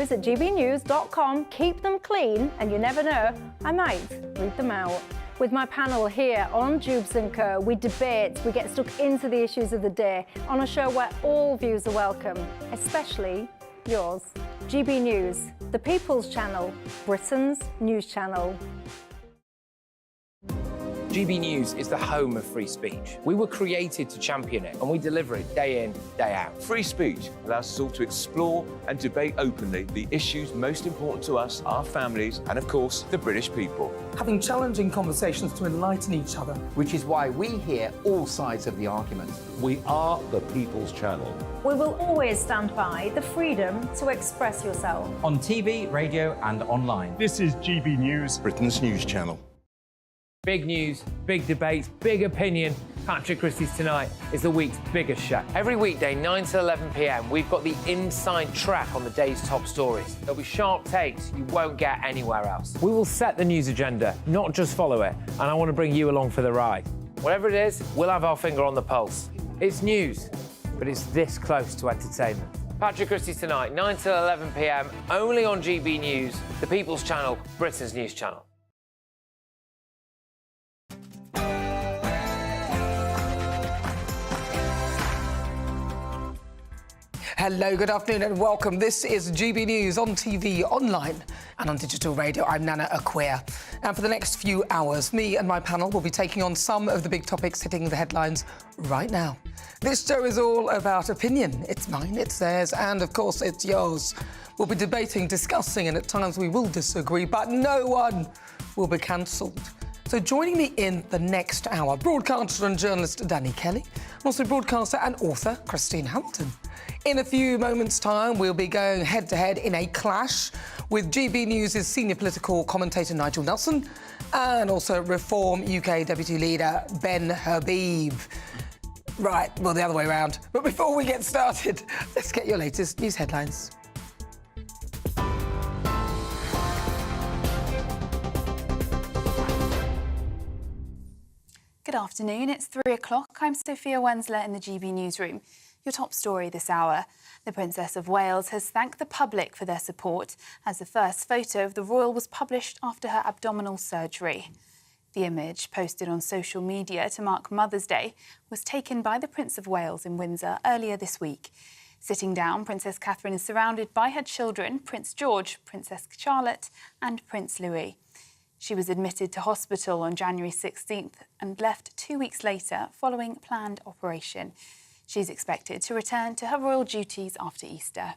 Visit gbnews.com, keep them clean, and you never know, I might read them out. With my panel here on Jubes & Co, we debate, we get stuck into the issues of the day on a show where all views are welcome, especially yours. GB News, the People's Channel, Britain's news channel. GB News is the home of free speech. We were created to champion it, and we deliver it day in, day out. Free speech allows us all to explore and debate openly the issues most important to us, our families, and of course, the British people. Having challenging conversations to enlighten each other. Which is why we hear all sides of the argument. We are the People's Channel. We will always stand by the freedom to express yourself. On TV, radio and online. This is GB News, Britain's news channel. Big news, big debates, big opinion. Patrick Christie's Tonight is the week's biggest show. Every weekday, 9 to 11 p.m, we've got the inside track on the day's top stories. There'll be sharp takes you won't get anywhere else. We will set the news agenda, not just follow it, and I want to bring you along for the ride. Whatever it is, we'll have our finger on the pulse. It's news, but it's this close to entertainment. Patrick Christie's Tonight, 9 to 11 p.m, only on GB News, the People's Channel, Britain's news channel. Hello, good afternoon and welcome. This is GB News on TV, online and on digital radio. I'm Nana Akua. And for the next few hours, me and my panel will be taking on some of the big topics hitting the headlines right now. This show is all about opinion. It's mine, it's theirs, and of course it's yours. We'll be debating, discussing, and at times we will disagree, but no one will be cancelled. So joining me in the next hour, broadcaster and journalist Danny Kelly, and also broadcaster and author Christine Hamilton. In a few moments' time, we'll be going head-to-head in a clash with GB News' senior political commentator Nigel Nelson and also Reform UK Deputy Leader Ben Habib. Right, well, the other way around. But before we get started, let's get your latest news headlines. Good afternoon, it's 3 o'clock. I'm Sophia Wensler in the GB newsroom. Your top story this hour. The Princess of Wales has thanked the public for their support as the first photo of the royal was published after her abdominal surgery. The image, posted on social media to mark Mother's Day, was taken by the Prince of Wales in Windsor earlier this week. Sitting down, Princess Catherine is surrounded by her children, Prince George, Princess Charlotte and Prince Louis. She was admitted to hospital on January 16th and left 2 weeks later following a planned operation. She's expected to return to her royal duties after Easter.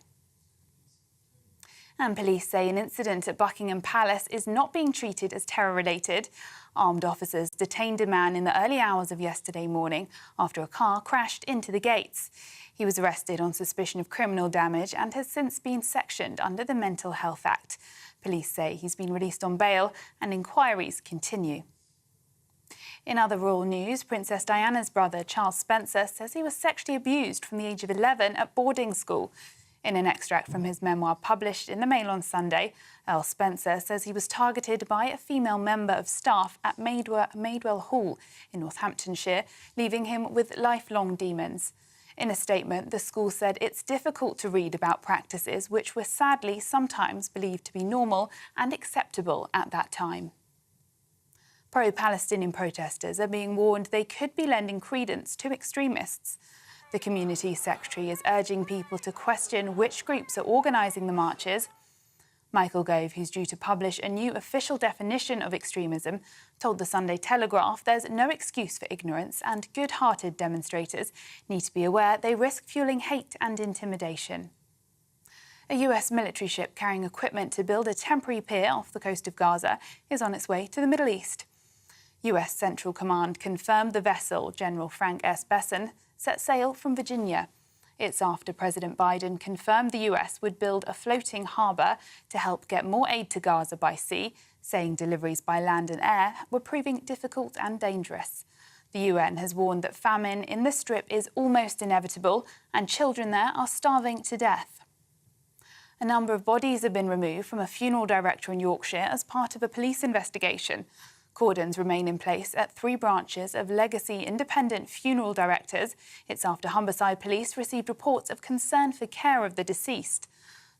And police say an incident at Buckingham Palace is not being treated as terror-related. Armed officers detained a man in the early hours of yesterday morning after a car crashed into the gates. He was arrested on suspicion of criminal damage and has since been sectioned under the Mental Health Act. Police say he's been released on bail and inquiries continue. In other royal news, Princess Diana's brother, Charles Spencer, says he was sexually abused from the age of 11 at boarding school. In an extract from his memoir published in the Mail on Sunday, Earl Spencer says he was targeted by a female member of staff at Maidwell Hall in Northamptonshire, leaving him with lifelong demons. In a statement, the school said it's difficult to read about practices which were sadly sometimes believed to be normal and acceptable at that time. Pro-Palestinian protesters are being warned they could be lending credence to extremists. The community secretary is urging people to question which groups are organising the marches. Michael Gove, who's due to publish a new official definition of extremism, told the Sunday Telegraph there's no excuse for ignorance and good-hearted demonstrators need to be aware they risk fuelling hate and intimidation. A US military ship carrying equipment to build a temporary pier off the coast of Gaza is on its way to the Middle East. US Central Command confirmed the vessel, General Frank S. Besson, set sail from Virginia. It's after President Biden confirmed the US would build a floating harbour to help get more aid to Gaza by sea, saying deliveries by land and air were proving difficult and dangerous. The UN has warned that famine in the Strip is almost inevitable and children there are starving to death. A number of bodies have been removed from a funeral director in Yorkshire as part of a police investigation. Cordons remain in place at 3 branches of legacy independent funeral directors. It's after Humberside Police received reports of concern for care of the deceased.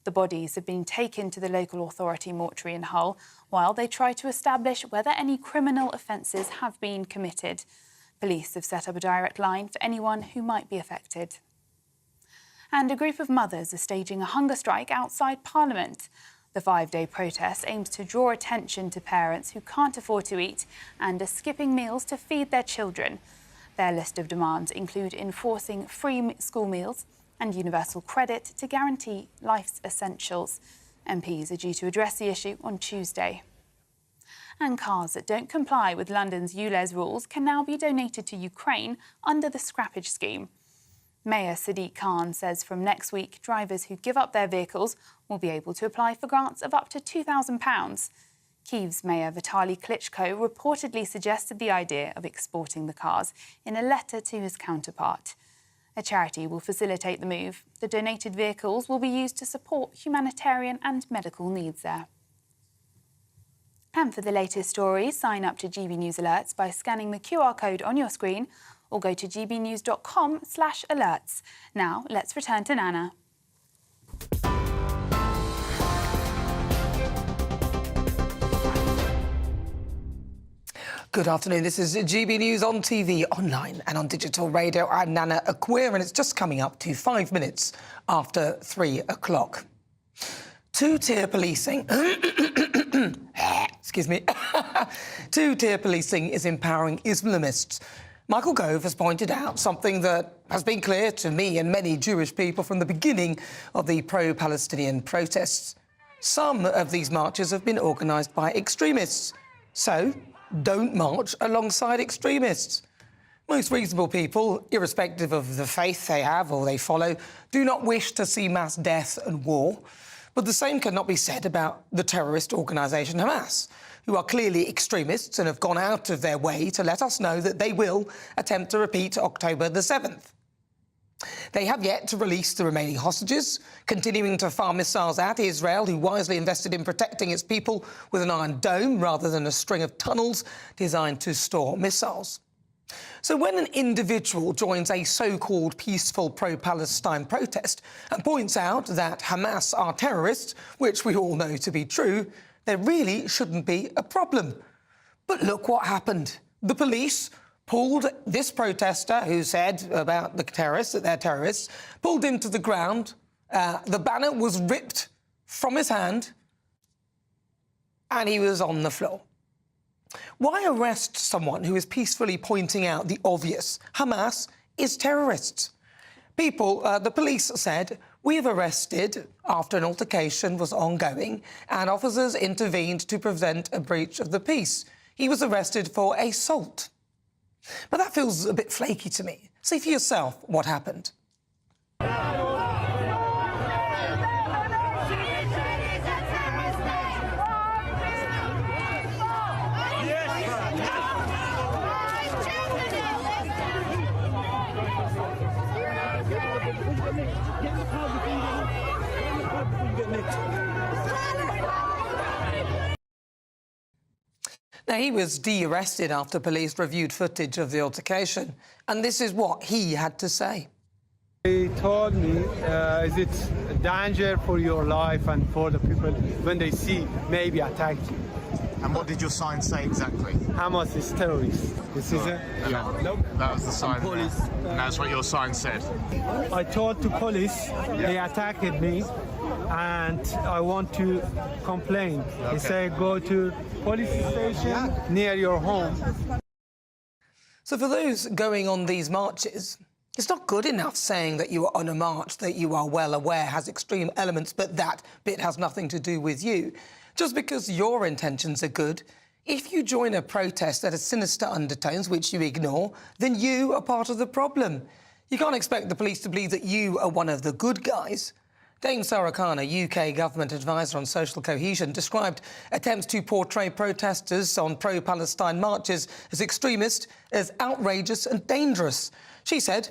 The bodies have been taken to the local authority mortuary in Hull while they try to establish whether any criminal offences have been committed. Police have set up a direct line for anyone who might be affected. And a group of mothers are staging a hunger strike outside Parliament. The 5-day protest aims to draw attention to parents who can't afford to eat and are skipping meals to feed their children. Their list of demands include enforcing free school meals and universal credit to guarantee life's essentials. MPs are due to address the issue on Tuesday. And cars that don't comply with London's ULEZ rules can now be donated to Ukraine under the scrappage scheme. Mayor Sadiq Khan says from next week, drivers who give up their vehicles will be able to apply for grants of up to £2,000. Kyiv's Mayor Vitaly Klitschko reportedly suggested the idea of exporting the cars in a letter to his counterpart. A charity will facilitate the move. The donated vehicles will be used to support humanitarian and medical needs there. And for the latest stories, sign up to GB News Alerts by scanning the QR code on your screen or go to gbnews.com/alerts. Now, let's return to Nana. Good afternoon. This is GB News on TV, online and on digital radio. I'm Nana Akua, and it's just coming up to 5 minutes after 3 o'clock. Two-tier policing... Excuse me. Two-tier policing is empowering Islamists. Michael Gove has pointed out something that has been clear to me and many Jewish people from the beginning of the pro-Palestinian protests. Some of these marches have been organised by extremists. So, don't march alongside extremists. Most reasonable people, irrespective of the faith they have or they follow, do not wish to see mass death and war. But the same cannot be said about the terrorist organisation Hamas, who are clearly extremists and have gone out of their way to let us know that they will attempt to repeat October the 7th. They have yet to release the remaining hostages, continuing to fire missiles at Israel, who wisely invested in protecting its people with an iron dome rather than a string of tunnels designed to store missiles. So when an individual joins a so-called peaceful pro-Palestine protest and points out that Hamas are terrorists, which we all know to be true, there really shouldn't be a problem. But look what happened. The police pulled this protester who said about the terrorists, that they're terrorists, pulled him to the ground. The banner was ripped from his hand and he was on the floor. Why arrest someone who is peacefully pointing out the obvious? Hamas is terrorists. The police said, we have arrested after an altercation was ongoing and officers intervened to prevent a breach of the peace. He was arrested for assault. But that feels a bit flaky to me. See for yourself what happened. Now, he was de-arrested after police reviewed footage of the altercation, and this is what he had to say. He told me, is it a danger for your life and for the people when they see maybe attack you? And what did your sign say exactly? Hamas is terrorist. This is it? Yeah. Nope. That was the sign. Police. And that's what your sign said. I told to police, they attacked me, and I want to complain. Okay. He said, go to police station near your home. So for those going on these marches, it's not good enough saying that you are on a march that you are well aware has extreme elements, but that bit has nothing to do with you. Just because your intentions are good, if you join a protest that has sinister undertones, which you ignore, then you are part of the problem. You can't expect the police to believe that you are one of the good guys. Dame Sara, a UK government advisor on social cohesion, described attempts to portray protesters on pro-Palestine marches as extremist, as outrageous and dangerous. She said,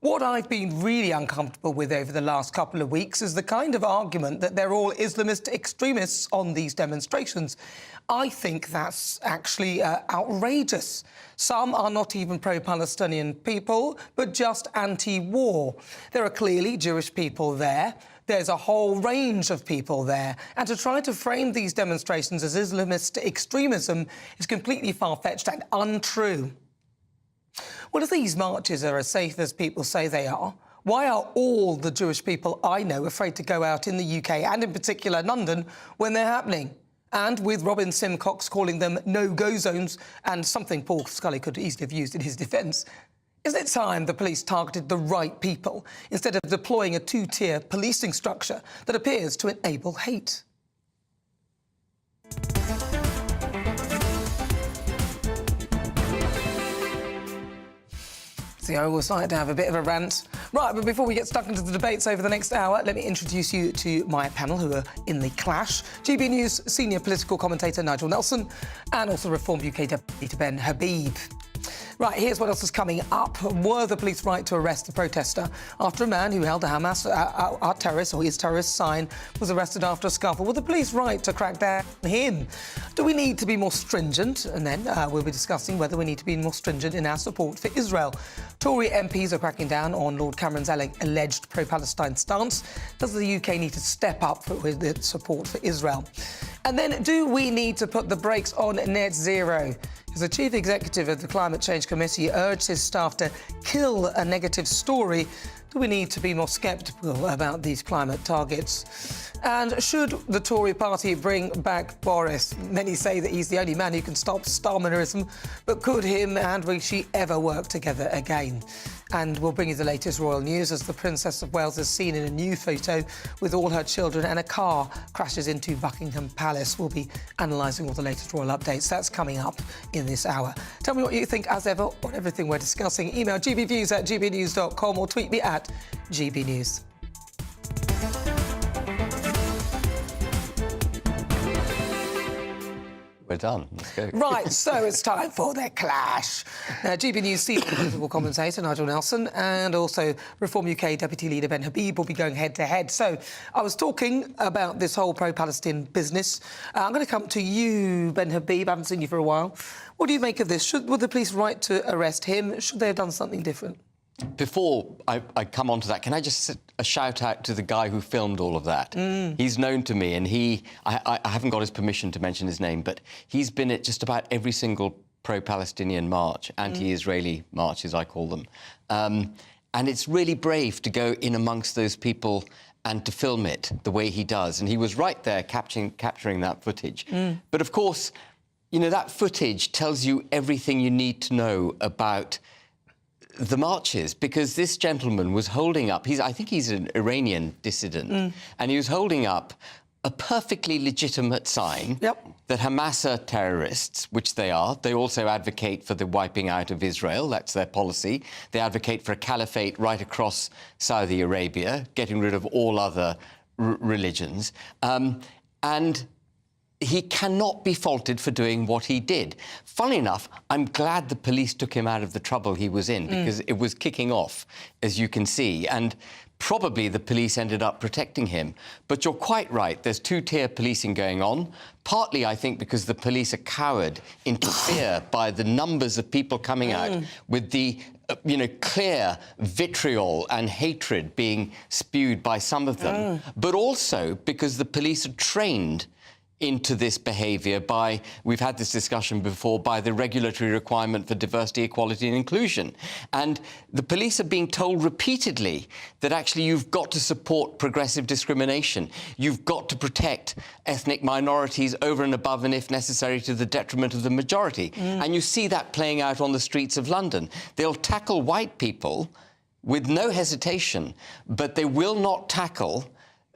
what I've been really uncomfortable with over the last couple of weeks is the kind of argument that they're all Islamist extremists on these demonstrations. I think that's actually outrageous. Some are not even pro-Palestinian people, but just anti-war. There are clearly Jewish people there. there's a whole range of people there. And to try to frame these demonstrations as Islamist extremism is completely far-fetched and untrue. Well, if these marches are as safe as people say they are, why are all the Jewish people I know afraid to go out in the UK, and in particular London, when they're happening? And with Robin Simcox calling them no-go zones, and something Paul Scully could easily have used in his defence, is it time the police targeted the right people instead of deploying a two-tier policing structure that appears to enable hate? See, I always like to have a bit of a rant. Right, but before we get stuck into the debates over the next hour, let me introduce you to my panel who are in the clash. GB News senior political commentator Nigel Nelson and also Reform UK Deputy Ben Habib. Right, here's what else is coming up. Were the police right to arrest a protester after a man who held a Hamas our terrorist or his terrorist sign was arrested after a scuffle? Were the police right to crack down on him? Do we need to be more stringent? And then we'll be discussing whether we need to be more stringent in our support for Israel. Tory MPs are cracking down on Lord Cameron's alleged pro-Palestine stance. Does the UK need to step up with its support for Israel? And then, do we need to put the brakes on net zero? As the chief executive of the Climate Change Committee urged his staff to kill a negative story, do we need to be more sceptical about these climate targets? And should the Tory party bring back Boris? Many say that he's the only man who can stop Starmerism, but could him and Rishi ever work together again? And we'll bring you the latest royal news as the Princess of Wales is seen in a new photo with all her children and a car crashes into Buckingham Palace. We'll be analysing all the latest royal updates. That's coming up in this hour. Tell me what you think, as ever, on everything we're discussing. Email gbviews@gbnews.com or tweet me at gbnews. We're done. Let's go. Right, so it's time for the clash. GB News senior political commentator Nigel Nelson and also Reform UK Deputy Leader Ben Habib will be going head-to-head. So I was talking about this whole pro-Palestine business. I'm going to come to you, Ben Habib. I haven't seen you for a while. What do you make of this? Were the police right to arrest him? Should they have done something different? Before I come on to that, can I just a shout out to the guy who filmed all of that? He's known to me, and I haven't got his permission to mention his name, but he's been at just about every single pro-Palestinian march, anti-Israeli march, as I call them. And it's really brave to go in amongst those people and to film it the way he does. And he was right there capturing that footage. But, of course, you know, that footage tells you everything you need to know about the marches, because this gentleman was holding up, I think he's an Iranian dissident, and he was holding up a perfectly legitimate sign that Hamas are terrorists, which they are. They also advocate for the wiping out of Israel. That's their policy. They advocate for a caliphate right across Saudi Arabia, getting rid of all other religions. And he cannot be faulted for doing what he did. Funnily enough, I'm glad the police took him out of the trouble he was in, because it was kicking off, as you can see, and probably the police ended up protecting him. But you're quite right, there's two-tier policing going on, partly, I think, because the police are cowed into fear by the numbers of people coming out with the clear vitriol and hatred being spewed by some of them, but also because the police are trained into this behaviour by, we've had this discussion before, by the regulatory requirement for diversity, equality and inclusion. And the police are being told repeatedly that actually you've got to support progressive discrimination. You've got to protect ethnic minorities over and above and, if necessary, to the detriment of the majority. And you see that playing out on the streets of London. They'll tackle white people with no hesitation, but they will not tackle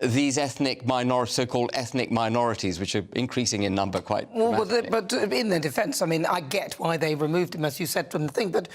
these so-called ethnic minorities, which are increasing in number quite dramatically. But in their defence, I mean, I get why they removed him, as you said, from the thing, but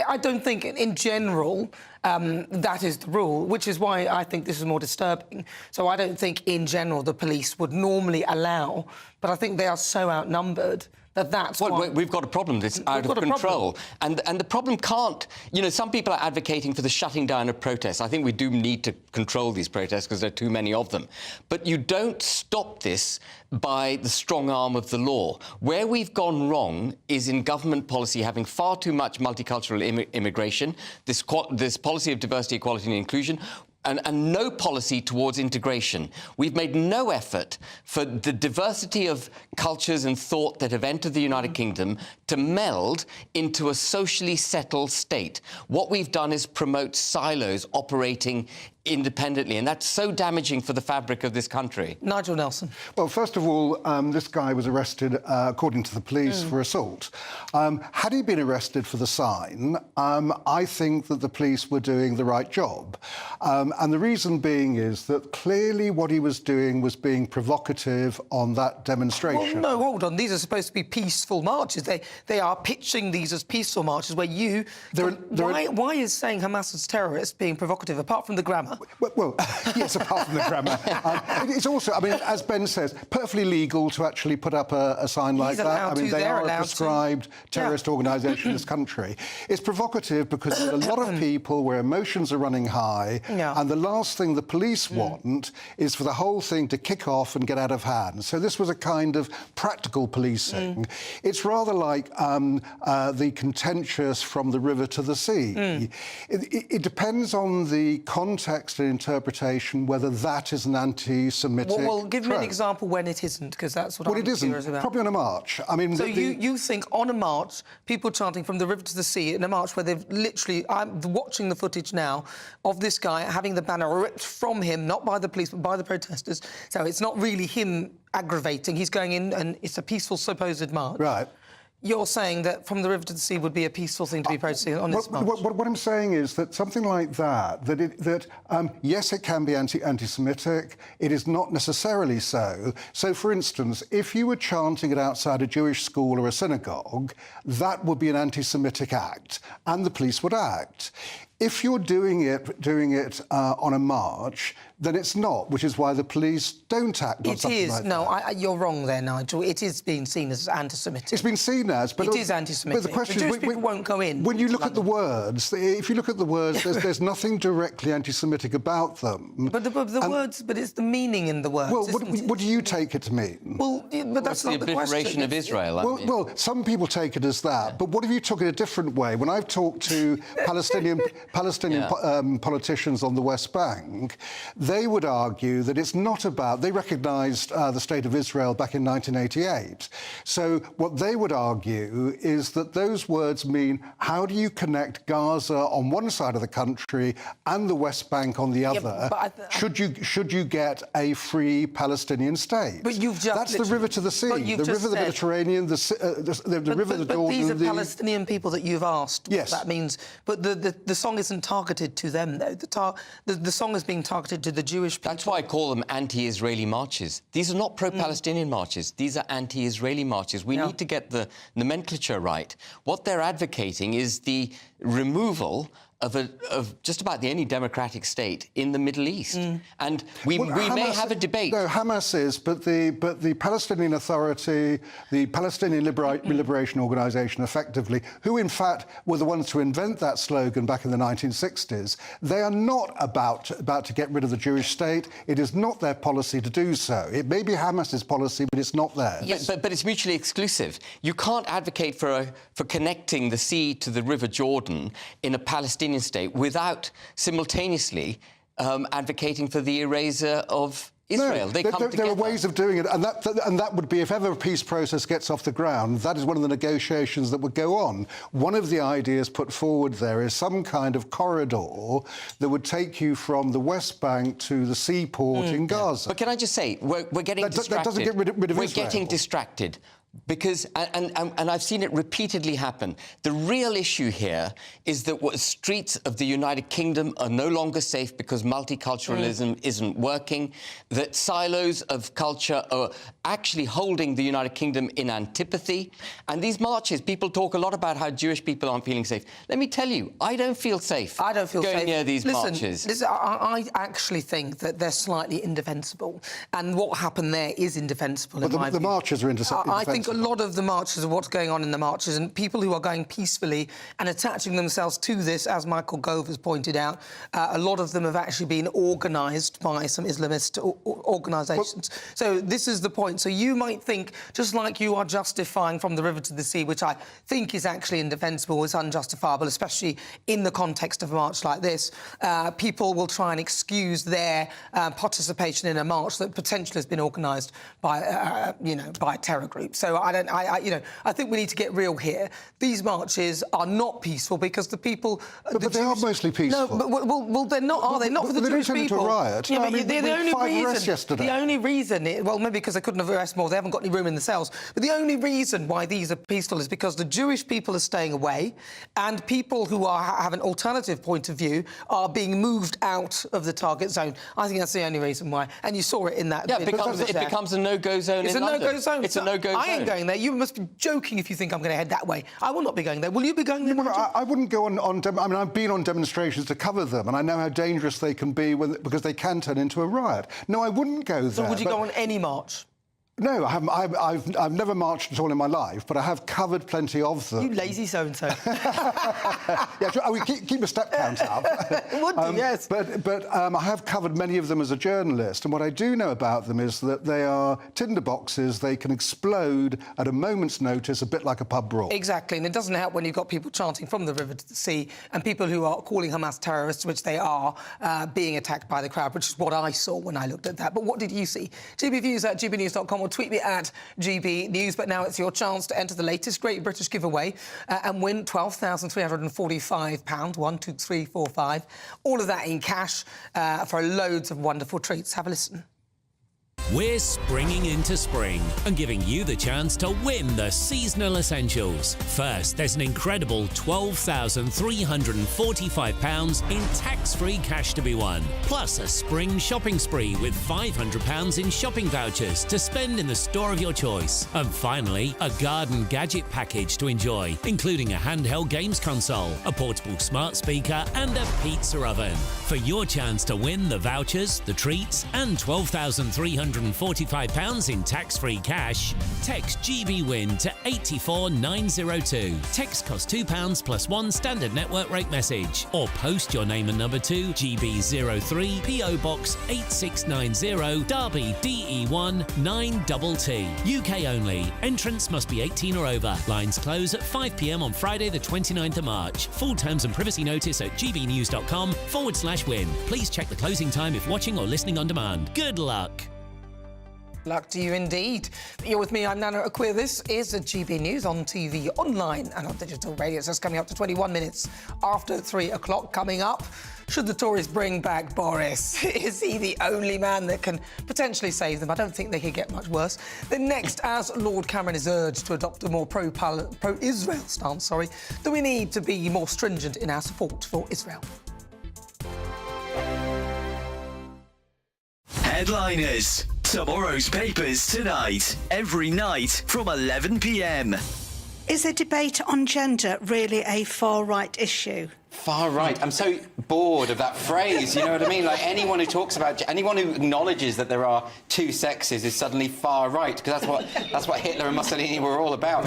I don't think, in general, that is the rule, which is why I think this is more disturbing. So I don't think, in general, the police would normally allow, but I think they are so outnumbered that's why... We've got a problem that's out of control. And the problem can't... You know, some people are advocating for the shutting down of protests. I think we do need to control these protests because there are too many of them. But you don't stop this by the strong arm of the law. Where we've gone wrong is in government policy having far too much multicultural immigration, this policy of diversity, equality and inclusion. and no policy towards integration. We've made no effort for the diversity of cultures and thought that have entered the United Kingdom to meld into a socially settled state. What we've done is promote silos operating independently, and that's so damaging for the fabric of this country. Nigel Nelson. Well, first of all, this guy was arrested, according to the police, for assault. Had he been arrested for the sign, I think that the police were doing the right job. And the reason being is that clearly what he was doing was being provocative on that demonstration. Well, no, hold on. These are supposed to be peaceful marches. They are pitching these as peaceful marches where you... Why is saying Hamas is terrorists being provocative, apart from the grammar? Well, yes, apart from the grammar. It's also, I mean, as Ben says, perfectly legal to actually put up a sign like that. I mean, they are a prescribed terrorist organisation in this country. It's provocative because there are a lot of people where emotions are running high, and the last thing the police want is for the whole thing to kick off and get out of hand. So this was a kind of practical policing. It's rather like the contentious from the river to the sea. It depends on the context and interpretation whether that is an anti-Semitic Well, give me an trope. example when it isn't, because that's what I'm curious about. Well, it isn't. Probably on a march. I mean, so you think on a march, people chanting from the river to the sea in a march where they've literally... I'm watching the footage now of this guy having the banner ripped from him, not by the police, but by the protesters. So it's not really him aggravating. He's going in and it's a peaceful supposed march. Right. You're saying that from the river to the sea would be a peaceful thing to be protesting on this march? What I'm saying is that something like that, yes, it can be anti-Semitic. It is not necessarily so. So, for instance, if you were chanting it outside a Jewish school or a synagogue, that would be an anti-Semitic act, and the police would act. If you're doing it on a march, then it's not, which is why the police don't act on something like that. No, you're wrong there, Nigel. It is being seen as anti-Semitic. It's been seen as, but... It is anti-Semitic. But the question Jewish is... people won't go in. When you look at the words, if you look at the words, there's nothing directly anti-Semitic about them. But the words... But it's the meaning in the words, Well, what do you take it to mean? Well, but that's not the question. Of Israel. Well, some people take it as that, but what if you took it a different way? When I've talked to Palestinian politicians on the West Bank, they would argue that it's not about... They recognised the State of Israel back in 1988. So what they would argue is that those words mean how do you connect Gaza on one side of the country and the West Bank on the other? Should you get a free Palestinian state? But you've just... That's the river to the sea, the river of the Mediterranean, the river of the Jordan... But these are Palestinian people that you've asked yes. what that means. But the song isn't targeted to them, though. The song is being targeted to the Jewish people. That's why I call them anti-Israeli marches. These are not pro-Palestinian marches. These are anti-Israeli marches. We need to get the nomenclature right. What they're advocating is the removal of just about any democratic state in the Middle East. And we may have a debate. No, Hamas is, but the Palestinian Authority, the Palestinian Liberation Organisation, effectively, who in fact were the ones to invent that slogan back in the 1960s, they are not about to get rid of the Jewish state. It is not their policy to do so. It may be Hamas's policy, but it's not theirs. Yes, but it's mutually exclusive. You can't advocate for connecting the sea to the River Jordan in a Palestinian state without simultaneously advocating for the erasure of Israel. No, they come together. There are ways of doing it, and that would be, if ever a peace process gets off the ground, that is one of the negotiations that would go on. One of the ideas put forward there is some kind of corridor that would take you from the West Bank to the seaport in Gaza. But can I just say, we're getting distracted. That doesn't get rid of Israel. We're getting distracted. Because, and I've seen it repeatedly happen, the real issue here is that streets of the United Kingdom are no longer safe because multiculturalism isn't working, that silos of culture are actually holding the United Kingdom in antipathy. And these marches, people talk a lot about how Jewish people aren't feeling safe. Let me tell you, I don't feel safe going near these marches. Listen, I actually think that they're slightly indefensible. And what happened there is indefensible, in my view. The marches are indefensible. I think think a lot of the marches of what's going on in the marches and people who are going peacefully and attaching themselves to this, as Michael Gove has pointed out, a lot of them have actually been organised by some Islamist organisations. So this is the point. So you might think, just like you are justifying from the river to the sea, which I think is actually indefensible, is unjustifiable, especially in the context of a march like this, people will try and excuse their participation in a march that potentially has been organised by, by a terror group. So I think we need to get real here. These marches are not peaceful because the people... But they are mostly peaceful. No, but well, they're not, are they? Not for the Jewish people. They didn't turn into a riot. Yeah, no, but I mean, the only reason... arrests yesterday. The only reason... well, maybe because they couldn't have arrested more, they haven't got any room in the cells. But the only reason why these are peaceful is because the Jewish people are staying away and people who have an alternative point of view are being moved out of the target zone. I think that's the only reason why. And you saw it in that... Yeah, it becomes a no-go zone in London. It's a no-go zone. It's a no-go zone. I ain't going there. You must be joking if you think I'm going to head that way. I will not be going there. Will you be going there? Well, I wouldn't go on I mean, I've been on demonstrations to cover them, and I know how dangerous they can be because they can turn into a riot. No, I wouldn't go there. So would you go on any march? No, I haven't. I've never marched at all in my life, but I have covered plenty of them. You lazy so-and-so. Yeah, I mean, keep the step count up. Would do, yes. But I have covered many of them as a journalist, and what I do know about them is that they are tinderboxes. They can explode at a moment's notice, a bit like a pub brawl. Exactly, and it doesn't help when you've got people chanting from the river to the sea and people who are calling Hamas terrorists, which they are, being attacked by the crowd, which is what I saw when I looked at that. But what did you see? GBviews at gbnews.com or tweet me at GBnews. But now it's your chance to enter the latest Great British giveaway and win £12,345, 1, 2, 3, 4, 5. All of that in cash for loads of wonderful treats. Have a listen. We're springing into spring and giving you the chance to win the seasonal essentials. First, there's an incredible £12,345 in tax-free cash to be won, plus a spring shopping spree with £500 in shopping vouchers to spend in the store of your choice. And finally, a garden gadget package to enjoy, including a handheld games console, a portable smart speaker and a pizza oven. For your chance to win the vouchers, the treats and £12,345 in tax-free cash, text GBWIN to 84902. Text costs £2 plus one standard network rate message, or post your name and number to GB03 PO Box 8690 Derby DE1 9TT. UK only. Entrance must be 18 or over. Lines close at 5 p.m. on Friday the 29th of March. Full terms and privacy notice at gbnews.com/win. Please check the closing time if watching or listening on demand. Good luck. Luck to you indeed. You're with me, I'm Nana Akua. This is a GB News on TV, online and on digital radio. It's just coming up to 21 minutes after 3 o'clock. Coming up, should the Tories bring back Boris? Is he the only man that can potentially save them? I don't think they could get much worse. Then next, as Lord Cameron is urged to adopt a more pro-Israel stance, do we need to be more stringent in our support for Israel? Headliners. Tomorrow's papers tonight, every night from 11 p.m. Is a debate on gender really a far-right issue? Far right. I'm so bored of that phrase, you know what I mean? Like, anyone who talks about... anyone who acknowledges that there are two sexes is suddenly far right, because that's what Hitler and Mussolini were all about.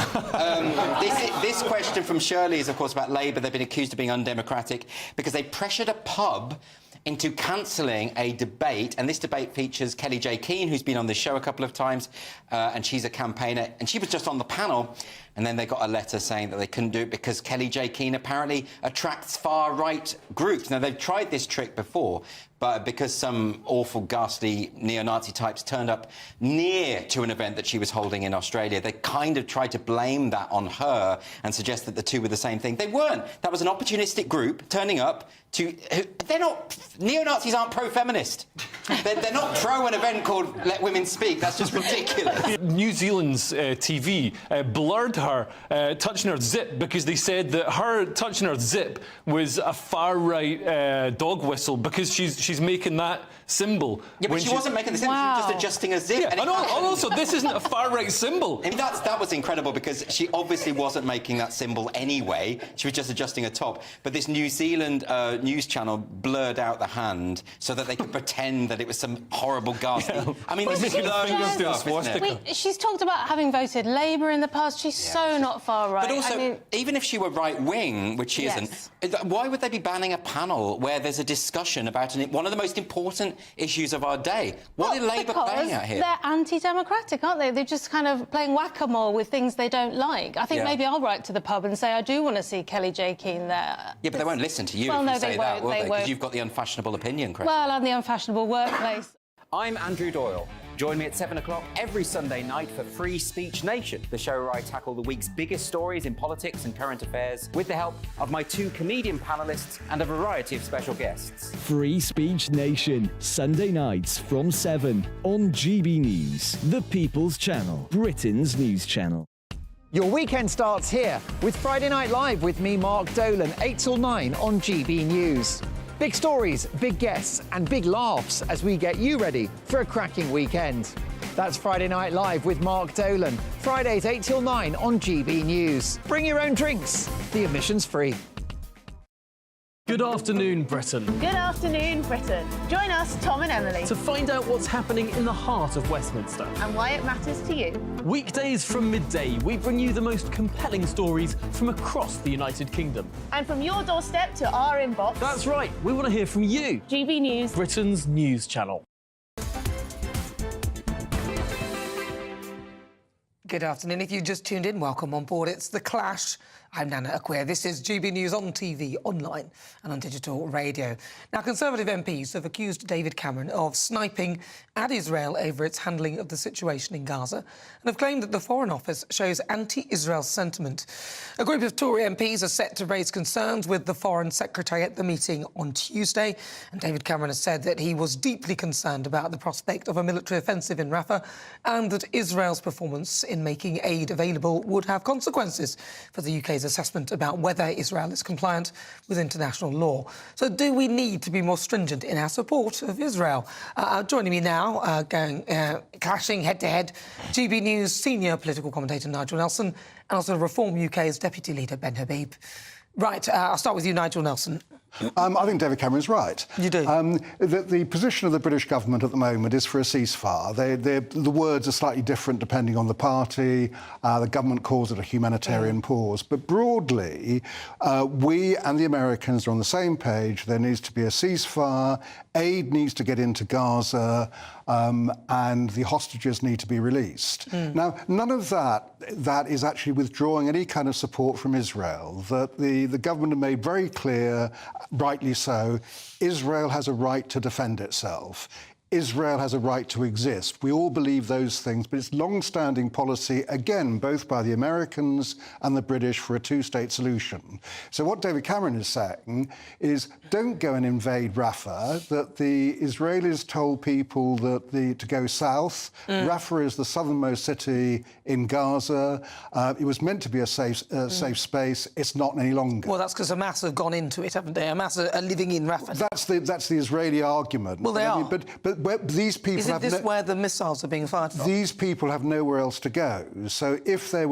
This question from Shirley is, of course, about Labour. They've been accused of being undemocratic because they pressured a pub into cancelling a debate, and this debate features Kelly J. Keane, who's been on this show a couple of times, and she's a campaigner, and she was just on the panel, and then they got a letter saying that they couldn't do it because Kelly J. Keane apparently attracts far-right groups. Now, they've tried this trick before, but because some awful, ghastly neo-Nazi types turned up near to an event that she was holding in Australia, they kind of tried to blame that on her and suggest that the two were the same thing. They weren't. That was an opportunistic group turning up to... they're not... neo-Nazis aren't pro-feminist. They're not pro an event called Let Women Speak. That's just ridiculous. New Zealand's TV blurred her touching her zip because they said that her touching her zip was a far-right dog whistle because she's making that symbol. Yeah, but she wasn't making the symbol, she was just adjusting a zip. Yeah, and also, this isn't a far-right symbol. I mean, that was incredible because she obviously wasn't making that symbol anyway. She was just adjusting a top. But this New Zealand news channel blurred out the hand so that they could pretend that it was some horrible ghastly... Yeah. I mean, this is learning stuff, isn't it? She's talked about having voted Labour in the past. She's so not far-right. But also, even if she were right-wing, which she isn't, why would they be banning a panel where there's a discussion about one of the most important issues of our day? What are Labour playing at here? They're anti-democratic, aren't they? They're just kind of playing whack-a-mole with things they don't like. I think maybe I'll write to the pub and say I do want to see Kelly J. Keane there. Yeah, but they won't listen to you well, if no, you say that, will they? Won't. Because you've got the unfashionable opinion, Chris. Well, and the unfashionable workplace. I'm Andrew Doyle. Join me at 7 o'clock every Sunday night for Free Speech Nation, the show where I tackle the week's biggest stories in politics and current affairs with the help of my 2 comedian panellists and a variety of special guests. Free Speech Nation, Sunday nights from 7 on GB News, the People's Channel, Britain's news channel. Your weekend starts here with Friday Night Live with me, Mark Dolan, 8 till 9 on GB News. Big stories, big guests and big laughs as we get you ready for a cracking weekend. That's Friday Night Live with Mark Dolan, Fridays 8 till 9 on GB News. Bring your own drinks, the admission's free. Good afternoon, Britain. Good afternoon, Britain. Join us, Tom and Emily, To find out what's happening in the heart of Westminster. and why it matters to you. Weekdays from midday, we bring you the most compelling stories from across the United Kingdom. And from your doorstep to our inbox. That's right, we want to hear from you. GB News, Britain's news channel. Good afternoon. If you just tuned in, welcome on board. It's The Clash. I'm Nana Akua. This is GB News on TV, online and on digital radio. Now, Conservative MPs have accused David Cameron of sniping at Israel over its handling of the situation in Gaza and have claimed that the Foreign Office shows anti-Israel sentiment. A group of Tory MPs are set to raise concerns with the Foreign Secretary at the meeting on Tuesday, and David Cameron has said that he was deeply concerned about the prospect of a military offensive in Rafah and that Israel's performance in making aid available would have consequences for the UK's assessment about whether Israel is compliant with international law. So do we need to be more stringent in our support of Israel? Joining me now, clashing head-to-head, GB News senior political commentator Nigel Nelson and also Reform UK's deputy leader Ben Habib. Right, I'll start with you, Nigel Nelson. I think David Cameron's right. You do? The position of the British government at the moment is for a ceasefire. The words are slightly different depending on the party. The government calls it a humanitarian pause. But broadly, we and the Americans are on the same page. There needs to be a ceasefire. Aid needs to get into Gaza. And the hostages need to be released. Now, none of that is actually withdrawing any kind of support from Israel. That the government have made very clear, rightly so, Israel has a right to defend itself. Israel has a right to exist. We all believe those things, but it's long-standing policy, again, both by the Americans and the British, for a two-state solution. So what David Cameron is saying is, don't go and invade Rafah, that the Israelis told people that to go south. Rafah is the southernmost city in Gaza. It was meant to be a safe space. It's not any longer. Well, that's because Hamas have gone into it, haven't they? Hamas are living in Rafah. That's the Israeli argument. Well, they are. But these people Isn't this where the missiles are being fired from? These people have nowhere else to go. So if there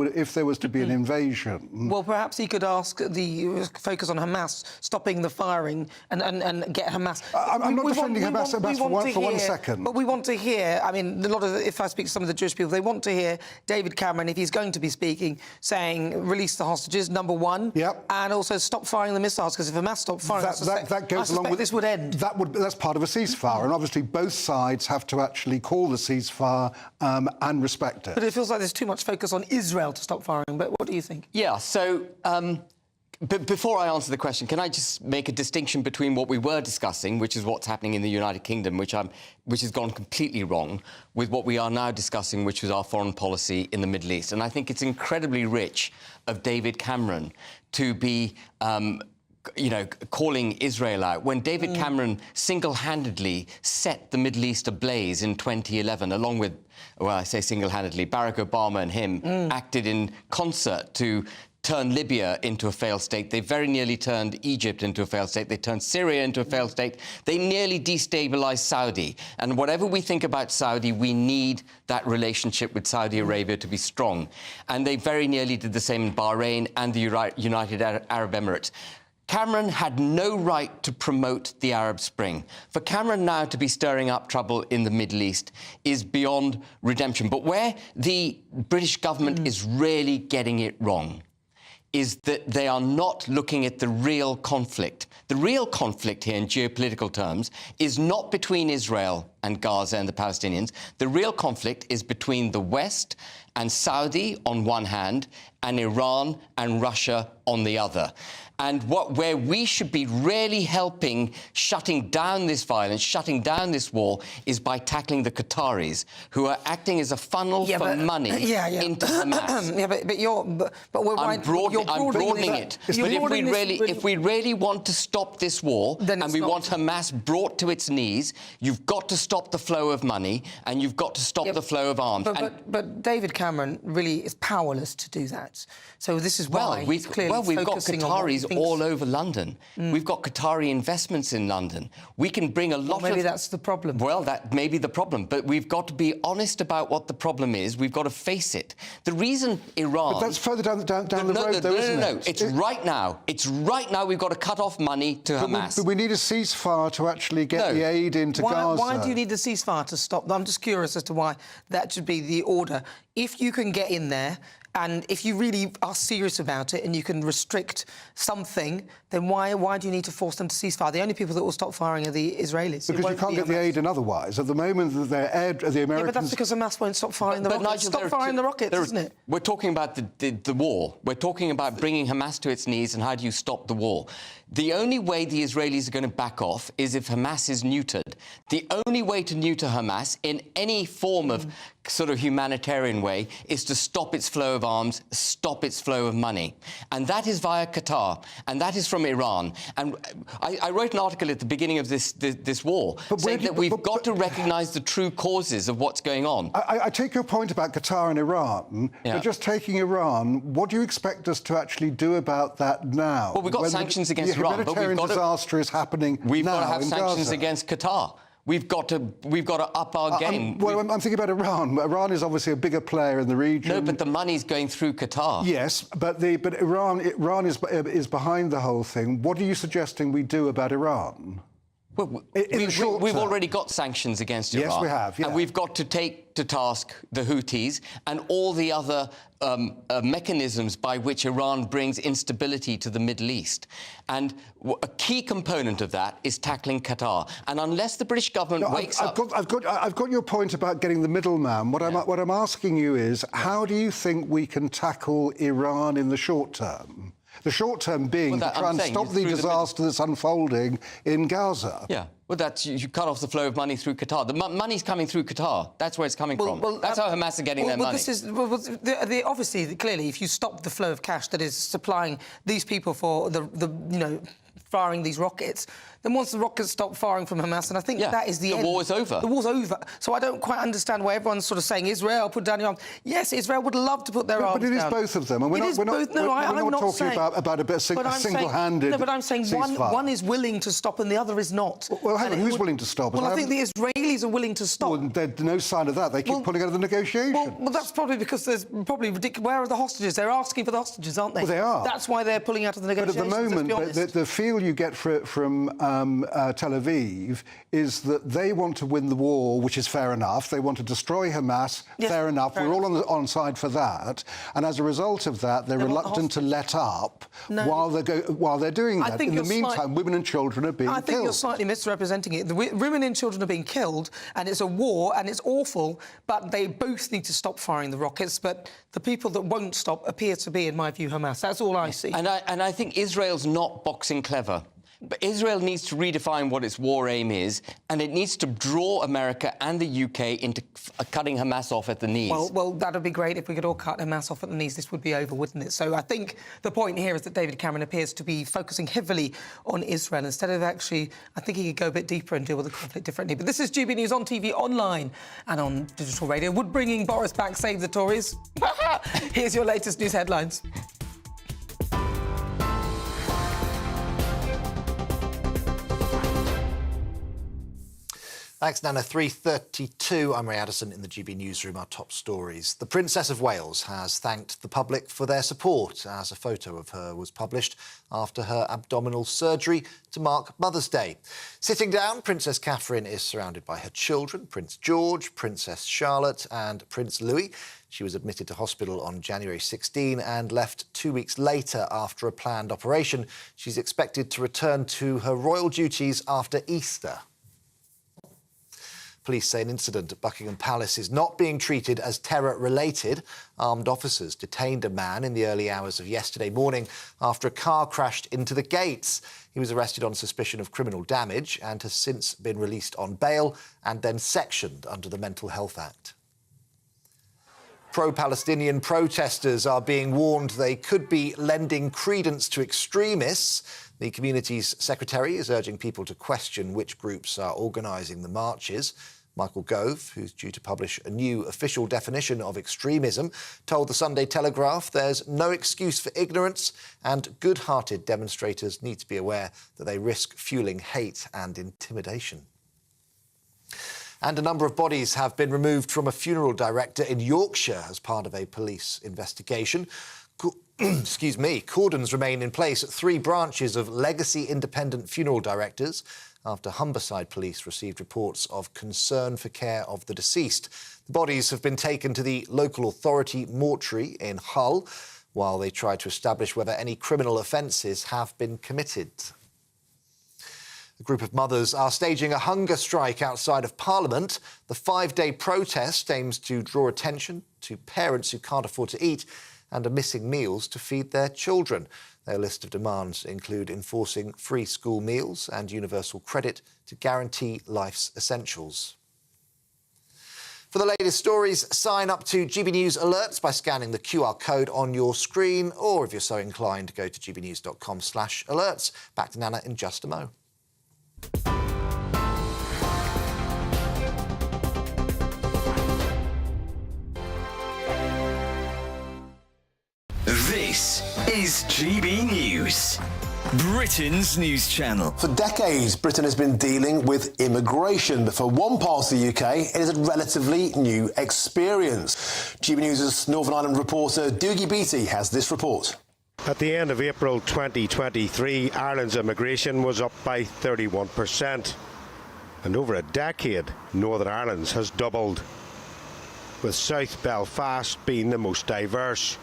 was to be an invasion... Well, perhaps he could ask the focus on Hamas stopping the firing and get Hamas... I'm not defending Hamas for 1 second. But we want to hear... I mean, if I speak to some of the Jewish people, they want to hear David Cameron, if he's going to be speaking, saying release the hostages, number one, and also stop firing the missiles, because if Hamas stopped firing, that goes along with this would end. That's part of a ceasefire, and obviously both sides have to actually call the ceasefire and respect it. But it feels like there's too much focus on Israel to stop firing. But what do you think? Yeah, so... But before I answer the question, can I just make a distinction between what we were discussing, which is what's happening in the United Kingdom, which has gone completely wrong, with what we are now discussing, which is our foreign policy in the Middle East. And I think it's incredibly rich of David Cameron to be... calling Israel out, when David Cameron single-handedly set the Middle East ablaze in 2011, along with, well, I say single-handedly, Barack Obama and him acted in concert to turned Libya into a failed state. They very nearly turned Egypt into a failed state. They turned Syria into a failed state. They nearly destabilized Saudi. And whatever we think about Saudi, we need that relationship with Saudi Arabia to be strong. And they very nearly did the same in Bahrain and the United Arab Emirates. Cameron had no right to promote the Arab Spring. For Cameron now to be stirring up trouble in the Middle East is beyond redemption. But where the British government is really getting it wrong is that they are not looking at the real conflict. The real conflict here in geopolitical terms is not between Israel and Gaza and the Palestinians. The real conflict is between the West and Saudi on one hand and Iran and Russia on the other. And where we should be really helping shutting down this violence, shutting down this war, is by tackling the Qataris, who are acting as a funnel for money into Hamas. I'm broadening it. But if we really want to stop this war and we want Hamas brought to its knees, you've got to stop the flow of money and you've got to stop the flow of arms. But David Cameron really is powerless to do that. So this is why he's clearly we've got focusing on Qataris all over London. We've got Qatari investments in London. We can bring a lot maybe that's the problem. Well, that may be the problem, but we've got to be honest about what the problem is. We've got to face it. The reason Iran... But that's further down the road, though, isn't it? It's right now. It's right now we've got to cut off money to Hamas. But we need a ceasefire to actually get the aid into Gaza. Why do you need a ceasefire to stop? I'm just curious as to why that should be the order. If you can get in there and if you really are serious about it and you can restrict something, then why do you need to force them to ceasefire? The only people that will stop firing are the Israelis. Because you can't get the aid in otherwise. At the moment, the Americans... Yeah, but that's because Hamas won't stop firing the rockets. Nigel, stop firing the rockets, isn't it? We're talking about the war. We're talking about bringing Hamas to its knees and how do you stop the war. The only way the Israelis are going to back off is if Hamas is neutered. The only way to neuter Hamas in any form of sort of humanitarian way is to stop its flow of arms, stop its flow of money. And that is via Qatar, and that is from Iran. And I wrote an article at the beginning of this war saying that we've got to recognise the true causes of what's going on. I take your point about Qatar and Iran, but just taking Iran, what do you expect us to actually do about that now? Well, we've got sanctions against Iran, but humanitarian disaster is happening now in Gaza. We've got to have sanctions against Qatar. We've got to up our game. I'm thinking about Iran. Iran is obviously a bigger player in the region. No, but the money's going through Qatar. Yes, but Iran is behind the whole thing. What are you suggesting we do about Iran? Well, we've already got sanctions against Iran. Yes, we have. Yeah. And we've got to take to task the Houthis and all the other mechanisms by which Iran brings instability to the Middle East. And a key component of that is tackling Qatar. And unless the British government wakes up... I've got your point about getting the middleman. What I'm asking you is, how do you think we can tackle Iran in the short term? The short term being to try and stop the disaster that's unfolding in Gaza. Yeah. Well, that's you cut off the flow of money through Qatar. The money's coming through Qatar. That's where it's coming from. That's how Hamas are getting their money. Obviously, clearly, if you stop the flow of cash that is supplying these people for firing these rockets, then once the rockets stop firing from Hamas, and I think that is the end. The war is over. The war's over. So I don't quite understand why everyone's sort of saying, Israel, put down your arms. Yes, Israel would love to put their arms down. But it is both of them. And we're not talking about a single-handed. No, but I'm saying one is willing to stop and the other is not. Well, hang on, who's willing to stop? Well, I think the Israelis are willing to stop. Well, there's no sign of that. They keep pulling out of the negotiations. Well, that's probably because there's probably ridiculous. Where are the hostages? They're asking for the hostages, aren't they? Well, they are. That's why they're pulling out of the negotiations. But at the moment, the feel you get from Tel Aviv is that they want to win the war, which is fair enough. They want to destroy Hamas, fair enough. We're all on side for that. And as a result of that, they're reluctant to let up while they're doing that. In the meantime, women and children are being killed. I think you're slightly misrepresenting it. The women and children are being killed, and it's a war, and it's awful, but they both need to stop firing the rockets. But the people that won't stop appear to be, in my view, Hamas. That's all I see. And I think Israel's not boxing clever. But Israel needs to redefine what its war aim is, and it needs to draw America and the UK into cutting Hamas off at the knees. Well, that would be great if we could all cut Hamas off at the knees. This would be over, wouldn't it? So I think the point here is that David Cameron appears to be focusing heavily on Israel instead of actually... I think he could go a bit deeper and deal with the conflict differently. But this is GB News on TV, online and on digital radio. Would bringing Boris back save the Tories? Here's your latest news headlines. Thanks, Nana. 3:32. I'm Ray Addison in the GB Newsroom. Our top stories. The Princess of Wales has thanked the public for their support as a photo of her was published after her abdominal surgery to mark Mother's Day. Sitting down, Princess Catherine is surrounded by her children, Prince George, Princess Charlotte and Prince Louis. She was admitted to hospital on January 16 and left 2 weeks later after a planned operation. She's expected to return to her royal duties after Easter. Police say an incident at Buckingham Palace is not being treated as terror-related. Armed officers detained a man in the early hours of yesterday morning after a car crashed into the gates. He was arrested on suspicion of criminal damage and has since been released on bail and then sectioned under the Mental Health Act. Pro-Palestinian protesters are being warned they could be lending credence to extremists. The community's secretary is urging people to question which groups are organising the marches. Michael Gove, who's due to publish a new official definition of extremism, told the Sunday Telegraph there's no excuse for ignorance and good-hearted demonstrators need to be aware that they risk fuelling hate and intimidation. And a number of bodies have been removed from a funeral director in Yorkshire as part of a police investigation. Cordons remain in place at 3 branches of Legacy Independent Funeral Directors after Humberside Police received reports of concern for care of the deceased. The bodies have been taken to the local authority mortuary in Hull while they try to establish whether any criminal offences have been committed. A group of mothers are staging a hunger strike outside of Parliament. The 5-day protest aims to draw attention to parents who can't afford to eat and are missing meals to feed their children. Their list of demands include enforcing free school meals and universal credit to guarantee life's essentials. For the latest stories, sign up to GB News alerts by scanning the QR code on your screen, or if you're so inclined, go to gbnews.com/alerts. Back to Nana in just a mo. This is GB News, Britain's news channel. For decades, Britain has been dealing with immigration, but for one part of the UK, it is a relatively new experience. GB News' Northern Ireland reporter Doogie Beattie has this report. At the end of April 2023, Ireland's immigration was up by 31%. And over a decade, Northern Ireland's has doubled, with South Belfast being the most diverse.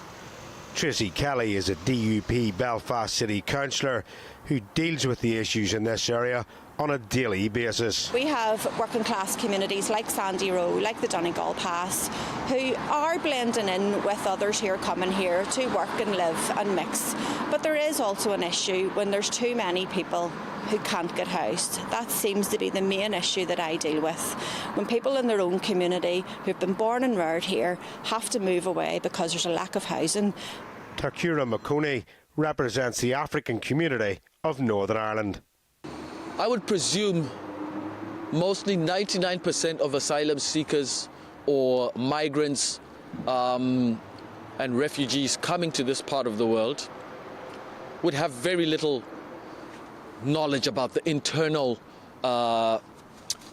Tracy Kelly is a DUP Belfast City Councillor who deals with the issues in this area on a daily basis. We have working class communities like Sandy Row, like the Donegal Pass, who are blending in with others who are coming here to work and live and mix. But there is also an issue when there's too many people who can't get housed. That seems to be the main issue that I deal with. When people in their own community who've been born and reared here have to move away because there's a lack of housing. Takura Makoni represents the African community of Northern Ireland. I would presume mostly 99% of asylum seekers or migrants and refugees coming to this part of the world would have very little knowledge about the internal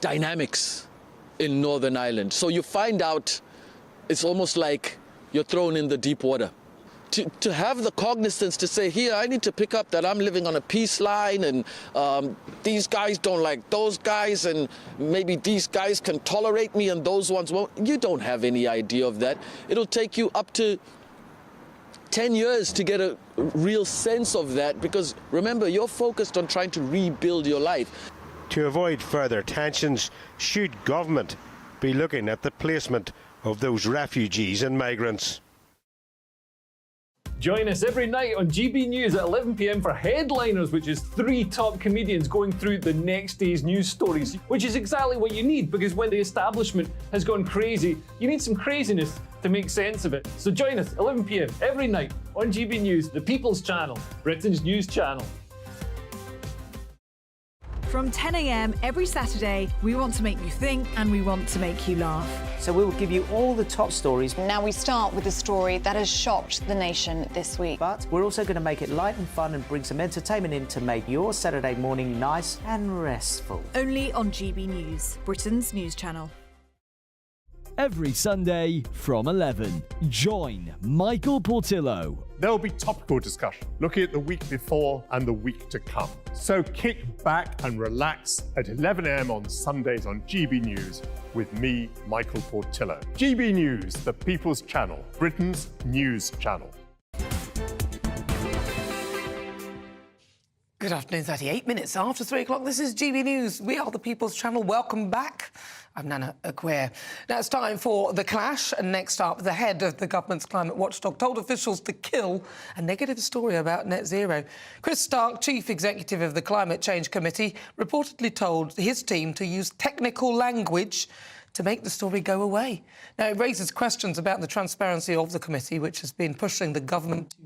dynamics in Northern Ireland. So you find out it's almost like you're thrown in the deep water. To have the cognizance to say, here, I need to pick up that I'm living on a peace line and these guys don't like those guys and maybe these guys can tolerate me and those ones won't. You don't have any idea of that. It'll take you up to 10 years to get a real sense of that because, remember, you're focused on trying to rebuild your life. To avoid further tensions, should government be looking at the placement of those refugees and migrants? Join us every night on GB News at 11 p.m. for Headliners, which is 3 top comedians going through the next day's news stories, which is exactly what you need because when the establishment has gone crazy, you need some craziness to make sense of it. So join us 11 p.m. every night on GB News, the People's Channel, Britain's news channel. From 10 a.m. every Saturday, we want to make you think and we want to make you laugh. So we will give you all the top stories. Now we start with a story that has shocked the nation this week. But we're also going to make it light and fun and bring some entertainment in to make your Saturday morning nice and restful. Only on GB News, Britain's news channel. Every Sunday from 11, join Michael Portillo. There will be topical discussion, looking at the week before and the week to come. So kick back and relax at 11 a.m. on Sundays on GB News with me, Michael Portillo. GB News, the People's Channel, Britain's news channel. Good afternoon, 38 minutes after 3 o'clock. This is GB News. We are the People's Channel. Welcome back. I'm Nana Akua. Now it's time for The Clash. And next up, the head of the government's climate watchdog told officials to kill a negative story about net zero. Chris Stark, chief executive of the Climate Change Committee, reportedly told his team to use technical language to make the story go away. Now, it raises questions about the transparency of the committee, which has been pushing the government to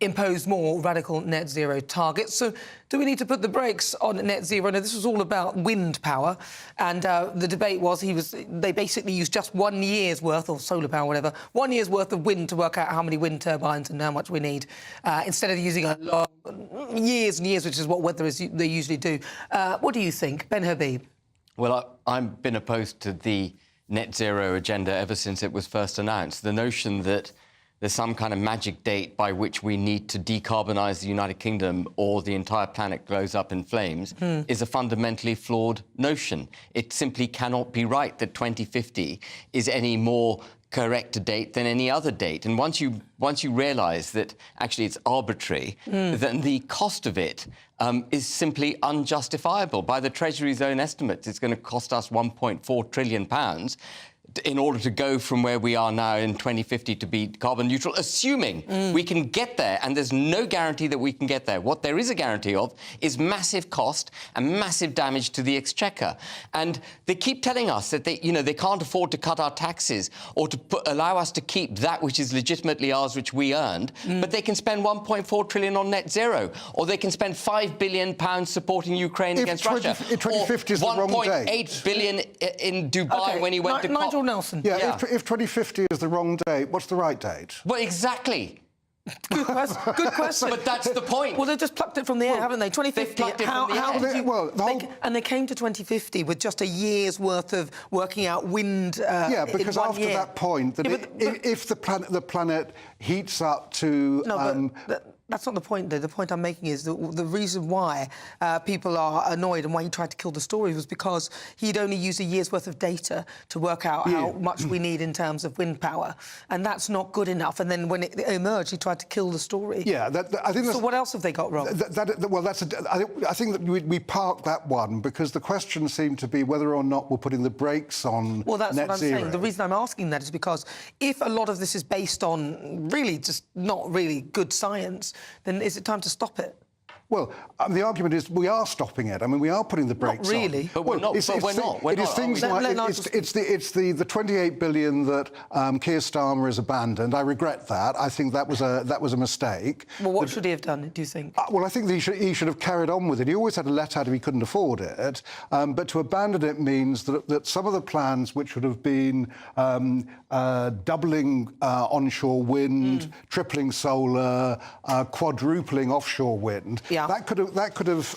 impose more radical net zero targets. So do we need to put the brakes on net zero? Now, this was all about wind power, and the debate was they basically used just 1 year's worth, or solar power, whatever, 1 year's worth of wind to work out how many wind turbines and how much we need, instead of using a long years and years, which is what they usually do. What do you think, Ben Habib? Well, I've been opposed to the net zero agenda ever since it was first announced. The notion that there's some kind of magic date by which we need to decarbonise the United Kingdom or the entire planet goes up in flames is a fundamentally flawed notion. It simply cannot be right that 2050 is any more correct a date than any other date. And once you realise that actually it's arbitrary, then the cost of it is simply unjustifiable. By the Treasury's own estimates, it's going to cost us £1.4 trillion in order to go from where we are now in 2050 to be carbon neutral, assuming we can get there, and there's no guarantee that we can get there. What there is a guarantee of is massive cost and massive damage to the exchequer. And they keep telling us that they can't afford to cut our taxes or to allow us to keep that which is legitimately ours, which we earned, but they can spend £1.4 trillion on net zero, or they can spend £5 billion supporting Ukraine against Russia, if 2050 is the wrong date. £1.8 billion in Dubai when he went to Nigel Nelson. Yeah, if 2050 is the wrong date, what's the right date? Well, exactly. Good question. But that's the point. Well, they just plucked it from the air, haven't they? 2050. And they came to 2050 with just a year's worth of working out wind. Yeah, because after that point, if the planet heats up to. That's not the point, though. The point I'm making is that the reason why people are annoyed and why he tried to kill the story was because he'd only used a year's worth of data to work out how much we need in terms of wind power. And that's not good enough. And then when it emerged, he tried to kill the story. Yeah, I think so what else have they got wrong? I think that we parked that one because the question seemed to be whether or not we're putting the brakes on Well, that's net what I'm zero. saying. The reason I'm asking that is because if a lot of this is based on really just not really good science, then is it time to stop it? Well, the argument is we are stopping it. I mean, we are putting the brakes on. Not really. But we're not. It's the 28 billion that Keir Starmer has abandoned. I regret that. I think that was a mistake. Well, what should he have done, do you think? Well, I think he should have carried on with it. He always had a let out if he couldn't afford it. But to abandon it means that some of the plans which would have been doubling onshore wind, tripling solar, quadrupling offshore wind. Yeah. That could have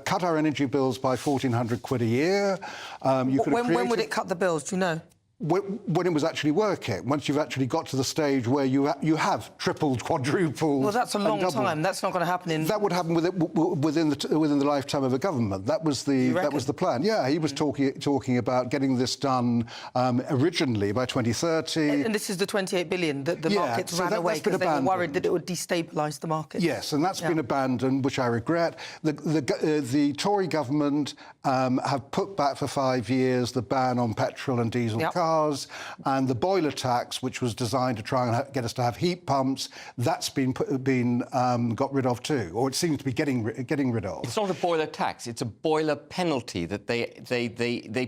cut our energy bills by £1,400 a year. When would it cut the bills? Do you know? When it was actually working, once you've actually got to the stage where you have tripled, quadrupled. Well, that's a long time. That's not going to happen in. That would happen within the lifetime of a government. That was the plan. Yeah, he was talking about getting this done originally by 2030. And this is the 28 billion that the markets ran away because they were worried that it would destabilise the market. Yes, and that's been abandoned, which I regret. The Tory government have put back for 5 years the ban on petrol and diesel cars, and the boiler tax, which was designed to try and get us to have heat pumps, that's been got rid of too, or it seems to be getting rid of. It's not a boiler tax; it's a boiler penalty that they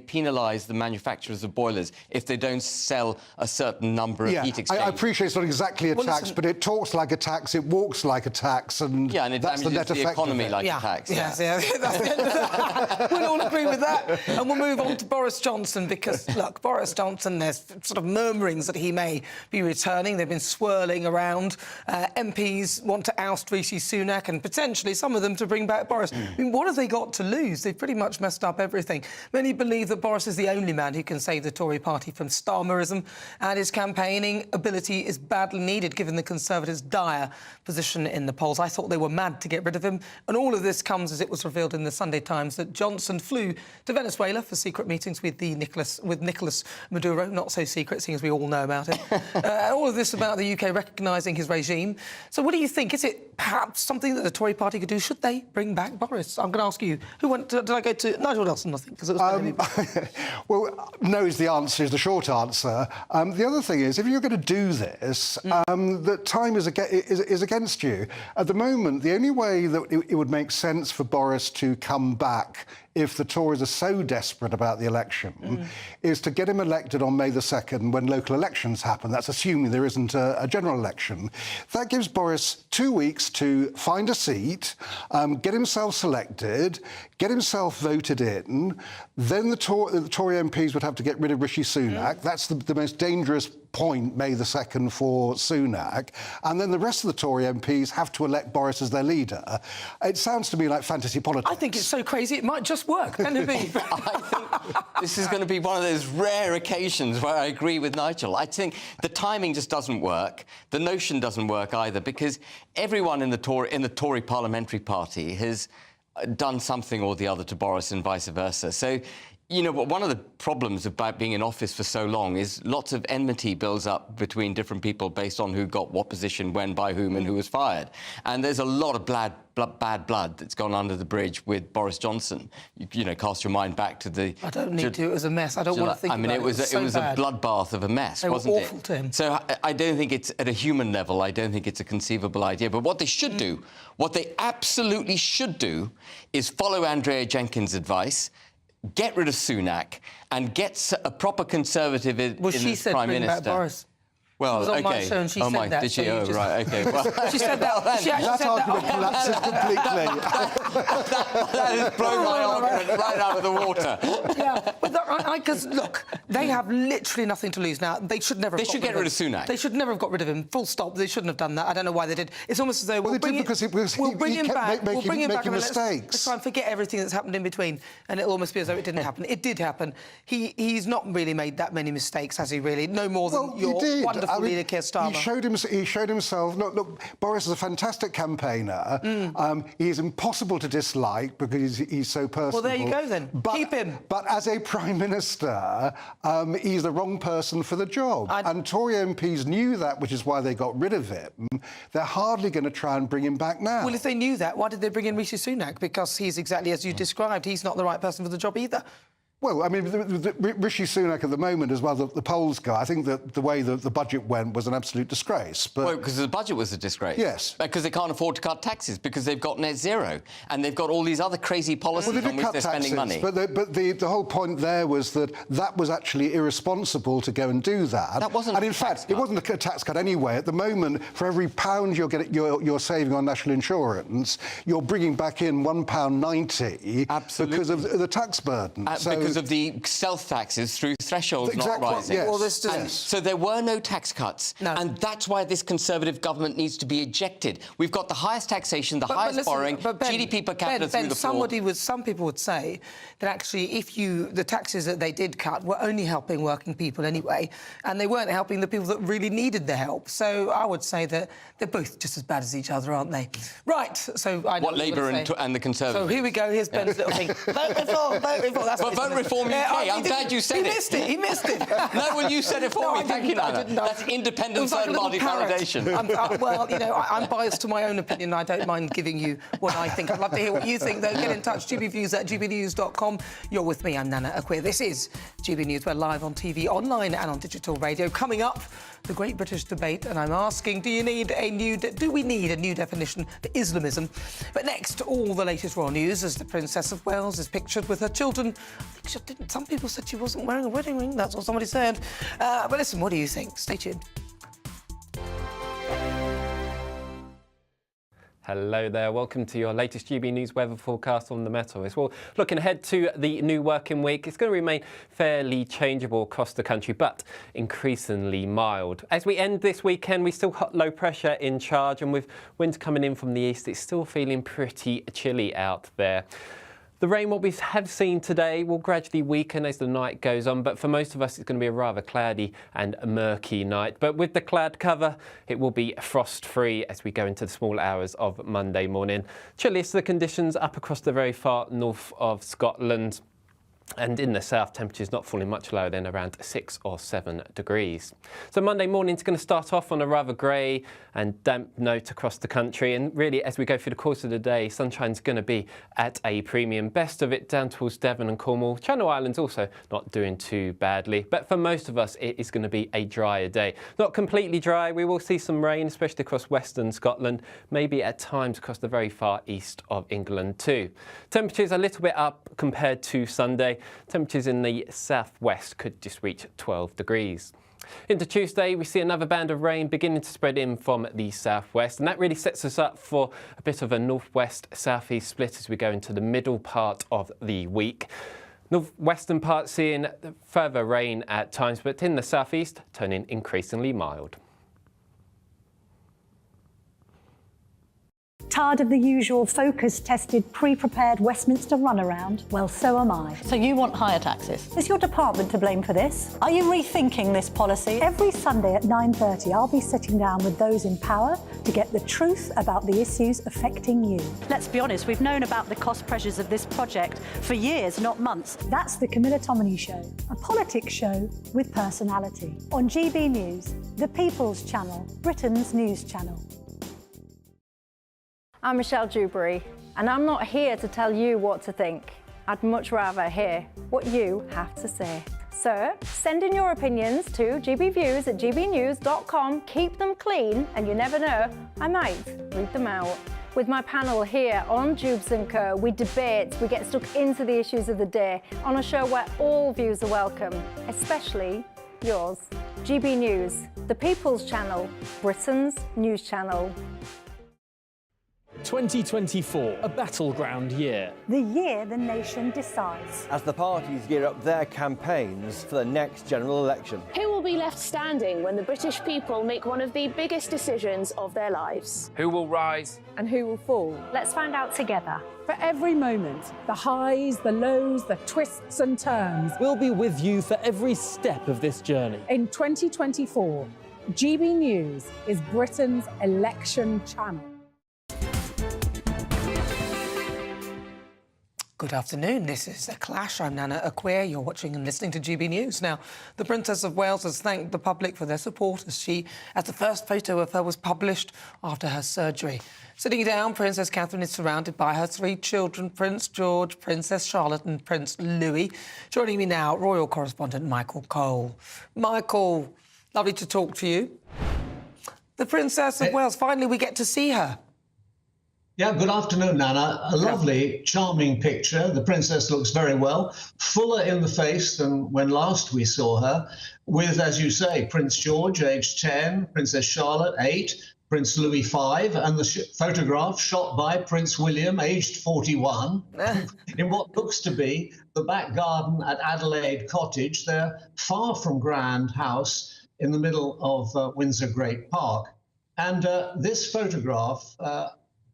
penalise the manufacturers of boilers if they don't sell a certain number of heat exchangers. I appreciate it's not exactly a tax, but it talks like a tax, it walks like a tax, and it that's the net damages effect the economy of it. like a tax. That's the end of that. We'll all agree with that. And we'll move on to Boris Johnson because, look, Boris Johnson, there's sort of murmurings that he may be returning. They've been swirling around. MPs want to oust Rishi Sunak and potentially some of them to bring back Boris. I mean, what have they got to lose? They've pretty much messed up everything. Many believe that Boris is the only man who can save the Tory party from Starmerism, and his campaigning ability is badly needed given the Conservatives' dire position in the polls. I thought they were mad to get rid of him, and all of this comes as it was revealed in the Sunday Times that Johnson flew to Venezuela for secret meetings with Nicolas Maduro. Not so secret, seeing as we all know about it. All of this about the UK recognising his regime. So what do you think? Is it perhaps something that the Tory party could do? Should they bring back Boris? I'm going to ask you. Who went? Did I go to Nigel Nelson? I think because it was. Well, no is the answer. Is the short answer. The other thing is, if you're going to do this, that time is against you. At the moment, the only way that it would make sense for Boris to come back, if the Tories are so desperate about the election, is to get him elected on May the 2nd when local elections happen. That's assuming there isn't a general election. That gives Boris 2 weeks to find a seat, get himself selected, get himself voted in. Then the Tory MPs would have to get rid of Rishi Sunak. That's the most dangerous point, May the 2nd, for Sunak. And then the rest of the Tory MPs have to elect Boris as their leader. It sounds to me like fantasy politics. I think it's so crazy it might just work. Can it be? I think this is going to be one of those rare occasions where I agree with Nigel. I think the timing just doesn't work. The notion doesn't work either, because everyone in the Tory parliamentary party has done something or the other to Boris and vice versa. So, you know, one of the problems about being in office for so long is lots of enmity builds up between different people based on who got what position, when, by whom, and who was fired. And there's a lot of bad blood that's gone under the bridge with Boris Johnson. You know, cast your mind back to the... I don't need to. It was a mess. I don't want to think about it. I mean, it was a bloodbath of a mess, wasn't it? They were awful to him. So I don't think it's, at a human level, I don't think it's a conceivable idea. But what they should do, what they absolutely should do, is follow Andrea Jenkins' advice, get rid of Sunak, and get a proper Conservative in as Prime Minister. Back Boris. Well, she was on my show and she said that. Did she? So right, OK. Well, she said that. She actually that said argument that. collapses completely. that has blown my argument right out of the water. Yeah, but because, look, they have literally nothing to lose now. They should never have They should get rid of Sunak. They should never have got rid of him, full stop. They shouldn't have done that. I don't know why they did. It's almost as though we'll bring him back. We'll bring him back. Mistakes. Let's try and forget everything that's happened in between, and it'll almost be as though it didn't happen. It did happen. He's not really made that many mistakes, has he, really? No more than your wonderful leader, Keir Starmer. He showed himself... Look, Boris is a fantastic campaigner. He is impossible to dislike because he's so personable. Well, there you go, then. Keep him. But as a Prime Minister, he's the wrong person for the job. And Tory MPs knew that, which is why they got rid of him. They're hardly going to try and bring him back now. Well, if they knew that, why did they bring in Rishi Sunak? Because he's exactly as you described. He's not the right person for the job either. Well, I mean, Rishi Sunak at the moment, as well, the polls go, I think that the way the budget went was an absolute disgrace. But... Well, because the budget was a disgrace. Yes. Because they can't afford to cut taxes, because they've got net zero, and they've got all these other crazy policies on which they're spending money. But the whole point there was that was actually irresponsible to go and do that. That wasn't. And in fact, it wasn't a tax cut anyway. At the moment, for every pound you're saving on national insurance, you're bringing back in £1.90 because of the tax burden. Because of the self-taxes through thresholds not rising. Yes. Well, so there were no tax cuts. No. And that's why this Conservative government needs to be ejected. We've got the highest taxation, the highest borrowing, GDP per capita through the floor. Some people would say that actually the taxes that they did cut were only helping working people anyway, and they weren't helping the people that really needed the help. So I would say that they're both just as bad as each other, aren't they? Right, so I know what Labour and the Conservatives. So here we go, here's Ben's little thing. Vote reform, vote reform. That's what vote Reform UK. I'm glad you said it. He missed it. No, well, you said it for me. Thank you, Nana. That's independent third-party validation. Well, you know, I'm biased to my own opinion. I don't mind giving you what I think. I'd love to hear what you think, though. Get in touch, gbviews@gbnews.com. You're with me, I'm Nana Akua. This is GB News. We're live on TV, online and on digital radio. Coming up, the Great British Debate, and I'm asking, do we need a new definition for Islamism? But next, all the latest royal news as the Princess of Wales is pictured with her children. Some people said she wasn't wearing a wedding ring. That's what somebody said. But listen, what do you think? Stay tuned. Hello there, welcome to your latest GB News weather forecast on the Meteorist. Well, looking ahead to the new working week, it's going to remain fairly changeable across the country, but increasingly mild. As we end this weekend, we still got low pressure in charge, and with winds coming in from the east, it's still feeling pretty chilly out there. The rain, what we have seen today, will gradually weaken as the night goes on, but for most of us it's going to be a rather cloudy and murky night. But with the cloud cover, it will be frost-free as we go into the small hours of Monday morning. Chilliest the conditions up across the very far north of Scotland. And in the south, temperatures not falling much lower than around 6 or 7 degrees. So Monday morning is going to start off on a rather grey and damp note across the country. And really, as we go through the course of the day, sunshine's going to be at a premium. Best of it down towards Devon and Cornwall. Channel Islands also not doing too badly. But for most of us, it is going to be a drier day. Not completely dry. We will see some rain, especially across western Scotland. Maybe at times across the very far east of England too. Temperatures a little bit up compared to Sunday. Temperatures in the southwest could just reach 12 degrees. Into Tuesday, we see another band of rain beginning to spread in from the southwest, and that really sets us up for a bit of a northwest-southeast split as we go into the middle part of the week. Northwestern part seeing further rain at times, but in the southeast, turning increasingly mild. Tired of the usual focus-tested, pre-prepared Westminster runaround? Well, so am I. So you want higher taxes? Is your department to blame for this? Are you rethinking this policy? Every Sunday at 9:30, I'll be sitting down with those in power to get the truth about the issues affecting you. Let's be honest, we've known about the cost pressures of this project for years, not months. That's the Camilla Tominey Show, a politics show with personality. On GB News, the People's Channel, Britain's news channel. I'm Michelle Dewberry, and I'm not here to tell you what to think. I'd much rather hear what you have to say. So, send in your opinions to gbviews@gbnews.com. Keep them clean, and you never know, I might read them out. With my panel here on Jubes & Co, we debate, we get stuck into the issues of the day on a show where all views are welcome, especially yours. GB News, the People's Channel, Britain's news channel. 2024, a battleground year. The year the nation decides. As the parties gear up their campaigns for the next general election. Who will be left standing when the British people make one of the biggest decisions of their lives? Who will rise? And who will fall? Let's find out together. For every moment, the highs, the lows, the twists and turns. We'll be with you for every step of this journey. In 2024, GB News is Britain's election channel. Good afternoon, this is The Clash. I'm Nana Akua. You're watching and listening to GB News. Now, the Princess of Wales has thanked the public for their support as the first photo of her was published after her surgery. Sitting down, Princess Catherine is surrounded by her 3 children, Prince George, Princess Charlotte and Prince Louis. Joining me now, royal correspondent Michael Cole. Michael, lovely to talk to you. The Princess of Wales, finally we get to see her. Yeah, good afternoon, Nana. A lovely, charming picture. The princess looks very well, fuller in the face than when last we saw her, with, as you say, Prince George, aged 10, Princess Charlotte, 8, Prince Louis, 5, and the photograph shot by Prince William, aged 41, in what looks to be the back garden at Adelaide Cottage, their far from grand house in the middle of Windsor Great Park. And this photograph,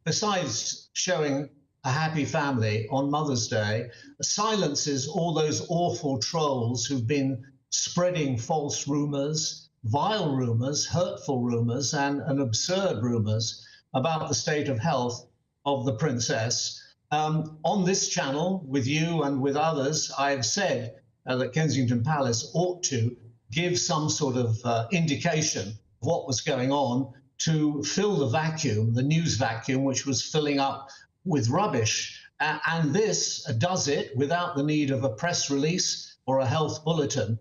besides showing a happy family on Mother's Day, silences all those awful trolls who've been spreading false rumours, vile rumours, hurtful rumours, and absurd rumours about the state of health of the princess. On this channel, with you and with others, I've said that Kensington Palace ought to give some sort of indication of what was going on to fill the vacuum, the news vacuum, which was filling up with rubbish. And this does it without the need of a press release or a health bulletin.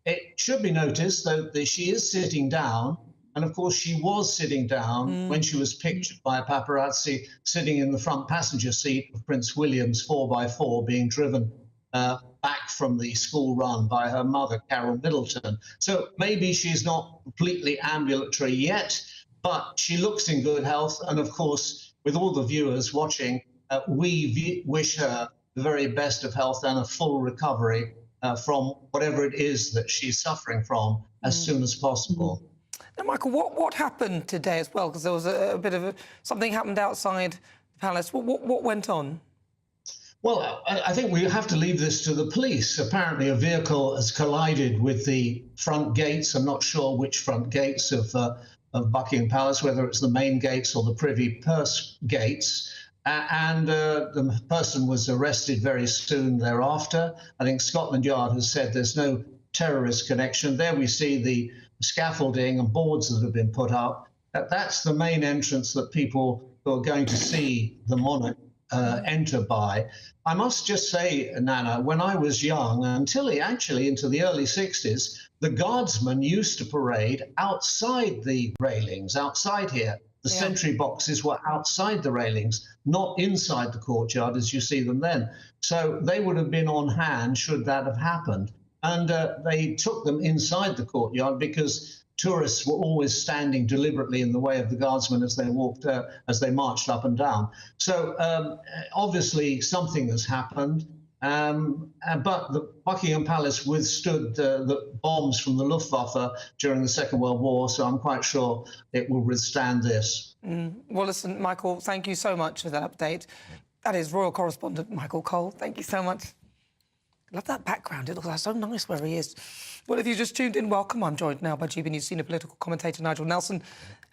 It should be noticed, though, that she is sitting down. And of course, she was sitting down when she was pictured by a paparazzi sitting in the front passenger seat of Prince William's 4x4 being driven back from the school run by her mother, Carol Middleton. So maybe she's not completely ambulatory yet, but she looks in good health. And of course, with all the viewers watching, we wish her the very best of health and a full recovery from whatever it is that she's suffering from as soon as possible. Now, Michael, what happened today as well? Because there was a bit of something happened outside the palace. What went on? Well, I think we have to leave this to the police. Apparently, a vehicle has collided with the front gates. I'm not sure which front gates of Buckingham Palace, whether it's the main gates or the Privy Purse gates. And the person was arrested very soon thereafter. I think Scotland Yard has said there's no terrorist connection. There we see the scaffolding and boards that have been put up. That's the main entrance that people who are going to see the monarch enter by. I must just say, Nana, when I was young, until actually into the early 60s, the guardsmen used to parade outside the railings, outside here. The sentry boxes were outside the railings, not inside the courtyard as you see them then. So they would have been on hand should that have happened. And they took them inside the courtyard because tourists were always standing deliberately in the way of the guardsmen as they walked, as they marched up and down. So obviously something has happened. But the Buckingham Palace withstood the bombs from the Luftwaffe during the Second World War, so I'm quite sure it will withstand this. Well, listen, Michael, thank you so much for that update. That is royal correspondent Michael Cole. Thank you so much. Love that background. It looks like so nice where he is. Well, if you just tuned in, welcome. I'm joined now by GB News senior political commentator Nigel Nelson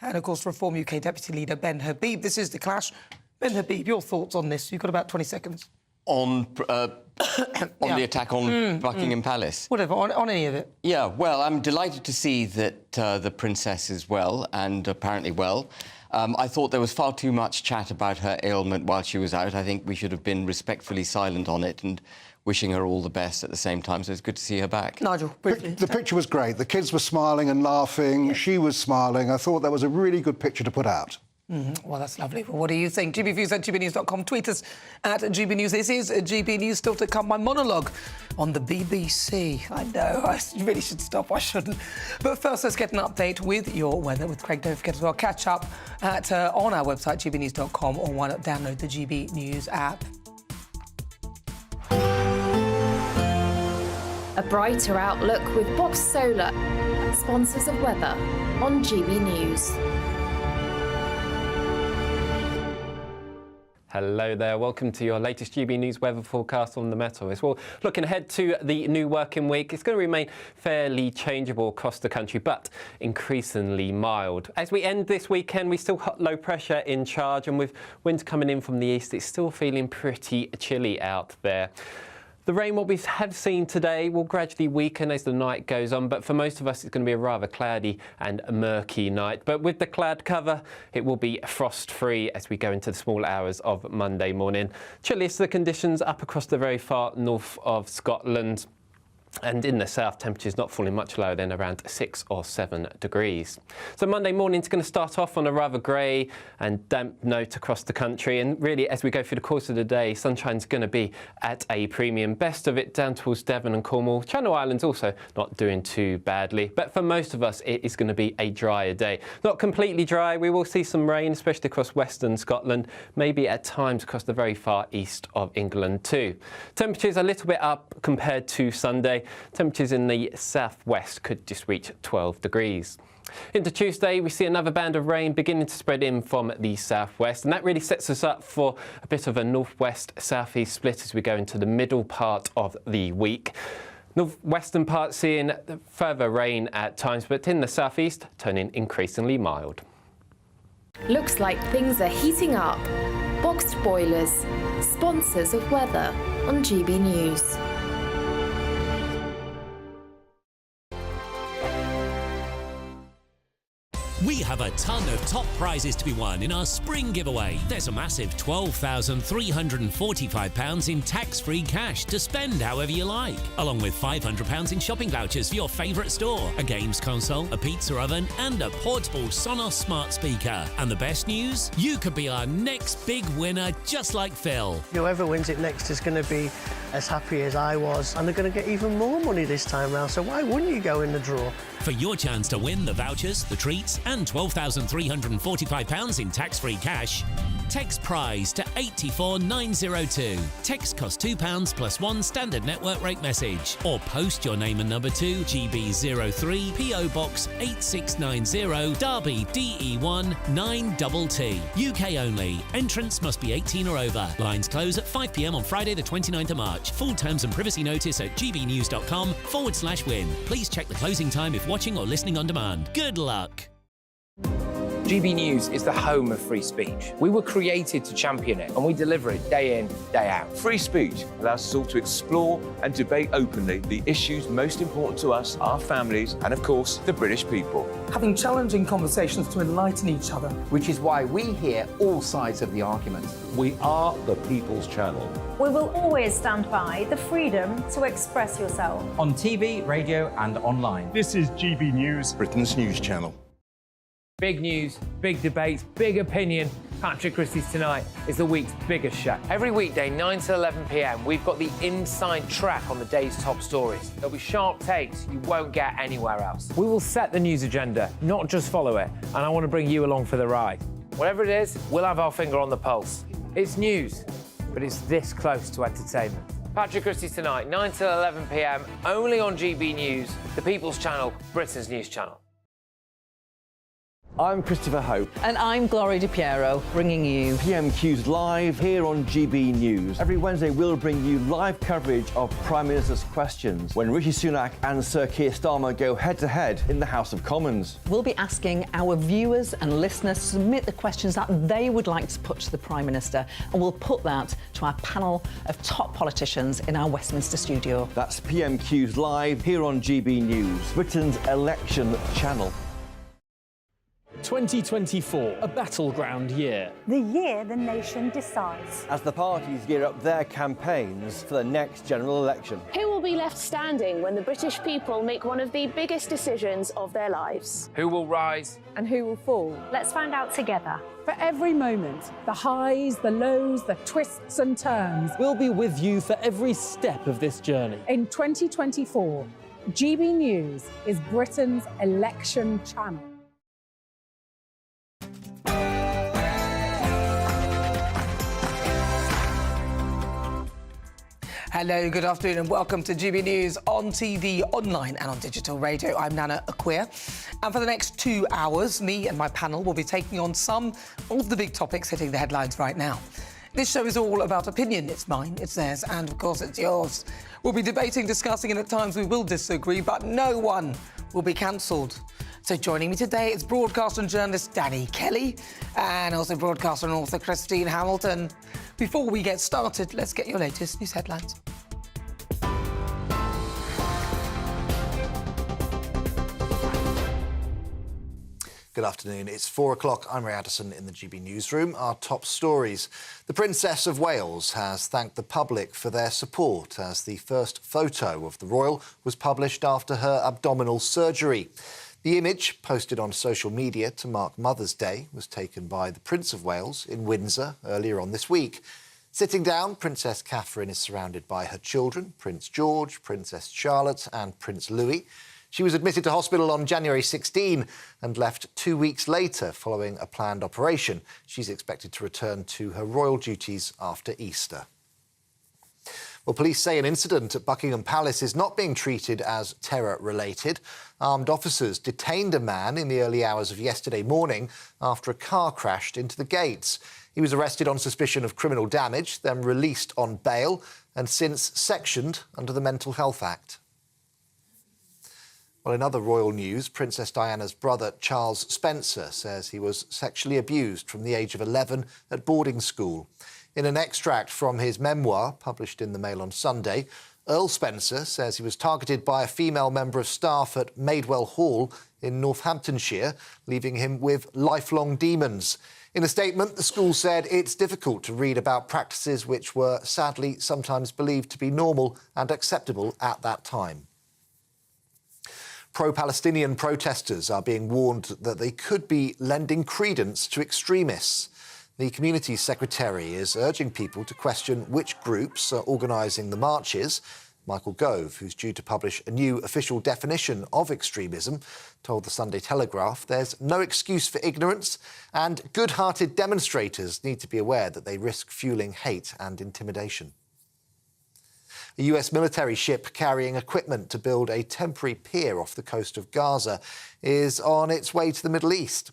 and, of course, Reform UK Deputy Leader Ben Habib. This is The Clash. Ben Habib, your thoughts on this? You've got about 20 seconds. On the attack on Buckingham Palace? Whatever, on any of it. Yeah, well, I'm delighted to see that the princess is well, and apparently well. I thought there was far too much chat about her ailment while she was out. I think we should have been respectfully silent on it and wishing her all the best at the same time, so it's good to see her back. Nigel, briefly. The picture was great. The kids were smiling and laughing. She was smiling. I thought that was a really good picture to put out. Well, that's lovely. Well, what do you think? GBviews at gbnews.com. Tweet us at GBnews. This is GB News. Still to come, my monologue on the BBC. I know, I really should stop. I shouldn't. But first, let's get an update with your weather with Craig. Don't forget as well, catch up at on our website, gbnews.com, or why not download the GB News app. A brighter outlook with Box Solar, sponsors of weather on GB News. Hello there, welcome to your latest GB News weather forecast on the Metro. As well, looking ahead to the new working week, it's going to remain fairly changeable across the country, but increasingly mild. As we end this weekend, we still got low pressure in charge, and with winds coming in from the east, it's still feeling pretty chilly out there. The rain, what we have seen today, will gradually weaken as the night goes on, but for most of us it's going to be a rather cloudy and murky night. But with the cloud cover, it will be frost-free as we go into the small hours of Monday morning. Chilliest the conditions up across the very far north of Scotland. And in the south, temperatures not falling much lower than around 6 or 7 degrees. So Monday morning's going to start off on a rather grey and damp note across the country. And really, as we go through the course of the day, sunshine's going to be at a premium. Best of it down towards Devon and Cornwall. Channel Islands also not doing too badly. But for most of us, it is going to be a drier day. Not completely dry. We will see some rain, especially across western Scotland. Maybe at times across the very far east of England too. Temperatures a little bit up compared to Sunday. Temperatures in the southwest could just reach 12 degrees. Into Tuesday, we see another band of rain beginning to spread in from the southwest, and that really sets us up for a bit of a northwest-southeast split as we go into the middle part of the week. Northwestern part seeing further rain at times, but in the southeast, turning increasingly mild. Looks like things are heating up. Box boxed boilers, sponsors of weather on GB News. We have a ton of top prizes to be won in our spring giveaway. There's a massive £12,345 in tax-free cash to spend however you like, along with £500 in shopping vouchers for your favourite store, a games console, a pizza oven and a portable Sonos smart speaker. And the best news? You could be our next big winner, just like Phil. Whoever wins it next is going to be as happy as I was, and they're going to get even more money this time round, so why wouldn't you go in the draw? For your chance to win the vouchers, the treats and £12,345 in tax-free cash, text prize to 84902. Text costs £2 plus one standard network rate message. Or post your name and number to GB03 PO Box 8690 Derby DE1 9TT. UK only. Entrance must be 18 or over. Lines close at 5 p.m. on Friday the 29th of March. Full terms and privacy notice at gbnews.com/win. Please check the closing time if watching or listening on demand. Good luck. GB News is the home of free speech. We were created to champion it, and we deliver it day in, day out. Free speech allows us all to explore and debate openly the issues most important to us, our families, and of course, the British people. Having challenging conversations to enlighten each other. Which is why we hear all sides of the argument. We are the People's Channel. We will always stand by the freedom to express yourself. On TV, radio and online. This is GB News, Britain's news channel. Big news, big debates, big opinion. Patrick Christie's Tonight is the week's biggest show. Every weekday, 9 to 11 p.m, we've got the inside track on the day's top stories. There'll be sharp takes you won't get anywhere else. We will set the news agenda, not just follow it, and I want to bring you along for the ride. Whatever it is, we'll have our finger on the pulse. It's news, but it's this close to entertainment. Patrick Christie's Tonight, 9 to 11 p.m, only on GB News, the People's Channel, Britain's news channel. I'm Christopher Hope. And I'm Gloria Di Piero, bringing you PMQ's Live here on GB News. Every Wednesday, we'll bring you live coverage of Prime Minister's questions when Rishi Sunak and Sir Keir Starmer go head-to-head in the House of Commons. We'll be asking our viewers and listeners to submit the questions that they would like to put to the Prime Minister, and we'll put that to our panel of top politicians in our Westminster studio. That's PMQ's Live here on GB News, Britain's election channel. 2024, a battleground year. The year the nation decides. As the parties gear up their campaigns for the next general election. Who will be left standing when the British people make one of the biggest decisions of their lives? Who will rise? And who will fall? Let's find out together. For every moment, the highs, the lows, the twists and turns. We'll be with you for every step of this journey. In 2024, GB News is Britain's election channel. Hello, good afternoon and welcome to GB News on TV, online and on digital radio. I'm Nana Akua. And for the next 2 hours, me and my panel will be taking on some of the big topics hitting the headlines right now. This show is all about opinion. It's mine, it's theirs, and of course it's yours. We'll be debating, discussing, and at times we will disagree, but no one will be cancelled. So joining me today is broadcaster and journalist Danny Kelly and also broadcaster and author Christine Hamilton. Before we get started, let's get your latest news headlines. Good afternoon. It's 4 o'clock. I'm Ray Addison in the GB newsroom. Our top stories. The Princess of Wales has thanked the public for their support as the first photo of the royal was published after her abdominal surgery. The image, posted on social media to mark Mother's Day, was taken by the Prince of Wales in Windsor earlier on this week. Sitting down, Princess Catherine is surrounded by her children, Prince George, Princess Charlotte and Prince Louis. She was admitted to hospital on January 16 and left 2 weeks later following a planned operation. She's expected to return to her royal duties after Easter. Well, police say an incident at Buckingham Palace is not being treated as terror-related. Armed officers detained a man in the early hours of yesterday morning after a car crashed into the gates. He was arrested on suspicion of criminal damage, then released on bail and since sectioned under the Mental Health Act. Well, in other royal news, Princess Diana's brother Charles Spencer says he was sexually abused from the age of 11 at boarding school. In an extract from his memoir, published in the Mail on Sunday, Earl Spencer says he was targeted by a female member of staff at Maidwell Hall in Northamptonshire, leaving him with lifelong demons. In a statement, the school said it's difficult to read about practices which were sadly sometimes believed to be normal and acceptable at that time. Pro-Palestinian protesters are being warned that they could be lending credence to extremists. The Community Secretary is urging people to question which groups are organising the marches. Michael Gove, who's due to publish a new official definition of extremism, told the Sunday Telegraph there's no excuse for ignorance and good-hearted demonstrators need to be aware that they risk fuelling hate and intimidation. A US military ship carrying equipment to build a temporary pier off the coast of Gaza is on its way to the Middle East.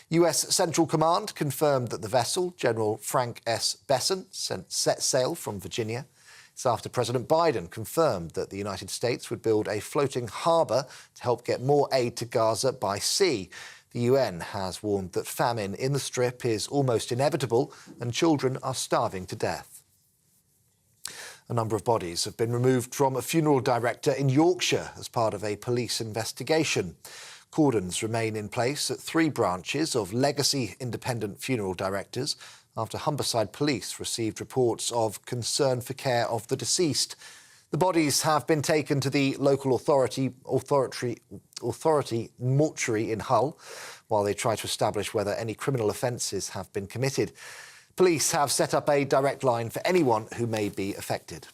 US Central Command confirmed that the vessel, General Frank S. Besson, set sail from Virginia. It's after President Biden confirmed that the United States would build a floating harbour to help get more aid to Gaza by sea. The UN has warned that famine in the Strip is almost inevitable and children are starving to death. A number of bodies have been removed from a funeral director in Yorkshire as part of a police investigation. Cordons remain in place at 3 branches of legacy independent funeral directors after Humberside Police received reports of concern for care of the deceased. The bodies have been taken to the local authority mortuary in Hull while they try to establish whether any criminal offences have been committed. Police have set up a direct line for anyone who may be affected.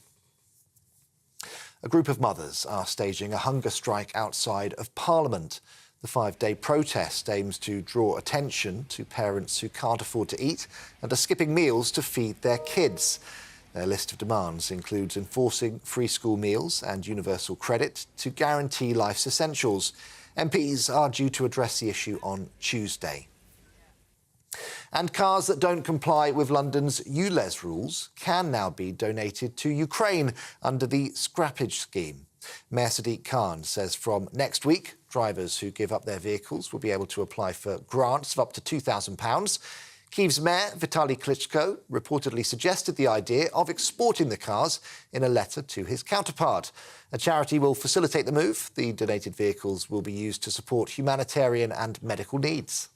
A group of mothers are staging a hunger strike outside of Parliament. The 5-day protest aims to draw attention to parents who can't afford to eat and are skipping meals to feed their kids. Their list of demands includes enforcing free school meals and universal credit to guarantee life's essentials. MPs are due to address the issue on Tuesday. And cars that don't comply with London's ULEZ rules can now be donated to Ukraine under the scrappage scheme. Mayor Sadiq Khan says from next week, drivers who give up their vehicles will be able to apply for grants of up to £2,000. Kyiv's mayor, Vitaly Klitschko, reportedly suggested the idea of exporting the cars in a letter to his counterpart. A charity will facilitate the move. The donated vehicles will be used to support humanitarian and medical needs.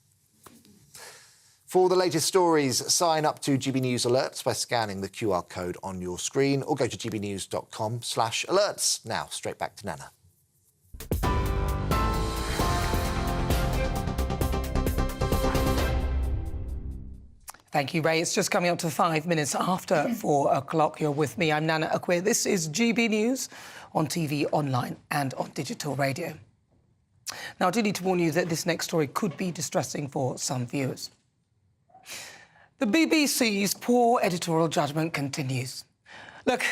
For the latest stories, sign up to GB News Alerts by scanning the QR code on your screen or go to gbnews.com/alerts. Now, straight back to Nana. Thank you, Ray. It's just coming up to 5 minutes after 4 o'clock. You're with me. I'm Nana Akua. This is GB News on TV, online and on digital radio. Now, I do need to warn you that this next story could be distressing for some viewers. The BBC's poor editorial judgment continues. Look,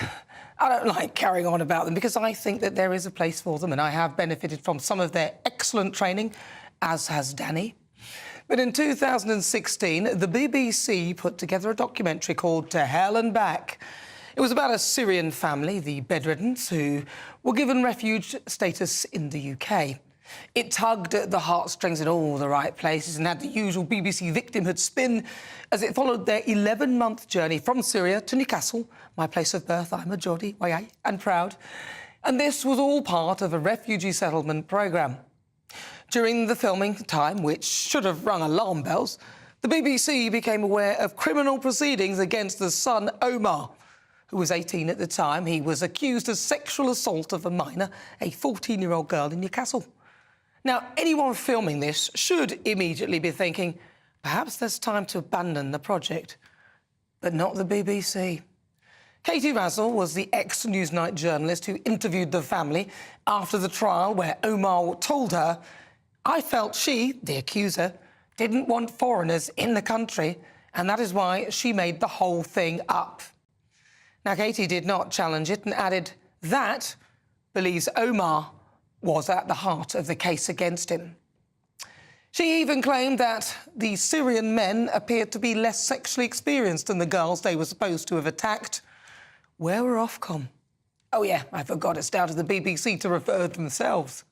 I don't like carrying on about them because I think that there is a place for them and I have benefited from some of their excellent training, as has Danny. But in 2016, the BBC put together a documentary called To Hell and Back. It was about a Syrian family, the Bedreddens, who were given refuge status in the UK. It tugged at the heartstrings in all the right places and had the usual BBC victimhood spin as it followed their 11-month journey from Syria to Newcastle, my place of birth. I'm a Geordie, and proud. And this was all part of a refugee settlement programme. During the filming time, which should have rung alarm bells, the BBC became aware of criminal proceedings against the son, Omar, who was 18 at the time. He was accused of sexual assault of a minor, a 14-year-old girl in Newcastle. Now, anyone filming this should immediately be thinking, perhaps there's time to abandon the project. But not the BBC. Katie Razzle was the ex-Newsnight journalist who interviewed the family after the trial where Omar told her, I felt she, the accuser, didn't want foreigners in the country, and that is why she made the whole thing up. Now, Katie did not challenge it and added that believes Omar was at the heart of the case against him. She even claimed that the Syrian men appeared to be less sexually experienced than the girls they were supposed to have attacked. Where were Ofcom? Oh, yeah, I forgot it's down to the BBC to refer themselves.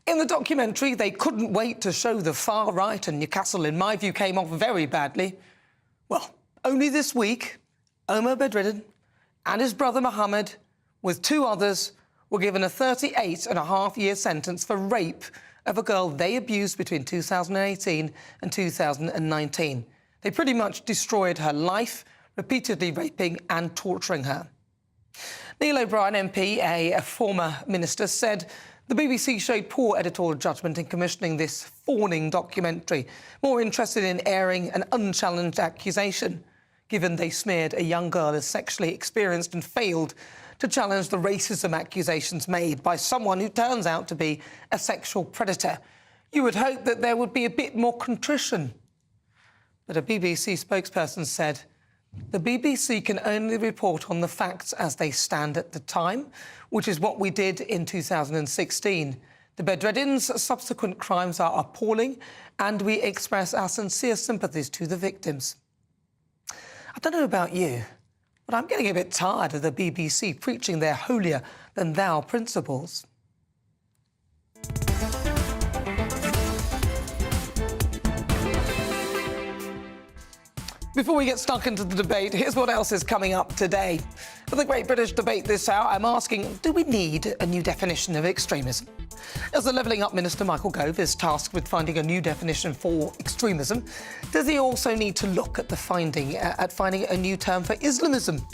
In the documentary, they couldn't wait to show the far right, and Newcastle, in my view, came off very badly. Well, only this week, Omar Bedreddin and his brother Mohammed, with two others, were given a 38.5-year sentence for rape of a girl they abused between 2018 and 2019. They pretty much destroyed her life, repeatedly raping and torturing her. Neil O'Brien MP, a former minister, said the BBC showed poor editorial judgment in commissioning this fawning documentary, more interested in airing an unchallenged accusation, given they smeared a young girl as sexually experienced and failed to challenge the racism accusations made by someone who turns out to be a sexual predator. You would hope that there would be a bit more contrition. But a BBC spokesperson said, the BBC can only report on the facts as they stand at the time, which is what we did in 2016. The Bedreddins' subsequent crimes are appalling, and we express our sincere sympathies to the victims. I don't know about you, but I'm getting a bit tired of the BBC preaching their holier-than-thou principles. Before we get stuck into the debate, here's what else is coming up today. For the Great British Debate this hour, I'm asking, do we need a new definition of extremism? As the Levelling Up Minister Michael Gove is tasked with finding a new definition for extremism, does he also need to look at finding a new term for Islamism?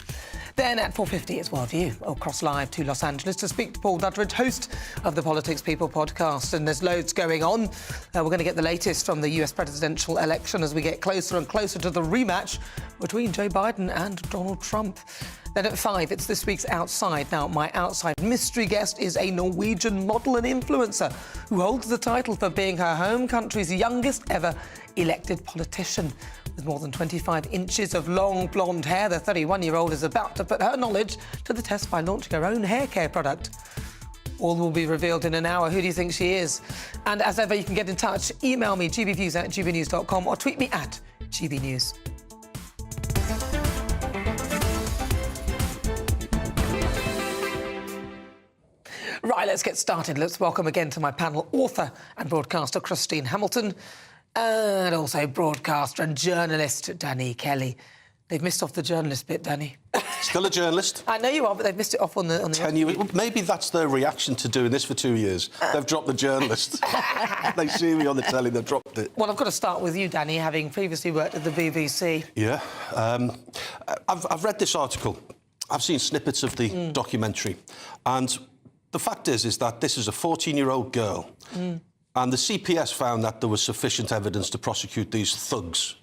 Then at 4:50, it's Worldview. I'll cross live to Los Angeles to speak to Paul Dudridge, host of the Politics People podcast. And there's loads going on. We're going to get the latest from the US presidential election as we get closer and closer to the rematch between Joe Biden and Donald Trump. Then at 5, it's this week's Outside. Now, my Outside mystery guest is a Norwegian model and influencer who holds the title for being her home country's youngest ever elected politician. With more than 25 inches of long blonde hair, the 31-year-old is about to put her knowledge to the test by launching her own hair care product. All will be revealed in an hour. Who do you think she is? And as ever, you can get in touch. Email me, gbviews@gbnews.com, or tweet me at gbnews. Right, let's get started. Let's welcome again to my panel author and broadcaster Christine Hamilton, and also broadcaster and journalist Danny Kelly. They've missed off the journalist bit, Danny. Still a journalist? I know you are, but they've missed it off on the... Well, maybe that's their reaction to doing this for 2 years. They've dropped the journalist. They see me on the telly, they've dropped it. Well, I've got to start with you, Danny, having previously worked at the BBC. Yeah. I've read this article. I've seen snippets of the documentary. And the fact is that this is a 14-year-old girl. And the CPS found that there was sufficient evidence to prosecute these thugs.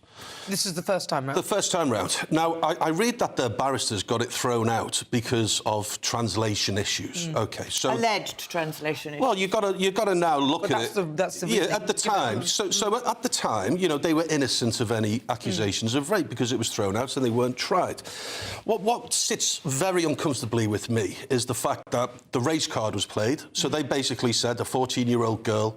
This is the first time round? The first time round. Now, I read that the barristers got it thrown out because of translation issues. OK, so... Alleged translation issues. Well, you've got to now look at it... That's the yeah, at the time. So at the time, you know, they were innocent of any accusations of rape because it was thrown out and they weren't tried. What sits very uncomfortably with me is the fact that the race card was played. So they basically said a 14-year-old girl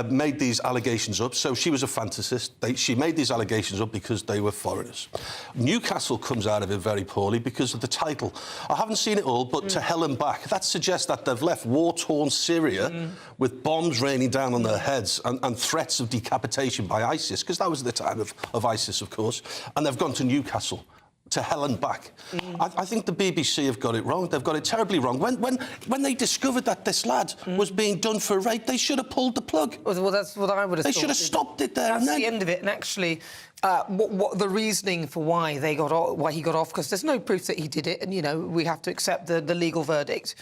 made these allegations up. So she was a fantasist. She made these allegations up because they were foreigners. Newcastle comes out of it very poorly because of the title. I haven't seen it all, but to hell and back. That suggests that they've left war-torn Syria with bombs raining down on their heads and threats of decapitation by ISIS, because that was the time of ISIS, of course, and they've gone to Newcastle. To hell and back. I think the BBC have got it wrong. They've got it terribly wrong. When they discovered that this lad was being done for rape, they should have pulled the plug. Well, that's what I would have thought. They should have stopped it there. That's the end of it. And actually, what the reasoning for why he got off, because there's no proof that he did it, and, you know, we have to accept the legal verdict.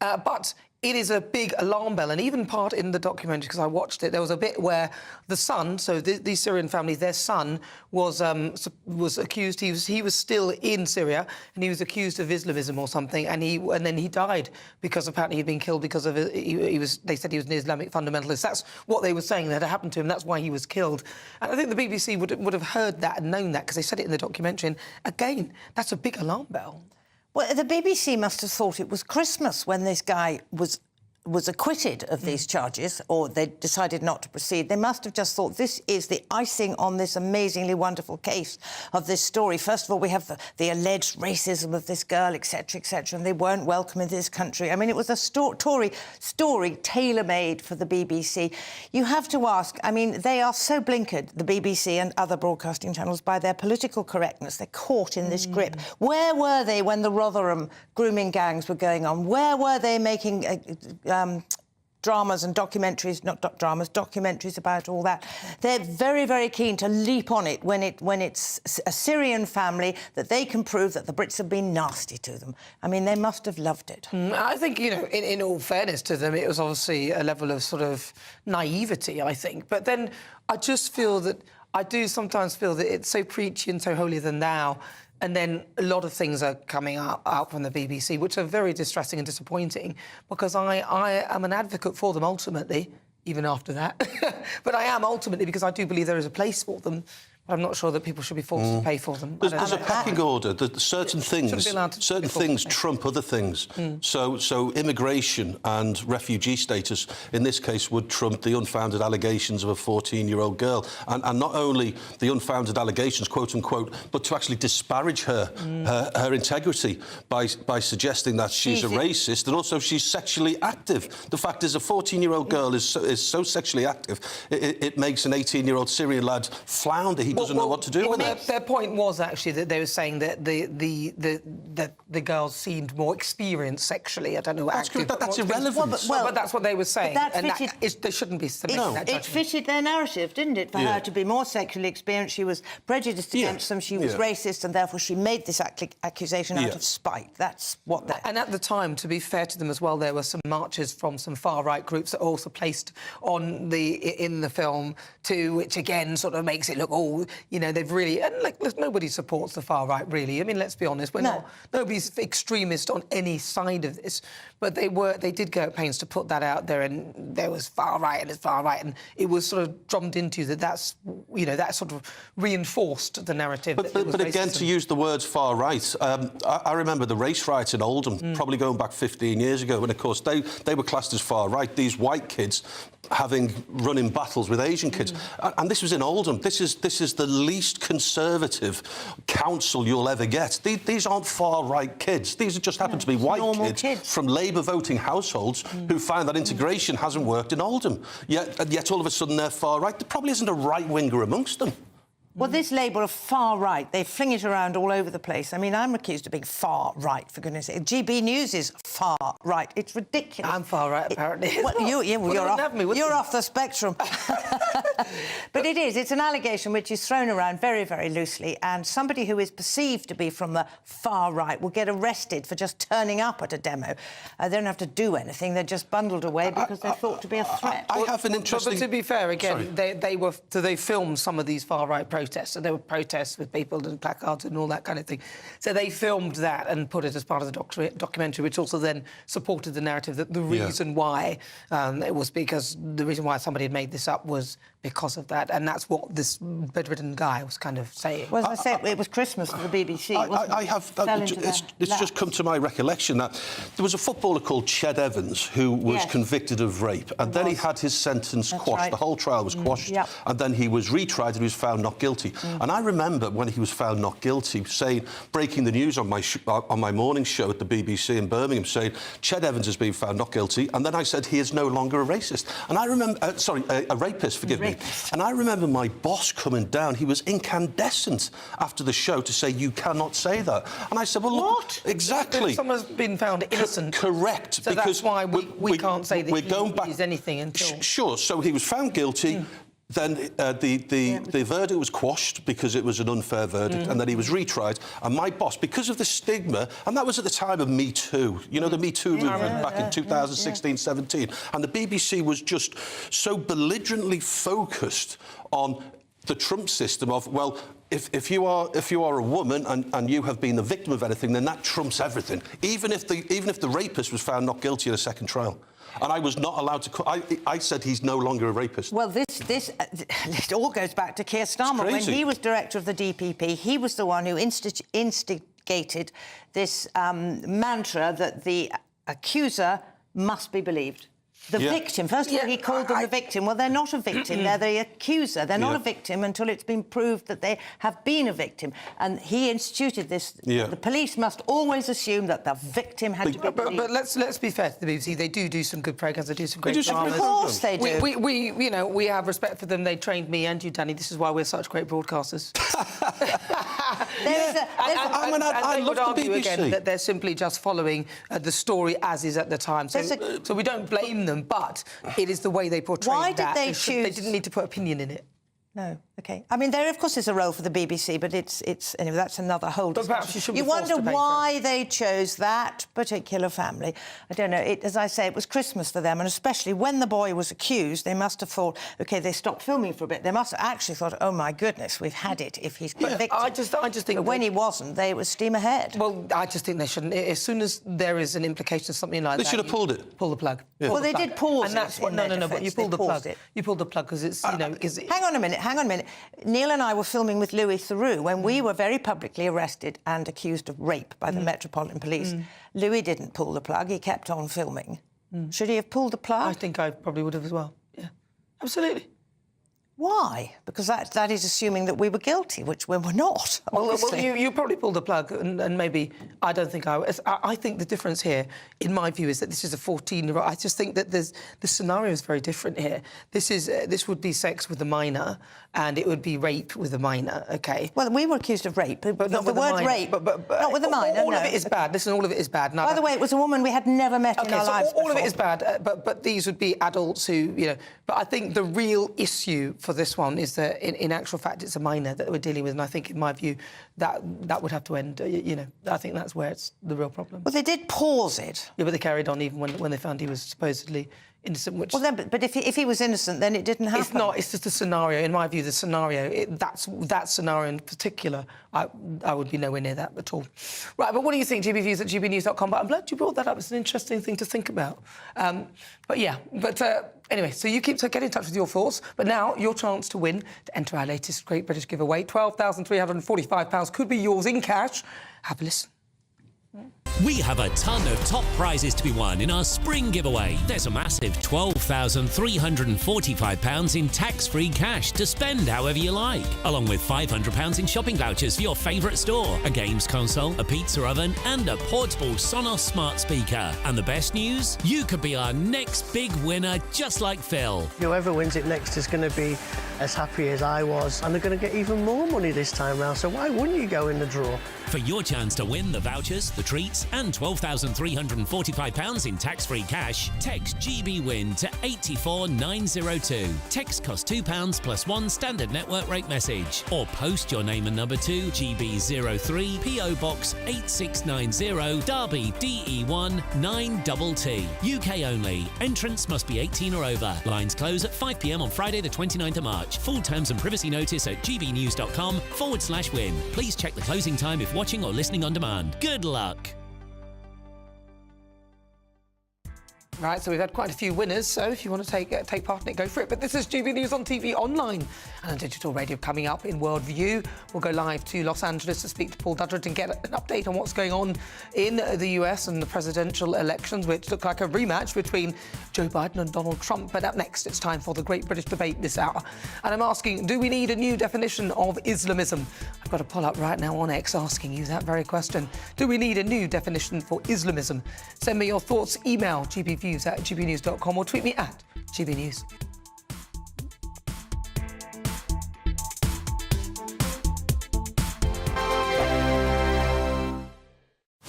But it is a big alarm bell, and even part in the documentary, because I watched it, there was a bit where the son, so the Syrian family, their son was accused. He was still in Syria, and he was accused of Islamism or something, and then he died because apparently he'd been killed because of they said he was an Islamic fundamentalist. That's what they were saying that had happened to him. That's why he was killed. And I think the BBC would have heard that and known that because they said it in the documentary. And again, that's a big alarm bell. Well, the BBC must have thought it was Christmas when this guy was was acquitted of these charges, or they decided not to proceed, they must have just thought this is the icing on this amazingly wonderful case of this story. First of all, we have the alleged racism of this girl, etc., and they weren't welcome in this country. I mean, it was a story tailor-made for the BBC. You have to ask, I mean, they are so blinkered, the BBC and other broadcasting channels, by their political correctness. They're caught in this grip. Where were they when the Rotherham grooming gangs were going on? Where were they making dramas and documentaries, documentaries about all that? They're very, very keen to leap on it when it's a Syrian family that they can prove that the Brits have been nasty to them. I mean, they must have loved it. I think, you know, in all fairness to them, it was obviously a level of sort of naivety, I think. But then I just feel that, I do sometimes feel that it's so preachy and so holier than thou. And then a lot of things are coming out from the BBC, which are very distressing and disappointing, because I am an advocate for them ultimately, even after that. But I am ultimately because I do believe there is a place for them. I'm not sure that people should be forced to pay for them. There's a pecking order that certain things trump other things. So immigration and refugee status, in this case, would trump the unfounded allegations of a 14-year-old girl. And not only the unfounded allegations, quote-unquote, but to actually disparage her integrity by suggesting that she's a racist and also she's sexually active. The fact is, a 14-year-old girl is so sexually active, it makes an 18-year-old Syrian lad flounder. He doesn't know what to do with it. Their point was actually that they were saying that the girls seemed more experienced sexually. I don't know. That's irrelevant. But that's what they were saying. They shouldn't be submitting that judgment. It fitted their narrative, didn't it? For her to be more sexually experienced, she was prejudiced against them. She was racist, and therefore she made this accusation out of spite. That's what. And at the time, to be fair to them as well, there were some marches from some far-right groups that also placed in the film too, which again sort of makes it look you know, they've really... And, like, nobody supports the far-right, really. I mean, let's be honest, nobody's extremist on any side of this. But they did go at pains to put that out there, and there was far-right and it's far-right, and it was sort of drummed into you that that sort of reinforced the narrative. But again, to use the words far-right, I remember the race riots in Oldham, probably going back 15 years ago, and, of course, they were classed as far-right. These white kids having run-in battles with Asian kids. And this was in Oldham. This is the least conservative council you'll ever get. These aren't far-right kids. These just happen to be white kids from Labour voting households who find that integration hasn't worked in Oldham. Yet all of a sudden they're far-right. There probably isn't a right-winger amongst them. Well, this label of far-right, they fling it around all over the place. I mean, I'm accused of being far-right, for goodness sake. GB News is far-right. It's ridiculous. I'm far-right, apparently. You're off the spectrum. But it is. It's an allegation which is thrown around very, very loosely, and somebody who is perceived to be from the far-right will get arrested for just turning up at a demo. They don't have to do anything. They're just bundled away because they're thought to be a threat. I have an interesting... But to be fair, again, they filmed some of these far-right protests. So there were protests with people and placards and all that kind of thing. So they filmed that and put it as part of the documentary, which also then supported the narrative that the reason why it was because the reason why somebody had made this up was because of that, and that's what this bedridden guy was kind of saying. Well, as I said, it was Christmas for the BBC. It's just come to my recollection that there was a footballer called Ched Evans who was convicted of rape, and then he had his sentence quashed. Right. The whole trial was quashed, and then he was retried and he was found not guilty. And I remember when he was found not guilty, breaking the news on my morning show at the BBC in Birmingham, saying Ched Evans has been found not guilty, and then I said he is no longer a racist. And I remember, a rapist, forgive me. And I remember my boss coming down. He was incandescent after the show to say, you cannot say that. And I said, well, look, exactly. Someone's been found innocent. Correct. So because that's why we can't say that he is anything until... Sure. So he was found guilty. Then the verdict was quashed because it was an unfair verdict, and then he was retried. And my boss, because of the stigma, and that was at the time of Me Too, you know, the Me Too movement back in 2016-17, and the BBC was just so belligerently focused on the Trump system of, well, if you are a woman and you have been the victim of anything, then that trumps everything, even if the rapist was found not guilty in a second trial. And I was not allowed to... I said he's no longer a rapist. Well, it all goes back to Keir Starmer. When he was director of the DPP, he was the one who instigated this mantra that the accuser must be believed. The victim. First of all, he called them the victim. Well, they're not a victim. They're the accuser. They're not a victim until it's been proved that they have been a victim. And he instituted this. The police must always assume that the victim had to be believed. But let's be fair to the BBC. They do some good programmes. They do some great dramas. Of course they do. We have respect for them. They trained me and you, Danny. This is why we're such great broadcasters. I love the BBC. Again that they're simply just following the story as is at the time. So we don't blame them, but it is the way they portray Why did they choose? They didn't need to put opinion in it. No, OK. I mean, there, of course, is a role for the BBC, but it's anyway, that's another whole discussion. You wonder why they chose that particular family. I don't know. As I say, it was Christmas for them, and especially when the boy was accused, they must have thought, OK, they stopped filming for a bit. They must have actually thought, oh, my goodness, we've had it if he's convicted. I just think... But when he wasn't, they would steam ahead. Well, I just think they shouldn't. As soon as there is an implication of something like that... They should have pulled it. Pull the plug. Yeah. Well, they did pause and that's what... No, but you pulled the plug. You pulled the plug because it's, you know... Hang on a minute. Neil and I were filming with Louis Theroux when we were very publicly arrested and accused of rape by the Metropolitan Police. Louis didn't pull the plug. He kept on filming. Should he have pulled the plug? I think I probably would have as well. Yeah, absolutely. Why? Because that is assuming that we were guilty, which we were not, obviously. Well, you probably pulled the plug, and maybe... I don't think I was. I think the difference here, in my view, is that this is a 14-year-old... I just think that the scenario is very different here. This would be sex with a minor, and it would be rape with a minor, OK? Well, we were accused of rape, but not the word rape. But not with a minor, all of it is bad. Listen, all of it is bad. By the way, it was a woman we had never met in our lives all of it is bad, but these would be adults who, you know... But I think the real issue for this one is that, in actual fact, it's a minor that we're dealing with, and I think, in my view, that would have to end. You know, I think that's where it's the real problem. Well, they did pause it. Yeah, but they carried on even when they found he was supposedly innocent. Which... Well, then, but if he was innocent, then it didn't happen. It's not. It's just a scenario. In my view, the scenario, that scenario in particular, I would be nowhere near that at all. Right, but what do you think? GBViews at GBnews.com. But I'm glad you brought that up. It's an interesting thing to think about. Anyway, so you keep getting in touch with your thoughts. But now, your chance to win, to enter our latest Great British giveaway. £12,345 could be yours in cash. Have a listen. We have a ton of top prizes to be won in our spring giveaway. There's a massive £12,345 in tax-free cash to spend however you like, along with £500 in shopping vouchers for your favourite store, a games console, a pizza oven and a portable Sonos smart speaker. And the best news? You could be our next big winner, just like Phil. Whoever wins it next is going to be as happy as I was, and they're going to get even more money this time round, so why wouldn't you go in the draw? For your chance to win the vouchers, the treats and £12,345 in tax-free cash, text GBWIN to 84902. Text costs £2 plus one standard network rate message, or post your name and number to GB03 PO Box 8690 Derby DE1 9TT. UK only. Entrance must be 18 or over. Lines close at 5 p.m. on Friday the 29th of March. Full terms and privacy notice at gbnews.com/win. Please check the closing time if watching or listening on demand. Good luck. Right, so we've had quite a few winners, so if you want to take part in it, go for it. But this is GB News on TV, online and on digital radio. Coming up in Worldview, we'll go live to Los Angeles to speak to Paul Dudgeridge and get an update on what's going on in the US and the presidential elections, which look like a rematch between Joe Biden and Donald Trump. But up next, it's time for the Great British Debate this hour. And I'm asking, do we need a new definition of Islamism? I've got a poll up right now on X asking you that very question. Do we need a new definition for Islamism? Send me your thoughts, email gbviews@gbnews.com or tweet me at GBNews.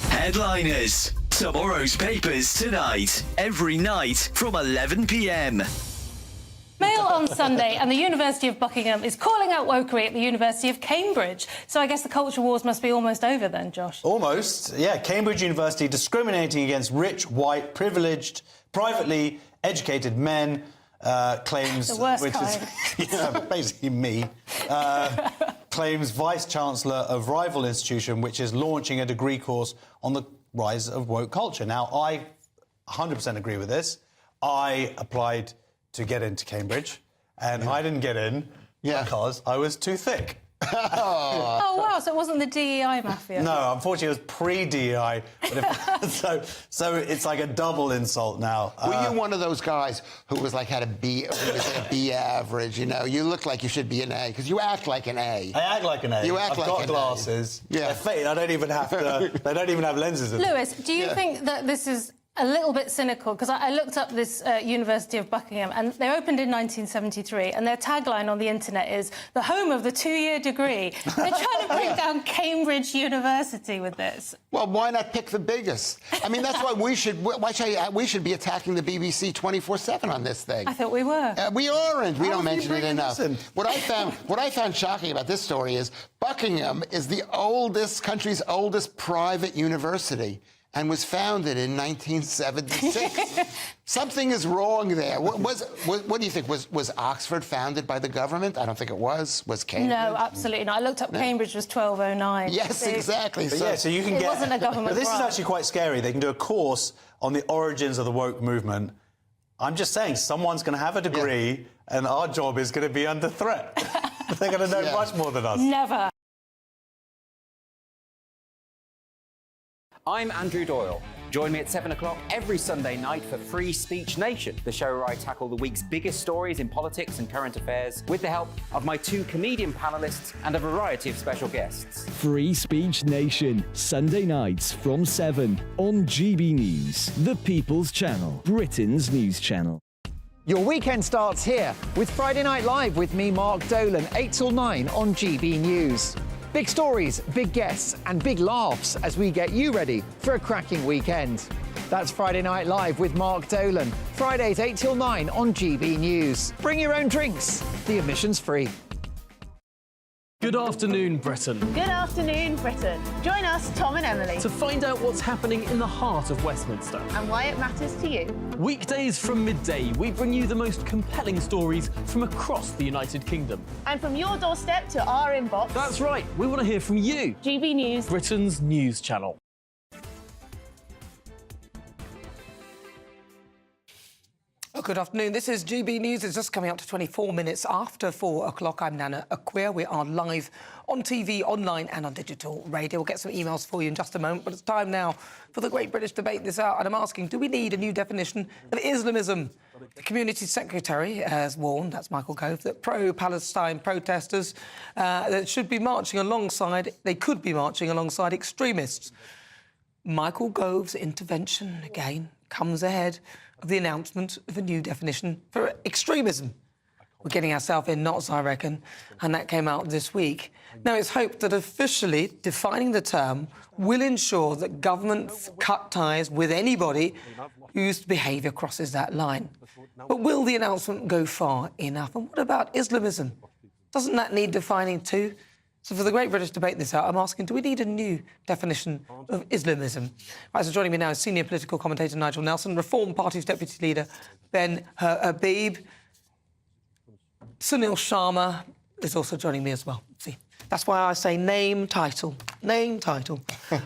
Headliners. Tomorrow's papers tonight. Every night from 11 p.m. Mail on Sunday, and the University of Buckingham is calling out wokery at the University of Cambridge. So I guess the culture wars must be almost over then, Josh. Almost, yeah. Cambridge University discriminating against rich, white, privileged, privately educated men, claims... The worst kind. Basically me. Claims Vice-Chancellor of rival institution, which is launching a degree course on the rise of woke culture. Now, I 100% agree with this. I applied to get into Cambridge, and I didn't get in because I was too thick. Oh, wow, so it wasn't the DEI mafia? No, unfortunately, it was pre-DEI. So it's like a double insult now. Were you one of those guys who was like had a B, a B average? You know, you look like you should be an A because you act like an A. I act like an A. You act I've like got an glasses. A. Yeah. They're fake. I don't even have to. They don't even have lenses. In Lewis, do you think that this is a little bit cynical? Because I looked up this University of Buckingham, and they opened in 1973, and their tagline on the internet is the home of the two-year degree. They're trying to bring down Cambridge University with this. Well, why not pick the biggest? I mean, that's why we should. We should be attacking the BBC 24/7 on this thing. I thought we were. We aren't. We don't mention it enough. in? What I found shocking about this story is Buckingham is the country's oldest private university, and was founded in 1976. Something is wrong there. What do you think? Was Oxford founded by the government? I don't think it was. Was Cambridge? No, absolutely not. I looked up Cambridge was 1209. Yes, exactly. So you can it get... wasn't a government But this is grant. actually quite scary. They can do a course on the origins of the woke movement. I'm just saying, someone's going to have a degree, and our job is going to be under threat. They're going to know much more than us. Never. I'm Andrew Doyle. Join me at 7 o'clock every Sunday night for Free Speech Nation, the show where I tackle the week's biggest stories in politics and current affairs with the help of my two comedian panellists and a variety of special guests. Free Speech Nation, Sunday nights from 7 on GB News, the People's Channel, Britain's news channel. Your weekend starts here with Friday Night Live with me, Mark Dolan, 8 till 9 on GB News. Big stories, big guests and big laughs as we get you ready for a cracking weekend. That's Friday Night Live with Mark Dolan. Fridays 8 till 9 on GB News. Bring your own drinks. The admission's free. Good afternoon, Britain. Good afternoon, Britain. Join us, Tom and Emily, To find out what's happening in the heart of Westminster. and why it matters to you. Weekdays from midday, we bring you the most compelling stories from across the United Kingdom. And from your doorstep to our inbox. That's right, we want to hear from you. GB News, Britain's news channel. Oh, good afternoon. This is GB News. It's just coming up to 24 minutes after 4 o'clock. I'm Nana Akua. We are live on TV, online and on digital radio. We'll get some emails for you in just a moment, but it's time now for the Great British Debate This Hour. And I'm asking, do we need a new definition of Islamism? The Community Secretary has warned, that's Michael Gove, that pro-Palestine protesters that should be marching alongside, they could be marching alongside extremists. Michael Gove's intervention, again, comes ahead of the announcement of a new definition for extremism. We're getting ourselves in knots, I reckon, and that came out this week. Now, it's hoped that officially defining the term will ensure that governments cut ties with anybody whose behaviour crosses that line. But will the announcement go far enough? And what about Islamism? Doesn't that need defining too? So for the Great British Debate This Hour, I'm asking, do we need a new definition of Islamism? Right, so joining me now is senior political commentator Nigel Nelson, Reform Party's Deputy Leader Ben Habib. Sunil Sharma is also joining me as well. See, that's why I say name, title. Name, title.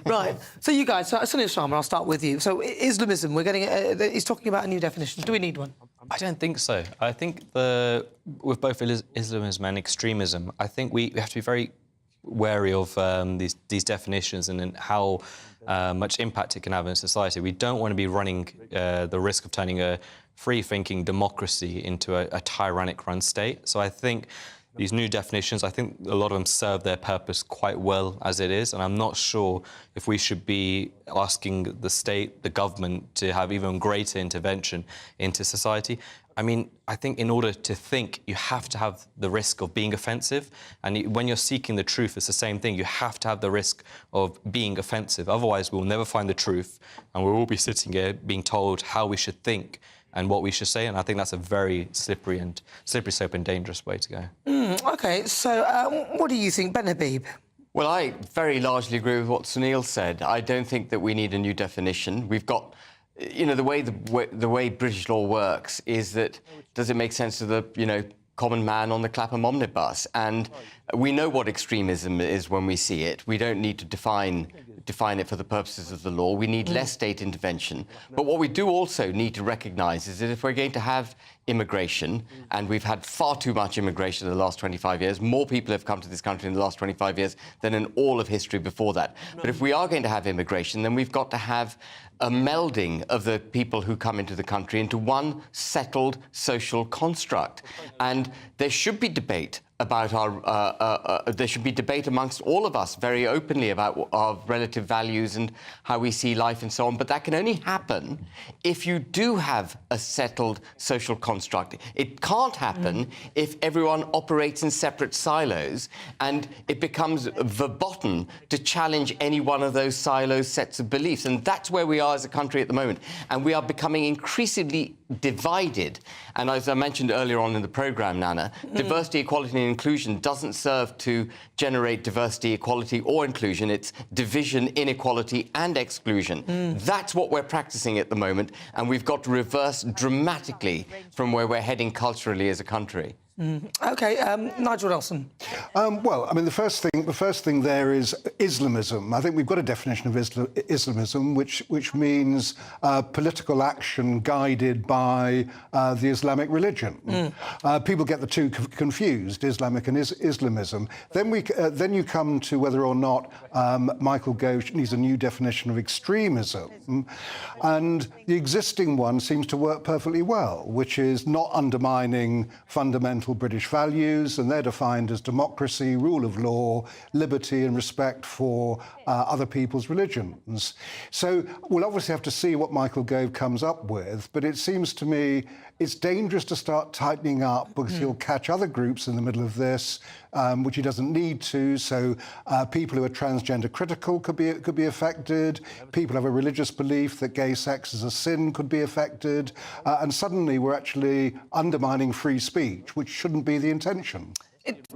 Right, so you guys, so Sunil Sharma, I'll start with you. So Islamism, we're getting, he's talking about a new definition. Do we need one? I don't think so. I think with both Islamism and extremism, I think we have to be very wary of these definitions and how much impact it can have in society. We don't want to be running the risk of turning a free-thinking democracy into a tyrannic-run state. So I think these new definitions, I think a lot of them serve their purpose quite well as it is, and I'm not sure if we should be asking the state, the government, to have even greater intervention into society. I mean, I think in order to think, you have to have the risk of being offensive. And when you're seeking the truth, it's the same thing. You have to have the risk of being offensive. Otherwise, we'll never find the truth. And we'll all be sitting here being told how we should think and what we should say. And I think that's a very slippery slope and dangerous way to go. OK, so what do you think, Ben Habib? Well, I very largely agree with what Sunil said. I don't think that we need a new definition. We've got... You know, the way British law works is that, does it make sense to the, common man on the Clapham omnibus? And we know what extremism is when we see it. We don't need to define it for the purposes of the law. We need less state intervention. But what we do also need to recognise is that if we're going to have immigration, and we've had far too much immigration in the last 25 years. More people have come to this country in the last 25 years than in all of history before that. But if we are going to have immigration, then we've got to have a melding of the people who come into the country into one settled social construct. And there should be debate about there should be debate amongst all of us very openly about our relative values and how we see life and so on. But that can only happen if you do have a settled social construct. It can't happen if everyone operates in separate silos and it becomes verboten to challenge any one of those silos sets of beliefs. And that's where we are as a country at the moment. And we are becoming increasingly divided. And as I mentioned earlier on in the programme, Nana, diversity, equality and inclusion doesn't serve to generate diversity, equality or inclusion. It's division, inequality and exclusion. That's what we're practising at the moment, and we've got to reverse dramatically from where we're heading culturally as a country. OK, Nigel Nelson. Well, I mean, the first thing there is Islamism. I think we've got a definition of Islamism, which means political action guided by the Islamic religion. People get the two confused, Islamic and Islamism. Then you come to whether or not Michael Gove needs a new definition of extremism, and the existing one seems to work perfectly well, which is not undermining fundamental British values, and they're defined as democracy, rule of law, liberty and respect for other people's religions. So we'll obviously have to see what Michael Gove comes up with, but it seems to me it's dangerous to start tightening up because he'll catch other groups in the middle of this, which he doesn't need to. So people who are transgender critical could be affected. People who have a religious belief that gay sex is a sin could be affected. And suddenly we're actually undermining free speech, which shouldn't be the intention.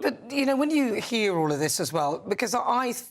But, you know, when you hear all of this as well, because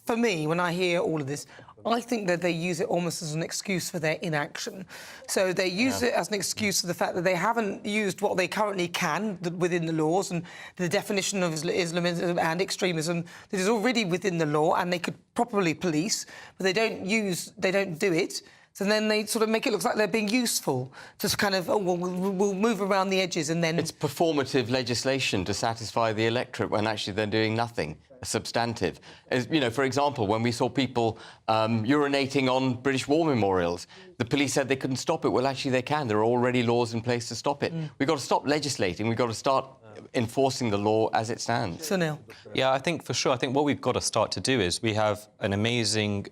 for me, when I hear all of this, I think that they use it almost as an excuse for their inaction. So they use it as an excuse for the fact that they haven't used what they currently can within the laws, and the definition of Islamism and extremism that is already within the law, and they could properly police, but they don't do it. So then they sort of make it look like they're being useful, just kind of, we'll move around the edges and then... It's performative legislation to satisfy the electorate when actually they're doing nothing substantive. As, you know, for example, when we saw people urinating on British war memorials, the police said they couldn't stop it. Well, actually, they can. There are already laws in place to stop it. We've got to stop legislating. We've got to start enforcing the law as it stands. Sunil? Yeah, I think for sure. I think what we've got to start to do is we have an amazing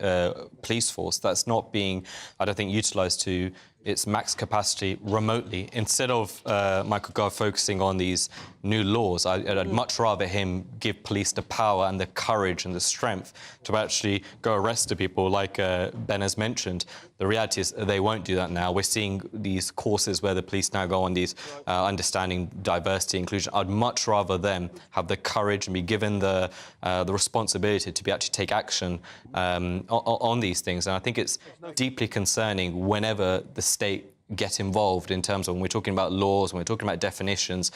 police force that's not being, I don't think, utilised to its max capacity remotely. Instead of Michael Gove focusing on these new laws, I'd much rather him give police the power and the courage and the strength to actually go arrest the people, like Ben has mentioned. The reality is they won't do that now. We're seeing these courses where the police now go on these understanding diversity, inclusion. I'd much rather them have the courage and be given the responsibility to actually take action on these things. And I think it's deeply concerning whenever the state get involved in terms of when we're talking about laws, when we're talking about definitions.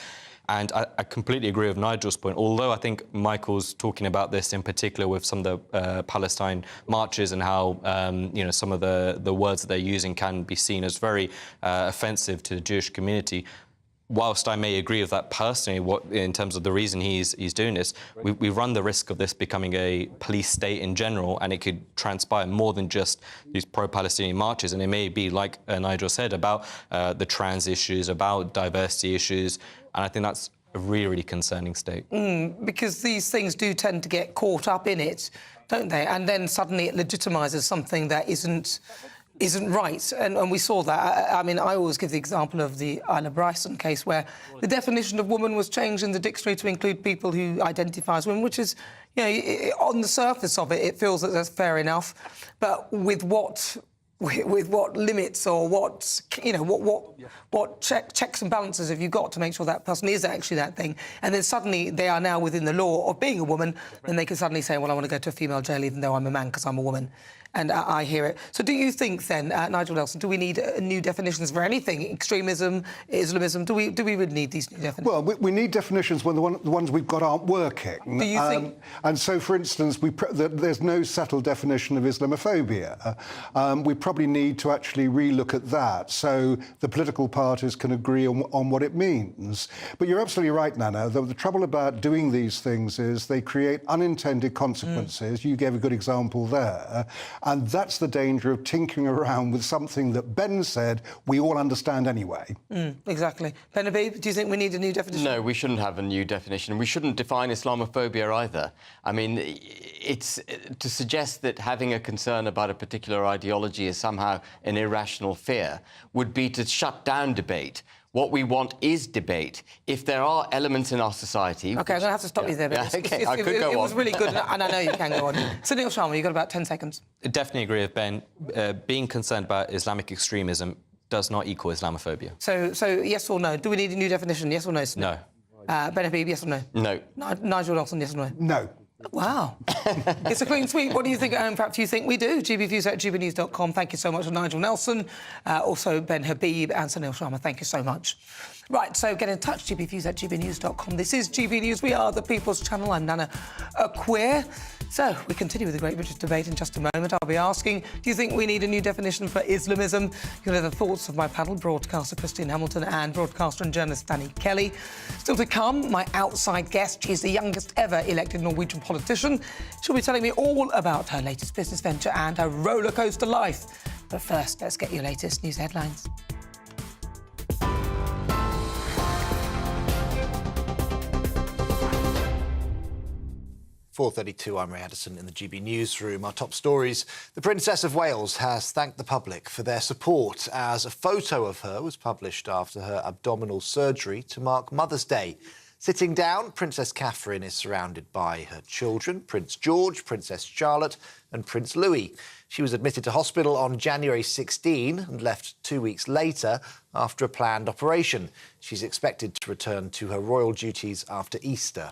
And I completely agree with Nigel's point, although I think Michael's talking about this in particular with some of the Palestine marches and how, you know, some of the words that they're using can be seen as very offensive to the Jewish community. Whilst I may agree with that personally, in terms of the reason he's doing this, we run the risk of this becoming a police state in general, and it could transpire more than just these pro-Palestinian marches. And it may be, like Nigel said, about the trans issues, about diversity issues, and I think that's a really, really concerning state. Because these things do tend to get caught up in it, don't they? And then suddenly it legitimises something that isn't right, and we saw that. I mean, I always give the example of the Isla Bryson case, where the definition of woman was changed in the dictionary to include people who identify as women, which is, you know, on the surface of it, it feels that that's fair enough, but with what limits, or what, you know, what checks and balances have you got to make sure that person is actually that thing? And then suddenly they are now within the law of being a woman, and they can suddenly say, well, I want to go to a female jail even though I'm a man because I'm a woman. And I hear it. So do you think then, Nigel Nelson, do we need new definitions for anything? Extremism, Islamism, do we really need these new definitions? Well, we need definitions when the ones we've got aren't working. Do you think? And so, for instance, there's no settled definition of Islamophobia. We probably probably need to actually relook at that so the political parties can agree on what it means. But you're absolutely right, Nana. The trouble about doing these things is they create unintended consequences. You gave a good example there. And that's the danger of tinkering around with something that Ben said we all understand anyway. Exactly. Ben Habib, do you think we need a new definition? No, we shouldn't have a new definition. We shouldn't define Islamophobia either. I mean, it's to suggest that having a concern about a particular ideology is somehow an irrational fear would be to shut down debate. What we want is debate. If there are elements in our society... OK, I'm going to have to stop you there. Yeah, OK, I could go on. It was really good, and I know you can go on. Sunil Sharma, you've got about 10 seconds. I definitely agree with Ben. Being concerned about Islamic extremism does not equal Islamophobia. So yes or no? Do we need a new definition, yes or no? No. Ben Habib, yes or no? No. Nigel Nelson, yes or no? No. Wow. It's a clean sweep. What do you think? Perhaps you think we do. gbviews@gbnews.com. Thank you so much to Nigel Nelson, also Ben Habib and Sunil Sharma. Thank you so much. Right, so get in touch, gbviews@gbnews.com. This is GB News. We are the People's Channel. I'm Nana Akua. So we continue with the Great British Debate in just a moment. I'll be asking, do you think we need a new definition for Islamism? You'll hear the thoughts of my panel, broadcaster Christine Hamilton and broadcaster and journalist Danny Kelly. Still to come, my outside guest. She's the youngest ever elected Norwegian politician. She'll be telling me all about her latest business venture and her rollercoaster life. But first, let's get your latest news headlines. 4:32, I'm Ray Addison in the GB newsroom. Our top stories. The Princess of Wales has thanked the public for their support as a photo of her was published after her abdominal surgery to mark Mother's Day. Sitting down, Princess Catherine is surrounded by her children, Prince George, Princess Charlotte and Prince Louis. She was admitted to hospital on January 16 and left 2 weeks later after a planned operation. She's expected to return to her royal duties after Easter.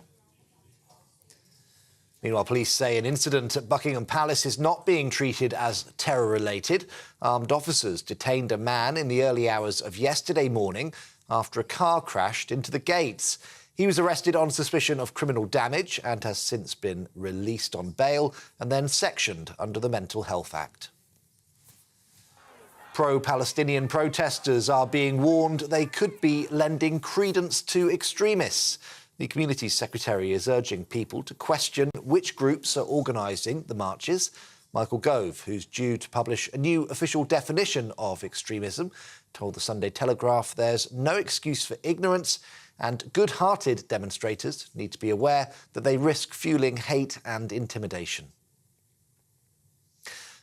Meanwhile, police say an incident at Buckingham Palace is not being treated as terror-related. Armed officers detained a man in the early hours of yesterday morning after a car crashed into the gates. He was arrested on suspicion of criminal damage and has since been released on bail and then sectioned under the Mental Health Act. Pro-Palestinian protesters are being warned they could be lending credence to extremists. The Communities Secretary is urging people to question which groups are organising the marches. Michael Gove, who's due to publish a new official definition of extremism, told the Sunday Telegraph there's no excuse for ignorance and good-hearted demonstrators need to be aware that they risk fuelling hate and intimidation.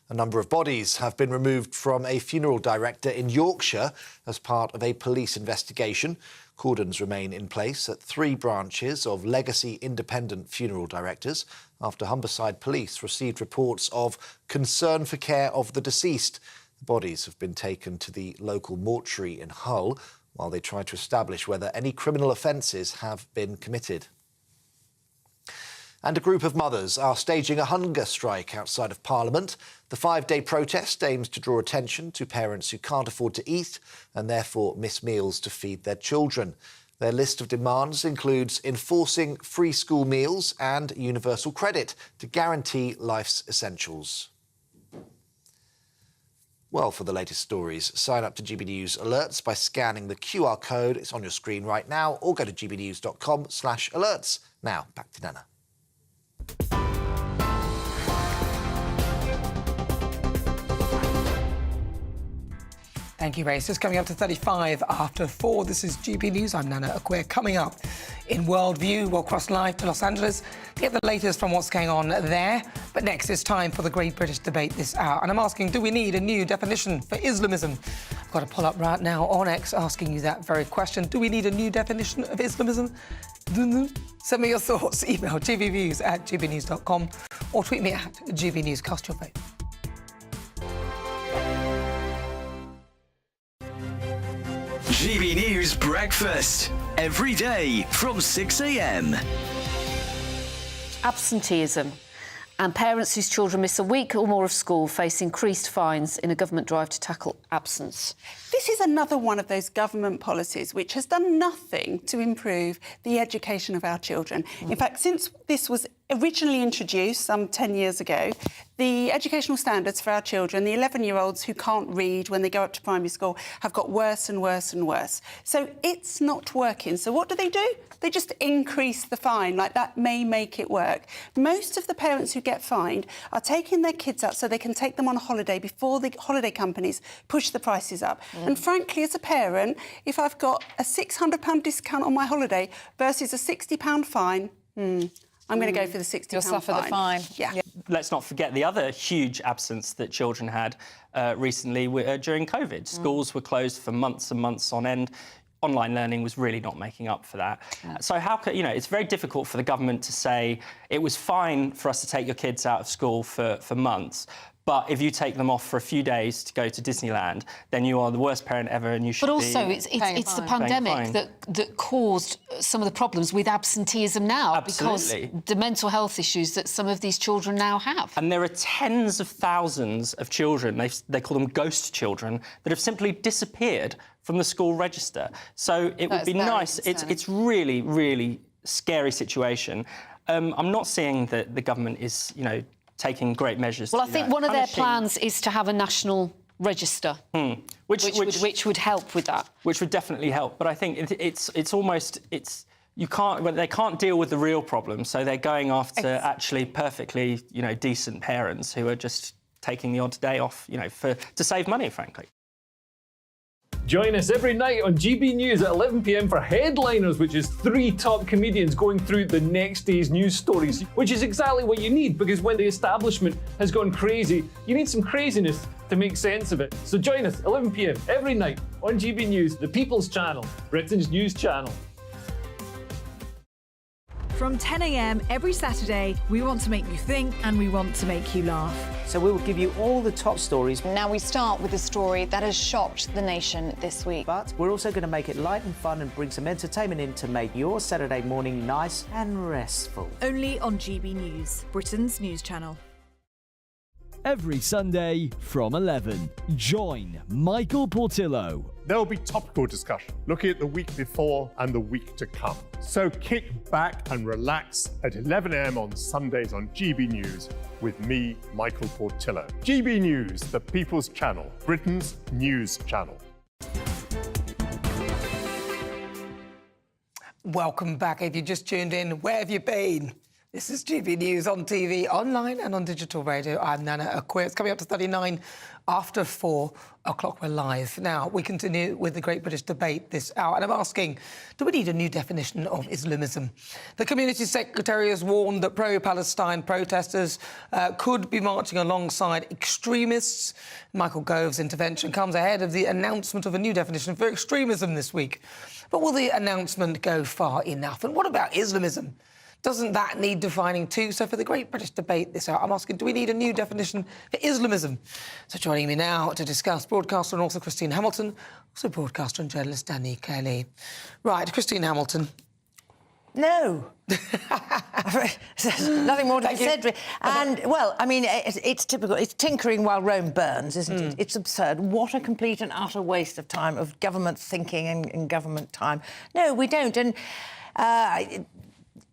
A number of bodies have been removed from a funeral director in Yorkshire as part of a police investigation. Cordons remain in place at 3 branches of legacy independent funeral directors after Humberside Police received reports of concern for care of the deceased. The bodies have been taken to the local mortuary in Hull while they try to establish whether any criminal offences have been committed. And a group of mothers are staging a hunger strike outside of Parliament. The 5-day protest aims to draw attention to parents who can't afford to eat and therefore miss meals to feed their children. Their list of demands includes enforcing free school meals and universal credit to guarantee life's essentials. Well, for the latest stories, sign up to GB News Alerts by scanning the QR code. It's on your screen right now, or go to gbnews.com/alerts. Now, back to Nana. Thank you, Ray. It's just coming up to 35 after 4. This is GB News. I'm Nana Akua. Coming up in Worldview, we'll cross live to Los Angeles to get the latest from what's going on there. But next, it's time for the Great British Debate this hour. And I'm asking, do we need a new definition for Islamism? I've got a pull up right now on X asking you that very question. Do we need a new definition of Islamism? Send me your thoughts. Email gbviews@gbnews.com or tweet me at GBNews. Cast your vote. GB News Breakfast, every day from 6 a.m. Absenteeism and parents whose children miss a week or more of school face increased fines in a government drive to tackle absence. This is another one of those government policies which has done nothing to improve the education of our children. In fact, since this was originally introduced some 10 years ago, the educational standards for our children, the 11-year-olds who can't read when they go up to primary school, have got worse and worse and worse. So it's not working. So what do? They just increase the fine. Like, that may make it work. Most of the parents who get fined are taking their kids out so they can take them on a holiday before the holiday companies push the prices up. And frankly, as a parent, if I've got a £600 discount on my holiday versus a £60 fine, I'm going to go for the £60 You'll suffer the fine. Yeah. Let's not forget the other huge absence that children had recently during COVID. Schools were closed for months and months on end. Online learning was really not making up for that. So how can, it's very difficult for the government to say it was fine for us to take your kids out of school for months, but if you take them off for a few days to go to Disneyland, then you are the worst parent ever and you should But also, be it's the pandemic that caused some of the problems with absenteeism now. Absolutely. Because the mental health issues that some of these children now have. And there are tens of thousands of children, they call them ghost children, that have simply disappeared from the school register. So it would be nice. It's really, really scary situation. I'm not saying that the government is, taking great measures. Well, I to think that. one of their plans is to have a national register, which would help with that. Which would definitely help. But I think they can't deal with the real problem, so they're going after actually perfectly, decent parents who are just taking the odd day off, to save money, frankly. Join us every night on GB News at 11 p.m. for Headliners, which is 3 top comedians going through the next day's news stories, which is exactly what you need, because when the establishment has gone crazy, you need some craziness to make sense of it. So join us 11 p.m. every night on GB News, the People's Channel, Britain's news channel. From 10 a.m. every Saturday, we want to make you think and we want to make you laugh. So we will give you all the top stories. Now we start with a story that has shocked the nation this week. But we're also going to make it light and fun and bring some entertainment in to make your Saturday morning nice and restful. Only on GB News, Britain's news channel. Every Sunday from 11, join Michael Portillo. There will be topical discussion, looking at the week before and the week to come. So kick back and relax at 11 a.m. on Sundays on GB News with me, Michael Portillo. GB News, the People's Channel, Britain's news channel. Welcome back. If you just tuned in, where have you been? This is GB News on TV, online and on digital radio. I'm Nana Akua. It's coming up to 39 after 4 o'clock. We're live. Now, we continue with the Great British Debate this hour, and I'm asking, do we need a new definition of Islamism? The Community Secretary has warned that pro-Palestine protesters could be marching alongside extremists. Michael Gove's intervention comes ahead of the announcement of a new definition for extremism this week. But will the announcement go far enough? And what about Islamism? Doesn't that need defining too? So for the Great British Debate this hour, I'm asking, do we need a new definition for Islamism? So joining me now to discuss, broadcaster and author Christine Hamilton, also broadcaster and journalist Danny Kelly. Right, Christine Hamilton. No. There's nothing more to be said. And, well, I mean, it's typical. It's tinkering while Rome burns, isn't it? It's absurd. What a complete and utter waste of time, of government thinking and government time. No, we don't. And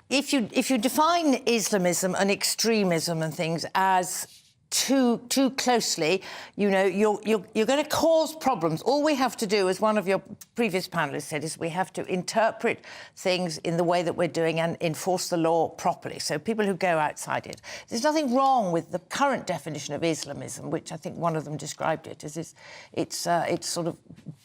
if you define Islamism and extremism and things as too closely, you're going to cause problems. All we have to do, as one of your previous panellists said, is we have to interpret things in the way that we're doing and enforce the law properly. So people who go outside it. There's nothing wrong with the current definition of Islamism, which I think one of them described it as it's sort of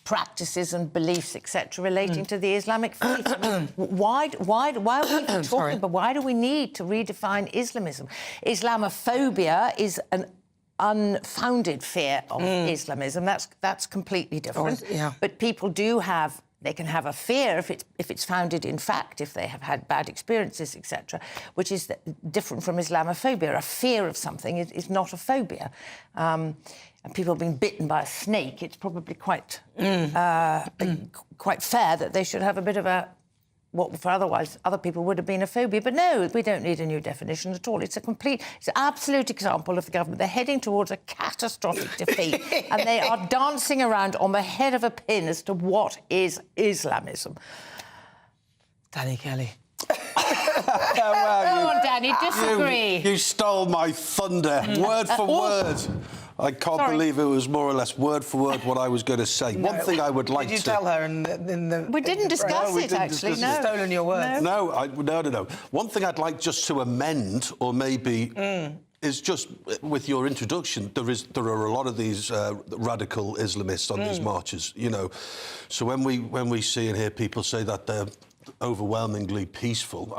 practices and beliefs, etc., relating to the Islamic faith. Why are we even talking about why do we need to redefine Islamism? Islamophobia is an unfounded fear of Islamism. That's completely different. But people they can have a fear if it's founded in fact, if they have had bad experiences, etc., which is different from Islamophobia. A fear of something is not a phobia. And people being bitten by a snake, it's probably quite fair that they should have a bit of what for otherwise other people would have been a phobia. But no, we don't need a new definition at all. It's an absolute example of the government. They're heading towards a catastrophic defeat and they are dancing around on the head of a pin as to what is Islamism. Danny Kelly. Come on, Danny. Danny, disagree. You stole my thunder, word for word. I can't believe it was more or less word for word what I was going to say. No. One thing I would like to... Did you tell her in the... We didn't discuss it, actually, no. Stolen your words. No, no. One thing I'd like just to amend, or maybe... is just with your introduction, there are a lot of these radical Islamists on these marches, you know. So when we see and hear people say that they're overwhelmingly peaceful,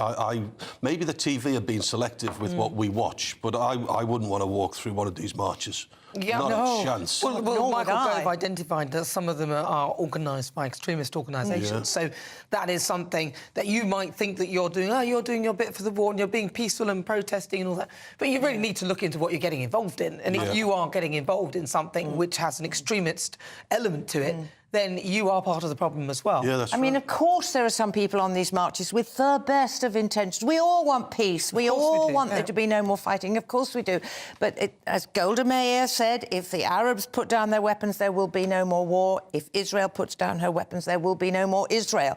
maybe the TV have been selective with what we watch, but I wouldn't want to walk through one of these marches. Yeah, Not a chance. Well, Michael Gove identified that some of them are organised by extremist organisations. So that is something that you might think that you're doing. Oh, you're doing your bit for the war and you're being peaceful and protesting and all that. But you really need to look into what you're getting involved in. And if you are getting involved in something which has an extremist element to it, then you are part of the problem as well. Yeah, that's I mean, of course there are some people on these marches with the best of intentions. We all want peace. We all want there to be no more fighting. Of course we do. But as Golda Meir said, if the Arabs put down their weapons, there will be no more war. If Israel puts down her weapons, there will be no more Israel.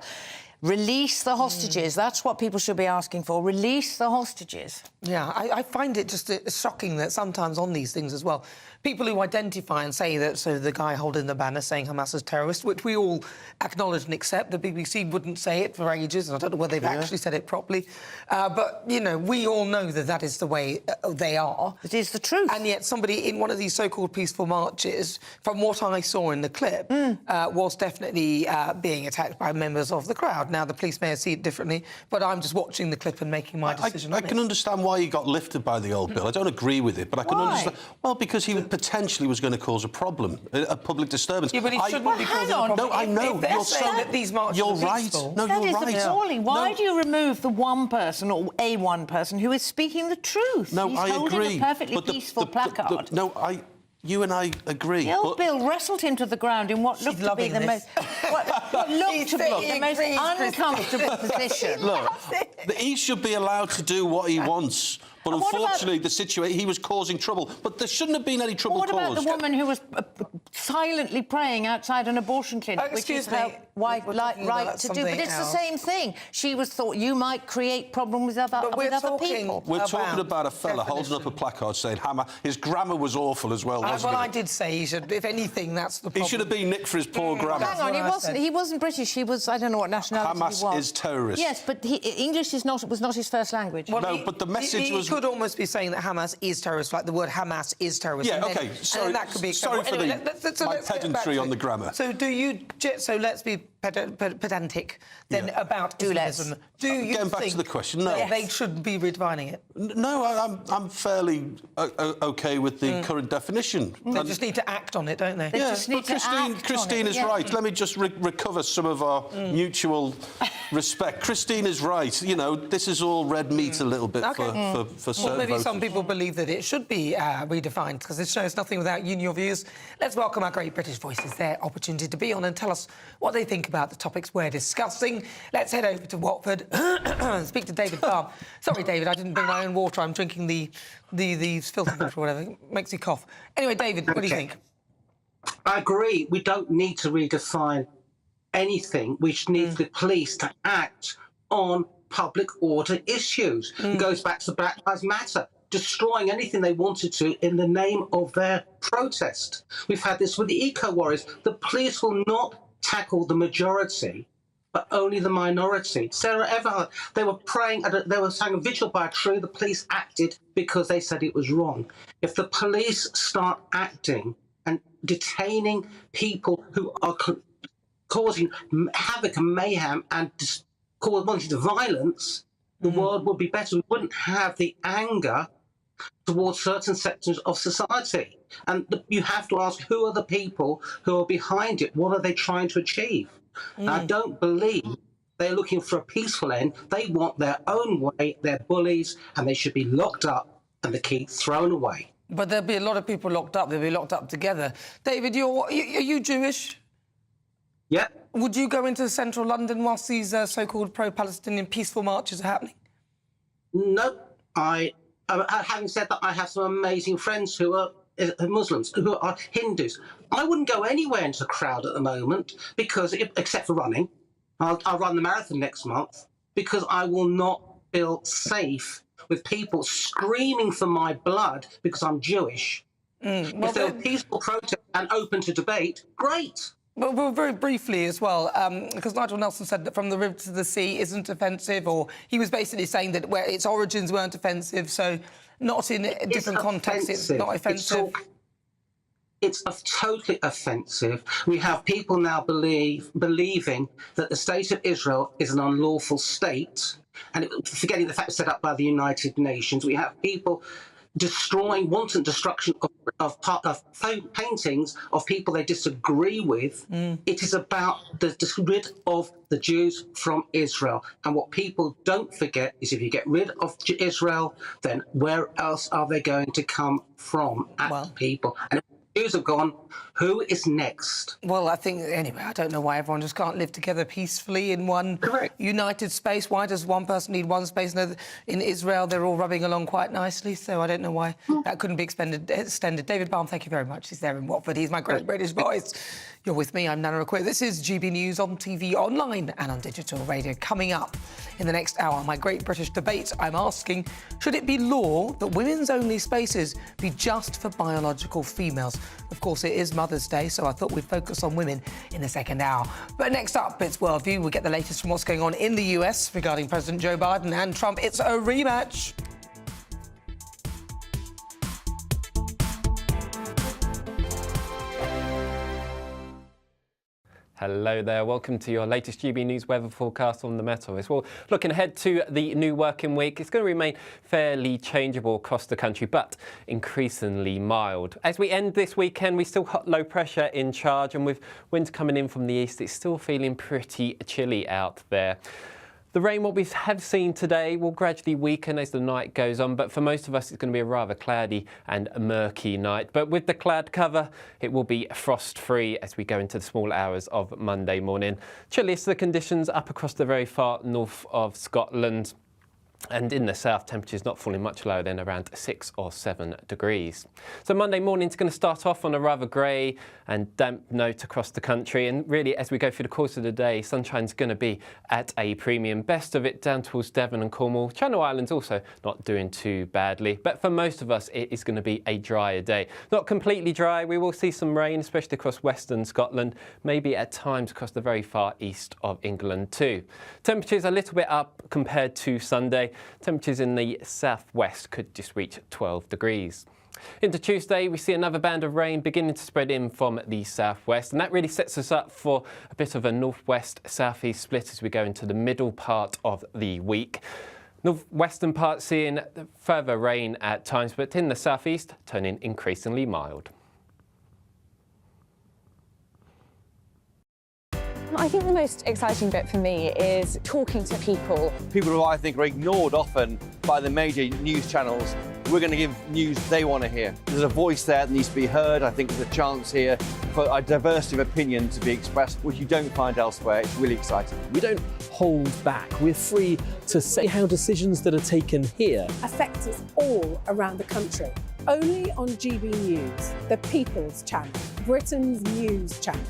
Release the hostages. That's what people should be asking for. Release the hostages. Yeah, I find it just shocking that sometimes on these things as well, people who identify and say that, so the guy holding the banner saying Hamas is terrorist, which we all acknowledge and accept. The BBC wouldn't say it for ages, and I don't know whether they've actually said it properly. But, you know, we all know that that is the way they are. It is the truth. And yet somebody in one of these so-called peaceful marches, from what I saw in the clip, was definitely being attacked by members of the crowd. Now, the police may see it differently, but I'm just watching the clip and making my decision on it. I can understand why he got lifted by the old bill. I don't agree with it, but I can understand... Well, because he potentially was going to cause a problem, a public disturbance. Yeah, but he shouldn't be causing a problem. No, I know. If they're saying that these marches You're are right. peaceful... No, you're right. That is appalling. Why do you remove the one person, or a one person, who is speaking the truth? No, He's I holding agree. a perfectly peaceful placard. You and I agree. The old bill wrestled him to the ground in what looked to be the most... what looked to be the most uncomfortable position. Look, he should be allowed to do what he wants. But unfortunately, the situation, he was causing trouble. But there shouldn't have been any trouble caused. What about the woman who was silently praying outside an abortion clinic, which is her right to do? But it's the same thing. She was thought you might create problems with other people. We're talking about a fella holding up a placard saying Hammer. His grammar was awful as well, wasn't it? Well, I did say he should, if anything, that's the problem. He should have been nicked for his poor grammar. Hang on, he wasn't British. He was, I don't know what nationality he was. Hamas is terrorist. Yes, but English was not his first language. Well, no, but the message was... He could almost be saying that Hamas is terrorist, like the word Hamas is terrorist. Yeah, OK, sorry, that could be sorry for my pedantry on the grammar. So so let's be pedantic then about Islamism. Do you Getting back to the question, no. They should be redefining it? No, I'm fairly OK with the current definition. They just need to act on it, don't they? Yes, but Christine is right. Let me just recover some of our mutual respect. Christine is right. You know, this is all red meat a little bit for certain maybe voters. some people believe that it should be redefined, because this show is nothing without you and your views. Let's welcome our great British voices, their opportunity to be on and tell us what they think about the topics we're discussing. Let's head over to Watford, speak to David Farm. Sorry, David, I didn't bring my own water. I'm drinking the filtered water or whatever. It makes me cough. Anyway, David, what do you think? I agree. We don't need to redefine anything. We need the police to act on public order issues. It goes back to Black Lives Matter, destroying anything they wanted to in the name of their protest. We've had this with the eco-warriors. The police will not tackle the majority, but only the minority. Sarah Everhart, they were praying, they were saying a vigil by a tree. The police acted because they said it was wrong. If the police start acting and detaining people who are causing havoc and mayhem and wanting violence, the world would be better. We wouldn't have the anger towards certain sectors of society. And you have to ask, who are the people who are behind it? What are they trying to achieve? And I don't believe they're looking for a peaceful end. They want their own way. They're bullies, and they should be locked up and the key thrown away. But there'll be a lot of people locked up. They'll be locked up together. David, are you Jewish? Yeah. Would you go into central London whilst these so-called pro-Palestinian peaceful marches are happening? No. Having said that, I have some amazing friends who are Muslims, who are Hindus. I wouldn't go anywhere into the crowd at the moment, because, except for running. I'll run the marathon next month, because I will not feel safe with people screaming for my blood because I'm Jewish. If they were peaceful protest and open to debate, great. Well, very briefly as well, because Nigel Nelson said that From the River to the Sea isn't offensive, or he was basically saying that where its origins weren't offensive, so not in a different context, it's not offensive. It's totally offensive. We have people now believing that the state of Israel is an unlawful state, and forgetting the fact it's set up by the United Nations. We have people destroying, wanton destruction of paintings of people they disagree with. It is about the rid of the Jews from Israel. And what people don't forget is if you get rid of Israel, then where else are they going to come from people? And if the Jews have gone, who is next? Well, I think, anyway, I don't know why everyone just can't live together peacefully in one united space. Why does one person need one space? No, in Israel, they're all rubbing along quite nicely, so I don't know why that couldn't be extended. David Balm, thank you very much. He's there in Watford. He's my great British voice. You're with me, I'm Nana Akua. This is GB News on TV, online and on digital radio. Coming up in the next hour, my great British debate, I'm asking, should it be law that women's-only spaces be just for biological females? Of course, it is Mother's Day, so I thought we'd focus on women in the second hour. But next up, it's Worldview. We'll get the latest from what's going on in the US regarding President Joe Biden and Trump. It's a rematch. Hello there, welcome to your latest GB News weather forecast on the Meteorist. Well, looking ahead to the new working week, it's going to remain fairly changeable across the country, but increasingly mild. As we end this weekend, we still got low pressure in charge, and with winds coming in from the east, it's still feeling pretty chilly out there. The rain, what we have seen today, will gradually weaken as the night goes on, but for most of us it's going to be a rather cloudy and murky night. But with the cloud cover, it will be frost-free as we go into the small hours of Monday morning. Chilliest the conditions up across the very far north of Scotland. And in the south, temperatures not falling much lower than around 6 or 7 degrees. So Monday morning is going to start off on a rather grey and damp note across the country. And really, as we go through the course of the day, sunshine's going to be at a premium. Best of it down towards Devon and Cornwall. Channel Islands also not doing too badly. But for most of us, it is going to be a drier day. Not completely dry. We will see some rain, especially across western Scotland. Maybe at times across the very far east of England too. Temperatures a little bit up compared to Sunday. Temperatures in the southwest could just reach 12 degrees. Into Tuesday, we see another band of rain beginning to spread in from the southwest, and that really sets us up for a bit of a northwest-southeast split as we go into the middle part of the week. Northwestern part seeing further rain at times, but in the southeast, turning increasingly mild. I think the most exciting bit for me is talking to people. People who I think are ignored often by the major news channels. We're going to give news they want to hear. There's a voice there that needs to be heard. I think there's a chance here for a diversity of opinion to be expressed, which you don't find elsewhere. It's really exciting. We don't hold back. We're free to say how decisions that are taken here affect us all around the country. Only on GB News, the People's Channel, Britain's news channel.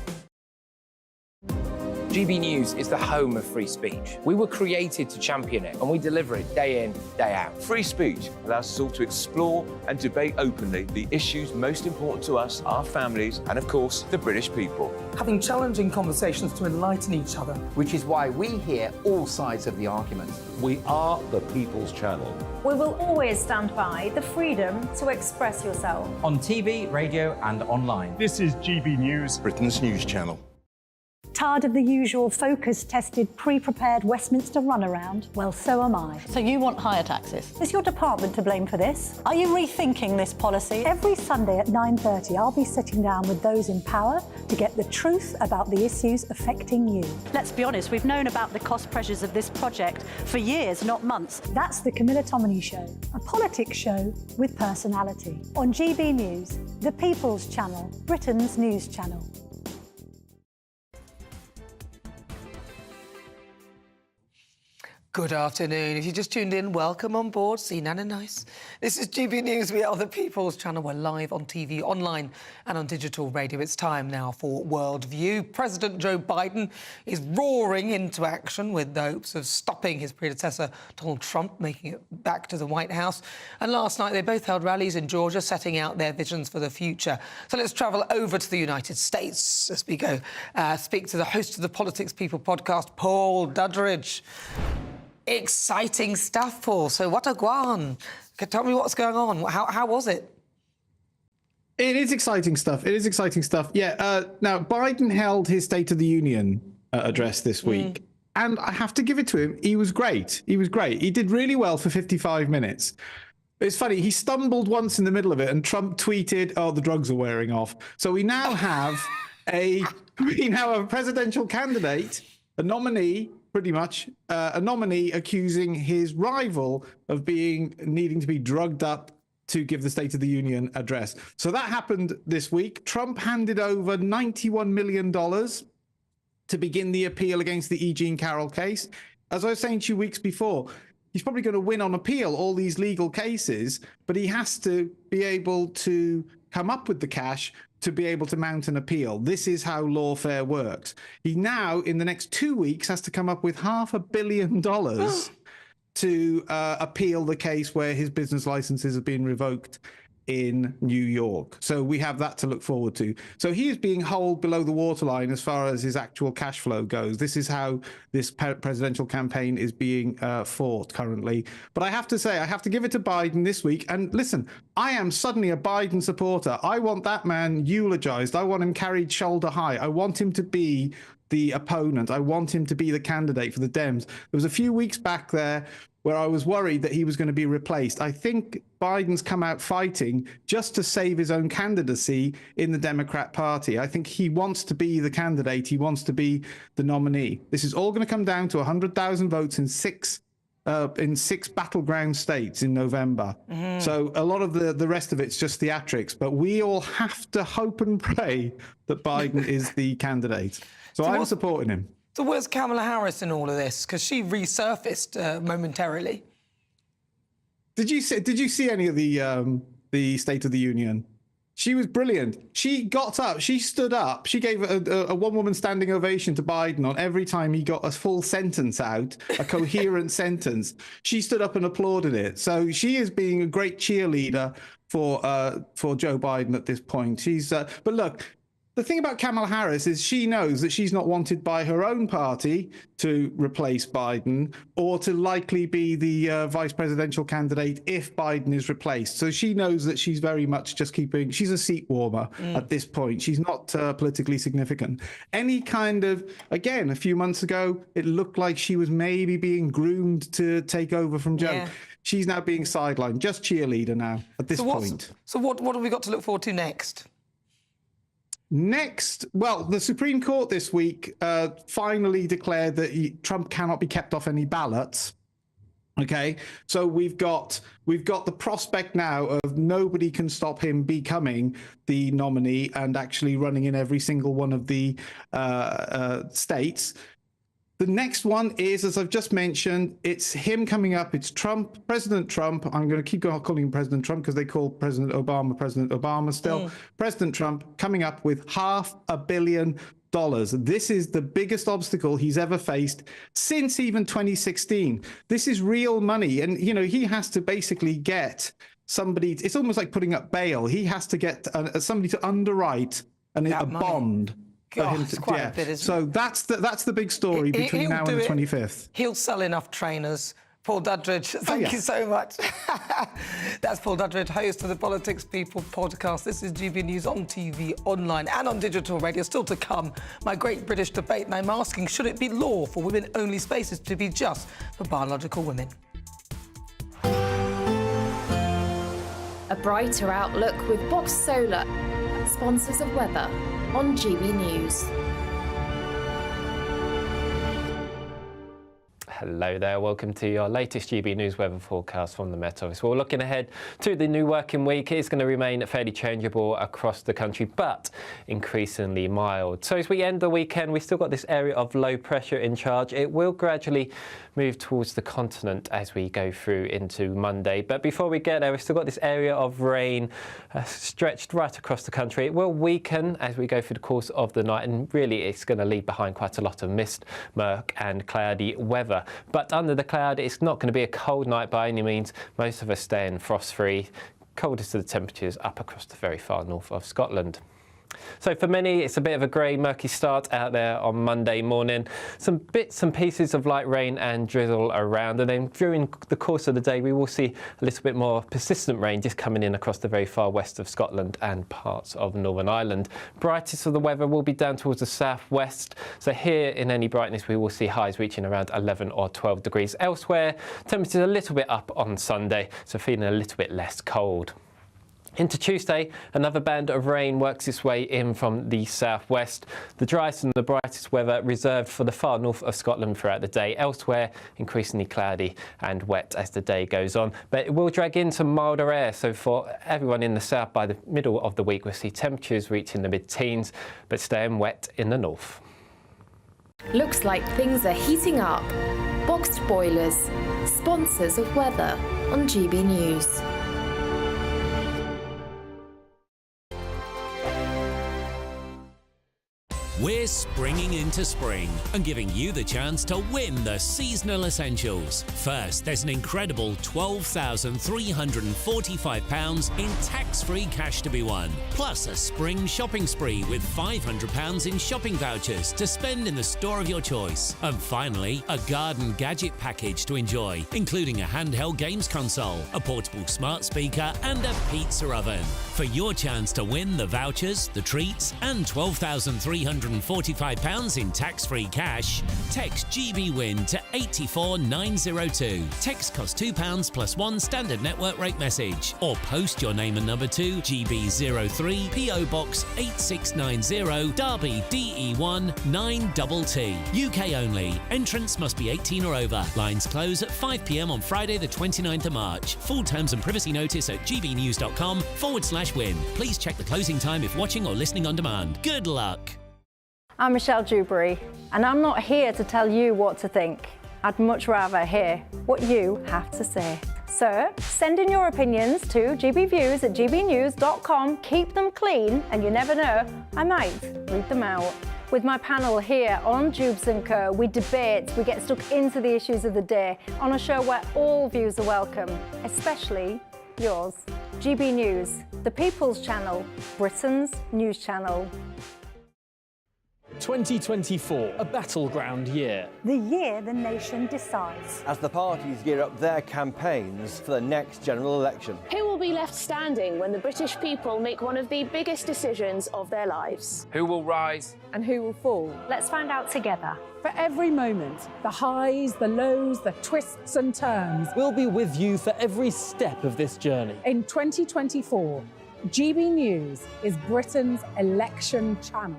GB News is the home of free speech. We were created to champion it, and we deliver it day in, day out. Free speech allows us all to explore and debate openly the issues most important to us, our families, and of course, the British people. Having challenging conversations to enlighten each other. Which is why we hear all sides of the argument. We are the People's Channel. We will always stand by the freedom to express yourself. On TV, radio and online. This is GB News, Britain's news channel. Tired of the usual focus-tested, pre-prepared Westminster runaround? Well, so am I. So you want higher taxes? Is your department to blame for this? Are you rethinking this policy? Every Sunday at 9:30, I'll be sitting down with those in power to get the truth about the issues affecting you. Let's be honest, we've known about the cost pressures of this project for years, not months. That's the Camilla Tominey Show, a politics show with personality. On GB News, the People's Channel, Britain's news channel. Good afternoon. If you just tuned in, welcome on board. See Nana Nice. This is GB News. We are the People's Channel. We're live on TV, online and on digital radio. It's time now for Worldview. President Joe Biden is roaring into action with the hopes of stopping his predecessor, Donald Trump, making it back to the White House. And last night, they both held rallies in Georgia, setting out their visions for the future. So let's travel over to the United States as we go speak to the host of the Politics People podcast, Paul Dudridge. Exciting stuff, Paul. So what a guan. Tell me what's going on. How was it? It is exciting stuff. It is exciting stuff. Yeah. Now, Biden held his State of the Union address this week. And I have to give it to him. He was great. He was great. He did really well for 55 minutes. It's funny. He stumbled once in the middle of it and Trump tweeted, "Oh, the drugs are wearing off." So we now have a presidential candidate, a nominee, pretty much, a nominee accusing his rival of needing to be drugged up to give the State of the Union address. So that happened this week. Trump handed over $91 million to begin the appeal against the E. Jean Carroll case. As I was saying 2 weeks before, he's probably going to win on appeal all these legal cases, but he has to be able to come up with the cash to be able to mount an appeal. This is how lawfare works. He now, in the next 2 weeks, has to come up with $500 million to appeal the case where his business licenses have been revoked in New York. So we have that to look forward to. So he is being held below the waterline as far as his actual cash flow goes. This is how this presidential campaign is being fought currently. But I have to say, I have to give it to Biden this week. And listen, I am suddenly a Biden supporter. I want that man eulogized. I want him carried shoulder high. I want him to be the opponent. I want him to be the candidate for the Dems. There was a few weeks back there where I was worried that he was going to be replaced. I think Biden's come out fighting just to save his own candidacy in the Democrat Party. I think he wants to be the candidate. He wants to be the nominee. This is all going to come down to 100,000 votes in six battleground states in November. So a lot of the rest of it's just theatrics, but we all have to hope and pray that Biden is the candidate. So I'm supporting him. So where's Kamala Harris in all of this? Because she resurfaced momentarily. Did you see any of the State of the Union? She was brilliant. She got up, she stood up, she gave a one-woman standing ovation to Biden on every time he got a full sentence out, a coherent sentence. She stood up and applauded it. So she is being a great cheerleader for Joe Biden at this point. But look, the thing about Kamala Harris is she knows that she's not wanted by her own party to replace Biden or to likely be the vice presidential candidate if Biden is replaced. So she knows that she's very much just she's a seat warmer at this point. She's not politically significant. Any kind of, again, a few months ago, it looked like she was maybe being groomed to take over from Joe. Yeah. She's now being sidelined, just cheerleader now at this point. So what have we got to look forward to next? Next, well, the Supreme Court this week finally declared that Trump cannot be kept off any ballots. Okay, so we've got the prospect now of nobody can stop him becoming the nominee and actually running in every single one of the states. The next one is, as I've just mentioned, it's him coming up. It's Trump, President Trump. I'm going to keep calling him President Trump because they call President Obama still. President Trump coming up with $500 million. This is the biggest obstacle he's ever faced since even 2016. This is real money. And, you know, he has to basically get somebody. It's almost like putting up bail. He has to get somebody to underwrite a bond. It's quite a bit, isn't so it? that's the big story between now and the 25th. He'll sell enough trainers. Paul Dudridge, thank you so much. That's Paul Dudridge, host of the Politics People podcast. This is GB News on TV, online and on digital radio. Still to come, my great British debate, and I'm asking, should it be law for women-only spaces to be just for biological women? A brighter outlook with Box Solar, sponsors of weather on GB News. Hello there, welcome to your latest GB News weather forecast from the Met Office. Well, looking ahead to the new working week, it's going to remain fairly changeable across the country, but increasingly mild. So as we end the weekend, we've still got this area of low pressure in charge. It will gradually move towards the continent as we go through into Monday. But before we get there, we've still got this area of rain stretched right across the country. It will weaken as we go through the course of the night, and really it's going to leave behind quite a lot of mist, murk and cloudy weather. But under the cloud, it's not going to be a cold night by any means. Most of us staying frost-free. Coldest of the temperatures up across the very far north of Scotland. So for many, it's a bit of a grey, murky start out there on Monday morning. Some bits and pieces of light rain and drizzle around, and then during the course of the day, we will see a little bit more persistent rain just coming in across the very far west of Scotland and parts of Northern Ireland. Brightest of the weather will be down towards the southwest. So here in any brightness, we will see highs reaching around 11 or 12 degrees. Elsewhere, temperatures a little bit up on Sunday, so feeling a little bit less cold. Into Tuesday, another band of rain works its way in from the southwest. The driest and the brightest weather reserved for the far north of Scotland throughout the day. Elsewhere, increasingly cloudy and wet as the day goes on. But it will drag in some milder air, so for everyone in the south, by the middle of the week, we'll see temperatures reaching the mid-teens, but staying wet in the north. Looks like things are heating up. Boxed boilers, sponsors of weather on GB News. We're springing into spring and giving you the chance to win the seasonal essentials. First, there's an incredible £12,345 in tax-free cash to be won, plus a spring shopping spree with £500 in shopping vouchers to spend in the store of your choice. And finally, a garden gadget package to enjoy, including a handheld games console, a portable smart speaker and a pizza oven. For your chance to win the vouchers, the treats and £12,345 in tax-free cash, text GBWIN to 84902. Text costs £2 plus one standard network rate message, or post your name and number to GB03 PO Box 8690 Derby DE1 9TT. UK only. Entrance must be 18 or over. Lines close at 5 p.m. on Friday the 29th of March. Full terms and privacy notice at gbnews.com/win. Please check the closing time if watching or listening on demand. Good luck. I'm Michelle Dewberry, and I'm not here to tell you what to think. I'd much rather hear what you have to say. So, send in your opinions to gbviews@gbnews.com. Keep them clean, and you never know, I might read them out. With my panel here on Jubes & Co, we debate, we get stuck into the issues of the day on a show where all views are welcome, especially yours. GB News, the People's Channel, Britain's news channel. 2024, a battleground year. The year the nation decides. As the parties gear up their campaigns for the next general election. Who will be left standing when the British people make one of the biggest decisions of their lives? Who will rise? And who will fall? Let's find out together. For every moment, the highs, the lows, the twists and turns. We'll be with you for every step of this journey. In 2024, GB News is Britain's election channel.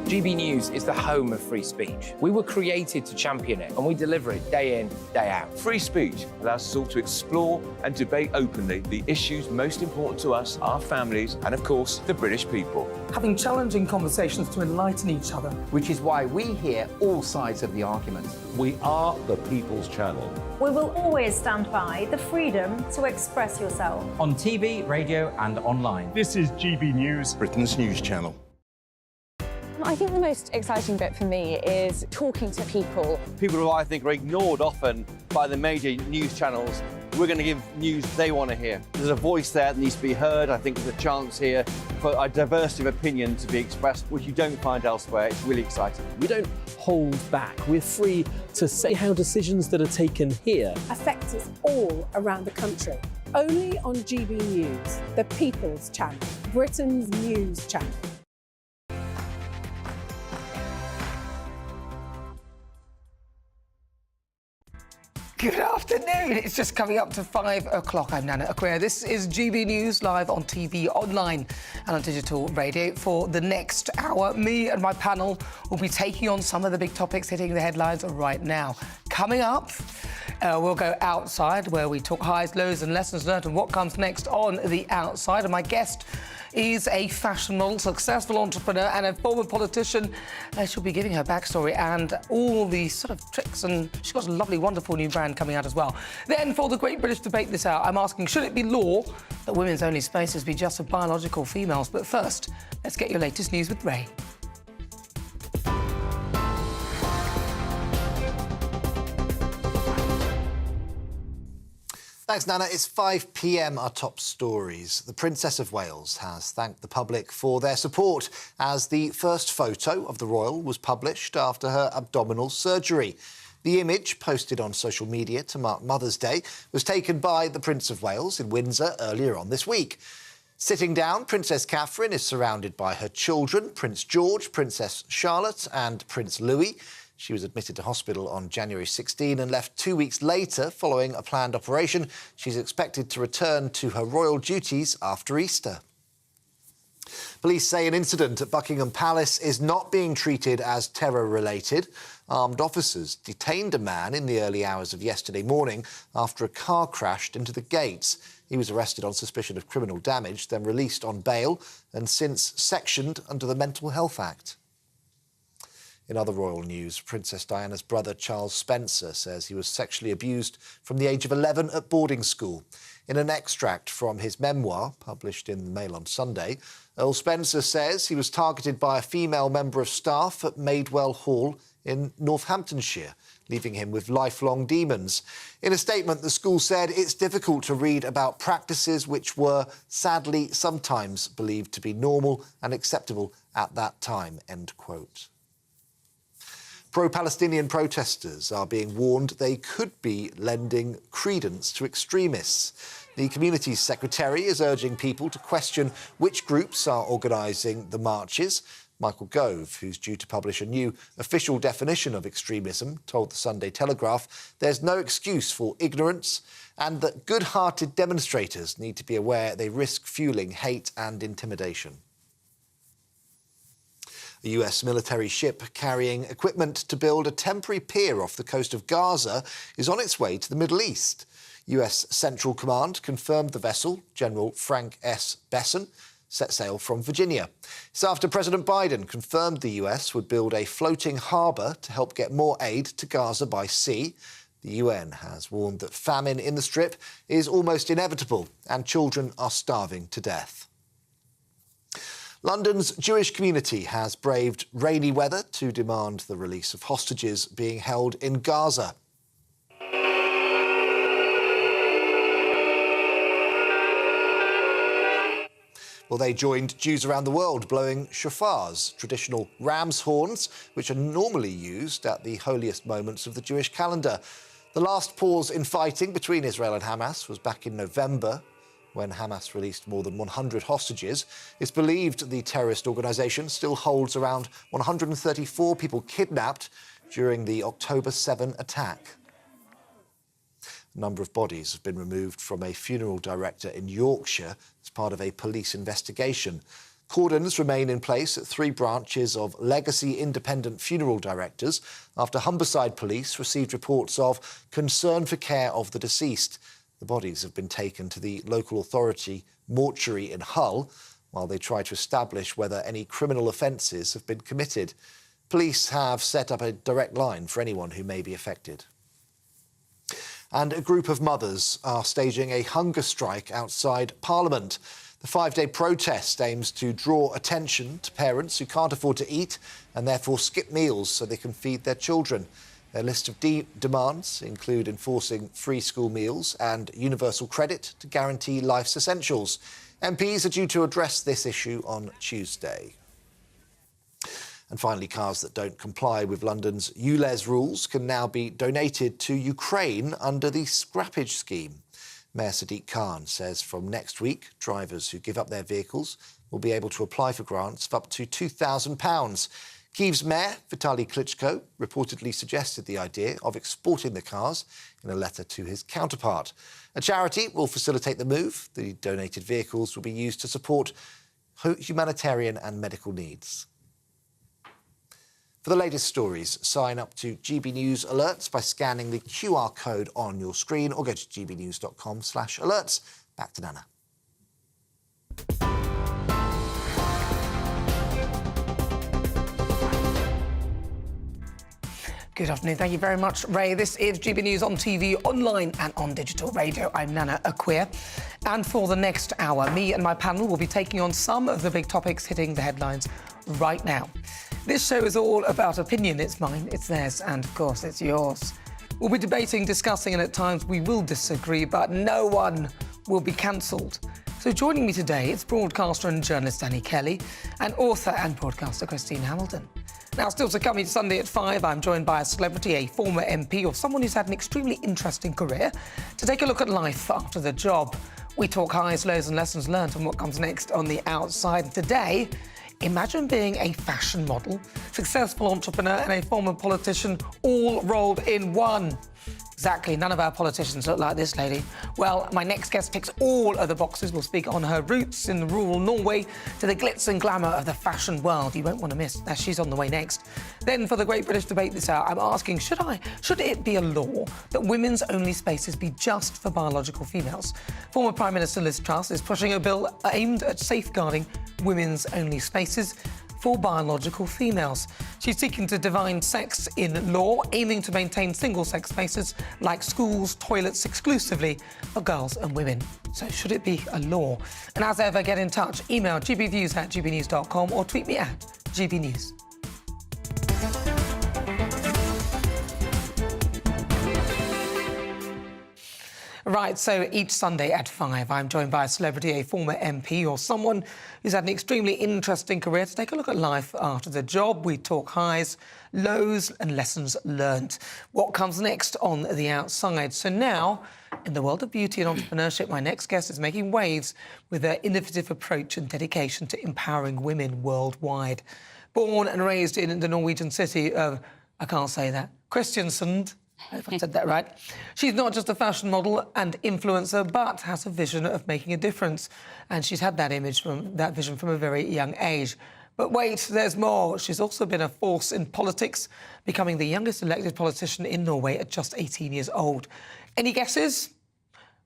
GB News is the home of free speech. We were created to champion it, and we deliver it day in, day out. Free speech allows us all to explore and debate openly the issues most important to us, our families, and of course, the British people. Having challenging conversations to enlighten each other. Which is why we hear all sides of the argument. We are the People's Channel. We will always stand by the freedom to express yourself. On TV, radio and online. This is GB News, Britain's news channel. I think the most exciting bit for me is talking to people. People who I think are ignored often by the major news channels. We're going to give news they want to hear. There's a voice there that needs to be heard. I think there's a chance here for a diversity of opinion to be expressed, which you don't find elsewhere. It's really exciting. We don't hold back. We're free to say how decisions that are taken here affect us all around the country. Only on GB News, the People's Channel, Britain's news channel. Good afternoon. It's just coming up to 5 o'clock. I'm Nana Akua. This is GB News live on TV, online and on digital radio. For the next hour, me and my panel will be taking on some of the big topics hitting the headlines right now. Coming up, we'll go outside where we talk highs, lows and lessons learned and what comes next on the outside. And my guest is a fashion model, successful entrepreneur and a former politician. She'll be giving her backstory and all the sort of tricks, and she's got a lovely, wonderful new brand coming out as well. Then, for the Great British Debate this hour, I'm asking, should it be law that women's only spaces be just for biological females? But first, let's get your latest news with Ray. Thanks, Nana. It's 5 p.m. Our top stories. The Princess of Wales has thanked the public for their support as the first photo of the royal was published after her abdominal surgery. The image, posted on social media to mark Mother's Day, was taken by the Prince of Wales in Windsor earlier on this week. Sitting down, Princess Catherine is surrounded by her children, Prince George, Princess Charlotte and Prince Louis. She was admitted to hospital on January 16 and left 2 weeks later following a planned operation. She's expected to return to her royal duties after Easter. Police say an incident at Buckingham Palace is not being treated as terror-related. Armed officers detained a man in the early hours of yesterday morning after a car crashed into the gates. He was arrested on suspicion of criminal damage, then released on bail and since sectioned under the Mental Health Act. In other royal news, Princess Diana's brother Charles Spencer says he was sexually abused from the age of 11 at boarding school. In an extract from his memoir, published in the Mail on Sunday, Earl Spencer says he was targeted by a female member of staff at Maidwell Hall in Northamptonshire, leaving him with lifelong demons. In a statement, the school said it's difficult to read about practices which were, sadly, sometimes believed to be normal and acceptable at that time, end quote. Pro-Palestinian protesters are being warned they could be lending credence to extremists. The community's secretary is urging people to question which groups are organising the marches. Michael Gove, who's due to publish a new official definition of extremism, told the Sunday Telegraph there's no excuse for ignorance and that good-hearted demonstrators need to be aware they risk fuelling hate and intimidation. A US military ship carrying equipment to build a temporary pier off the coast of Gaza is on its way to the Middle East. US Central Command confirmed the vessel, General Frank S. Besson, set sail from Virginia. It's after President Biden confirmed the US would build a floating harbour to help get more aid to Gaza by sea. The UN has warned that famine in the Strip is almost inevitable and children are starving to death. London's Jewish community has braved rainy weather to demand the release of hostages being held in Gaza. Well, they joined Jews around the world blowing shofars, traditional ram's horns, which are normally used at the holiest moments of the Jewish calendar. The last pause in fighting between Israel and Hamas was back in November, when Hamas released more than 100 hostages. It's believed the terrorist organisation still holds around 134 people kidnapped during the October 7 attack. A number of bodies have been removed from a funeral director in Yorkshire as part of a police investigation. Cordons remain in place at 3 branches of legacy independent funeral directors after Humberside Police received reports of concern for care of the deceased. The bodies have been taken to the local authority mortuary in Hull while they try to establish whether any criminal offences have been committed. Police have set up a direct line for anyone who may be affected. And a group of mothers are staging a hunger strike outside Parliament. The 5-day protest aims to draw attention to parents who can't afford to eat and therefore skip meals so they can feed their children. Their list of demands include enforcing free school meals and universal credit to guarantee life's essentials. MPs are due to address this issue on Tuesday. And finally, cars that don't comply with London's ULEZ rules can now be donated to Ukraine under the scrappage scheme. Mayor Sadiq Khan says from next week, drivers who give up their vehicles will be able to apply for grants of up to £2,000. Kyiv's mayor, Vitaly Klitschko, reportedly suggested the idea of exporting the cars in a letter to his counterpart. A charity will facilitate the move. The donated vehicles will be used to support humanitarian and medical needs. For the latest stories, sign up to GB News Alerts by scanning the QR code on your screen or go to gbnews.com/alerts. Back to Nana. Good afternoon. Thank you very much, Ray. This is GB News on TV, online and on digital radio. I'm Nana Akua. And for the next hour, me and my panel will be taking on some of the big topics hitting the headlines right now. This show is all about opinion. It's mine, it's theirs, and of course, it's yours. We'll be debating, discussing, and at times we will disagree, but no one will be cancelled. So joining me today, it's broadcaster and journalist Danny Kelly and author and broadcaster Christine Hamilton. Now, still to come each Sunday at 5, I'm joined by a celebrity, a former MP, or someone who's had an extremely interesting career, to take a look at life after the job. We talk highs, lows and lessons learned and what comes next on the outside. Today, imagine being a fashion model, successful entrepreneur and a former politician all rolled in one. Exactly, none of our politicians look like this lady. Well, my next guest ticks all of the boxes. We'll speak on her roots in rural Norway to the glitz and glamour of the fashion world. You won't want to miss. Now, she's on the way next. Then, for the Great British Debate this hour, I'm asking, should it be a law that women's only spaces be just for biological females? Former Prime Minister Liz Truss is pushing a bill aimed at safeguarding women's only spaces for biological females. She's seeking to define sex in law, aiming to maintain single-sex spaces like schools, toilets exclusively for girls and women. So should it be a law? And as ever, get in touch. Email gbviews@gbnews.com or tweet me at gbnews. Right, so each Sunday at 5, I'm joined by a celebrity, a former MP, or someone who's had an extremely interesting career to take a look at life after the job. We talk highs, lows and lessons learnt. What comes next on the outside? So now, in the world of beauty and entrepreneurship, my next guest is making waves with their innovative approach and dedication to empowering women worldwide. Born and raised in the Norwegian city of, I can't say that, Kristiansand, I hope I said that right. She's not just a fashion model and influencer, but has a vision of making a difference. And she's had that vision from a very young age. But wait, there's more. She's also been a force in politics, becoming the youngest elected politician in Norway at just 18 years old. Any guesses?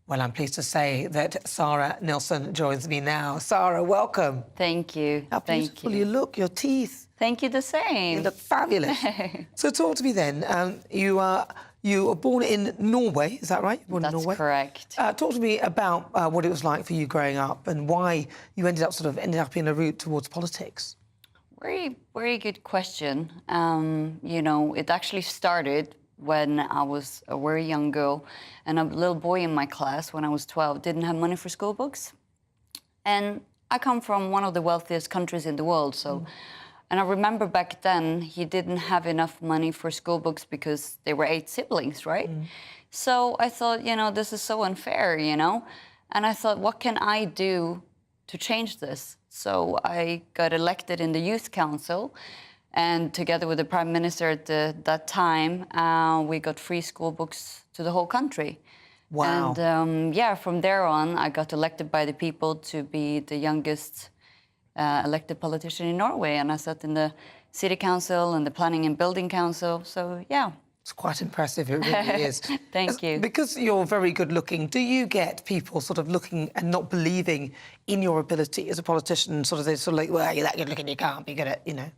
Well, I'm pleased to say that Sara Nilsson joins me now. Sara, welcome. Thank you. How beautiful you look, your teeth. Thank you, the same. You look fabulous. So talk to me then. You were born in Norway, is that right? Born in Norway? Correct. Talk to me about what it was like for you growing up and why you ended up in a route towards politics. Very, very good question. You know, it actually started when I was a very young girl, and a little boy in my class when I was 12 didn't have money for school books. And I come from one of the wealthiest countries in the world, so... And I remember back then, he didn't have enough money for school books because there were 8 siblings, right? So I thought, you know, this is so unfair, you know? And I thought, what can I do to change this? So I got elected in the youth council, and together with the prime minister at that time, we got free school books to the whole country. Wow. And yeah, from there on, I got elected by the people to be the youngest elected politician in Norway, and I sat in the city council and the planning and building council. So yeah, it's quite impressive. It really is. Thank you. Because you're very good looking, do you get people sort of looking and not believing in your ability as a politician? They're like, well, you're that good looking, you can't be good at, you know.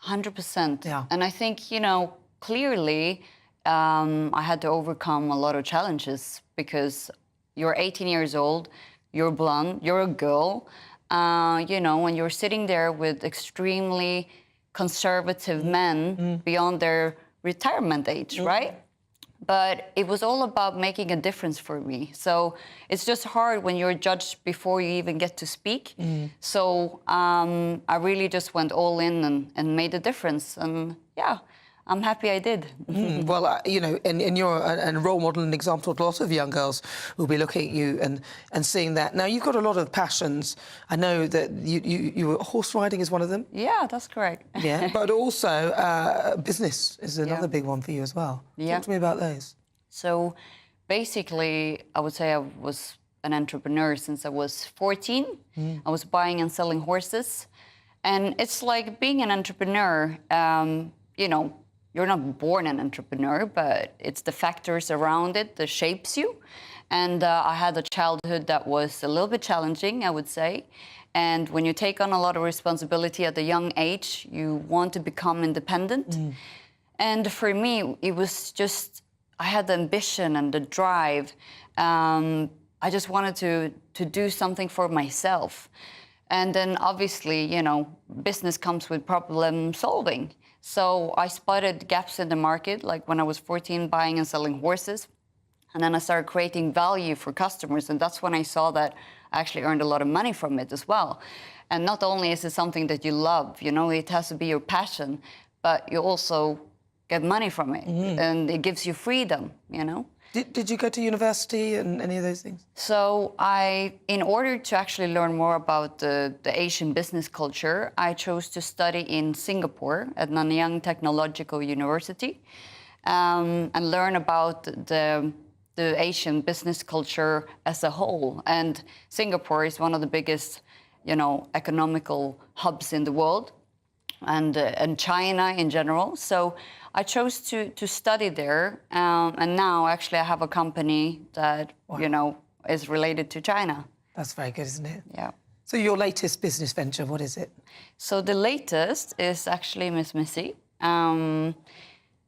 100%. Yeah. And I think, you know, clearly I had to overcome a lot of challenges because you're 18 years old, you're blonde, you're a girl. You know, when you're sitting there with extremely conservative men beyond their retirement age, right? But it was all about making a difference for me. So it's just hard when you're judged before you even get to speak. So I really just went all in and made a difference. And yeah, I'm happy I did. Well, you know, and you're a role model and example to a lot of young girls who'll be looking at you and seeing that. Now, you've got a lot of passions. I know that you horse riding is one of them. Yeah, that's correct. Yeah, but also business is another big one for you as well. Yeah. Talk to me about those. So, basically, I would say I was an entrepreneur since I was 14. I was buying and selling horses. And it's like being an entrepreneur, you know, you're not born an entrepreneur, but it's the factors around it that shapes you. And I had a childhood that was a little bit challenging, I would say. And when you take on a lot of responsibility at a young age, you want to become independent. And for me, it was just, I had the ambition and the drive. I just wanted to do something for myself. And then obviously, you know, business comes with problem solving. So I spotted gaps in the market, like when I was 14, buying and selling horses. And then I started creating value for customers. And that's when I saw that I actually earned a lot of money from it as well. And not only is it something that you love, you know, it has to be your passion, but you also get money from it. And it gives you freedom, you know. Did you go to university and any of those things? So in order to actually learn more about the Asian business culture, I chose to study in Singapore at Nanyang Technological University and learn about the Asian business culture as a whole. And Singapore is one of the biggest, you know, economical hubs in the world, and China in general. So I chose to study there, and now actually I have a company that, you know, is related to China. That's very good, isn't it? Yeah. So your latest business venture, what is it? So the latest is actually Miss Missy.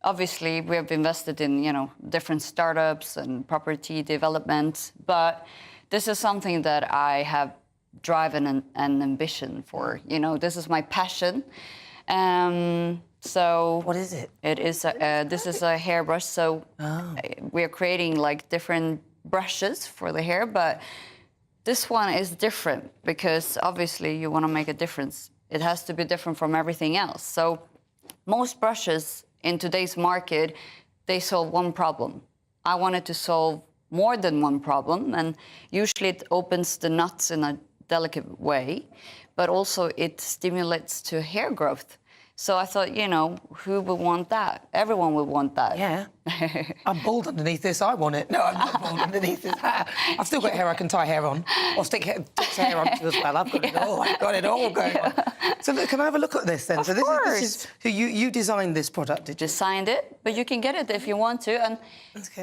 Obviously, we have invested in, you know, different startups and property development, but this is something that I have driven an ambition for. You know, this is my passion. So what is it? It is this is a hairbrush. So we are creating like different brushes for the hair, but this one is different because obviously you want to make a difference. It has to be different from everything else. So most brushes in today's market, they solve one problem. I wanted to solve more than one problem, and usually it opens the nuts in a delicate way, but also it stimulates to hair growth. So I thought, you know, who would want that? Everyone would want that. Yeah. I'm bald underneath this. I want it. No, I'm not bald underneath this. I've still got hair I can tie hair on. Or stick hair on as well. I've got it all. I've got it all going on. So look, can I have a look at this then? Of so course. This is you designed this product, did you? Designed it, but you can get it if you want to. And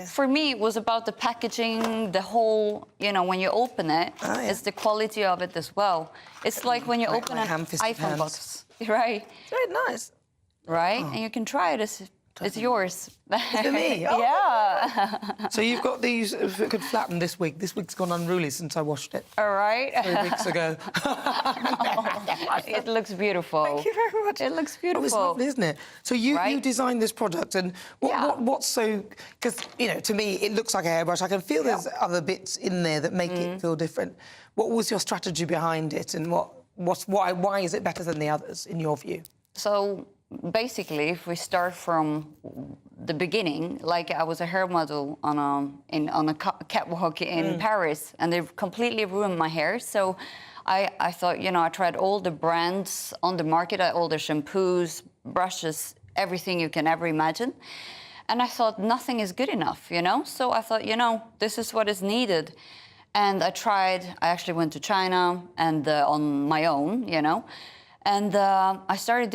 for me, it was about the packaging, the whole, you know, when you open it, it's the quality of it as well. It's like when you open an iPhone box. Right. It's very nice. Right? And you can try it. It's yours. Is it me? Oh. Yeah. So you've got these, if it could flatten this wig. This wig's gone unruly since I washed it. All right. 3 weeks ago. It looks beautiful. Thank you very much. It looks beautiful. Oh, it's lovely, isn't it? So you designed this product, and what's so... Because, you know, to me, it looks like a hairbrush. I can feel there's other bits in there that make it feel different. What was your strategy behind it, and why is it better than the others, in your view? So basically, if we start from the beginning, like I was a hair model on a catwalk in Paris, and they completely ruined my hair. So I thought, you know, I tried all the brands on the market, all the shampoos, brushes, everything you can ever imagine. And I thought nothing is good enough, you know? So I thought, you know, this is what is needed. And I actually went to China and on my own, you know, and I started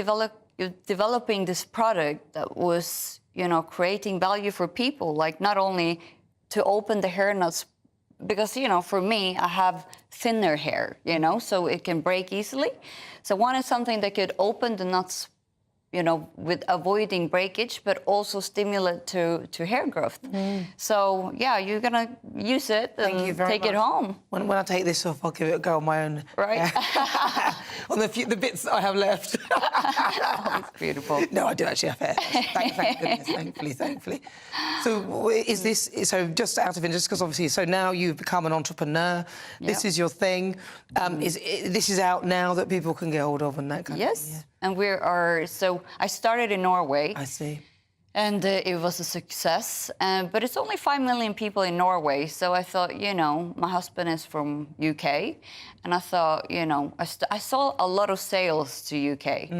developing this product that was, you know, creating value for people, like not only to open the hair nuts, because, you know, for me, I have thinner hair, you know, so it can break easily. So I wanted something that could open the nuts, you know, with avoiding breakage, but also stimulate to hair growth. So, yeah, you're going to use it and take it home. When I take this off, I'll give it a go on my own. Right. on the bits that I have left. Oh, it's beautiful. No, I do actually have hair. Thank goodness, thankfully. So is this... So just out of interest, because obviously... So now you've become an entrepreneur. Yep. This is your thing. This is out now that people can get hold of and that kind of thing? Yes. And we are... So I started in Norway. I see. And it was a success. But it's only 5 million people in Norway. So I thought, you know, my husband is from UK. And I thought, you know, I saw a lot of sales to UK.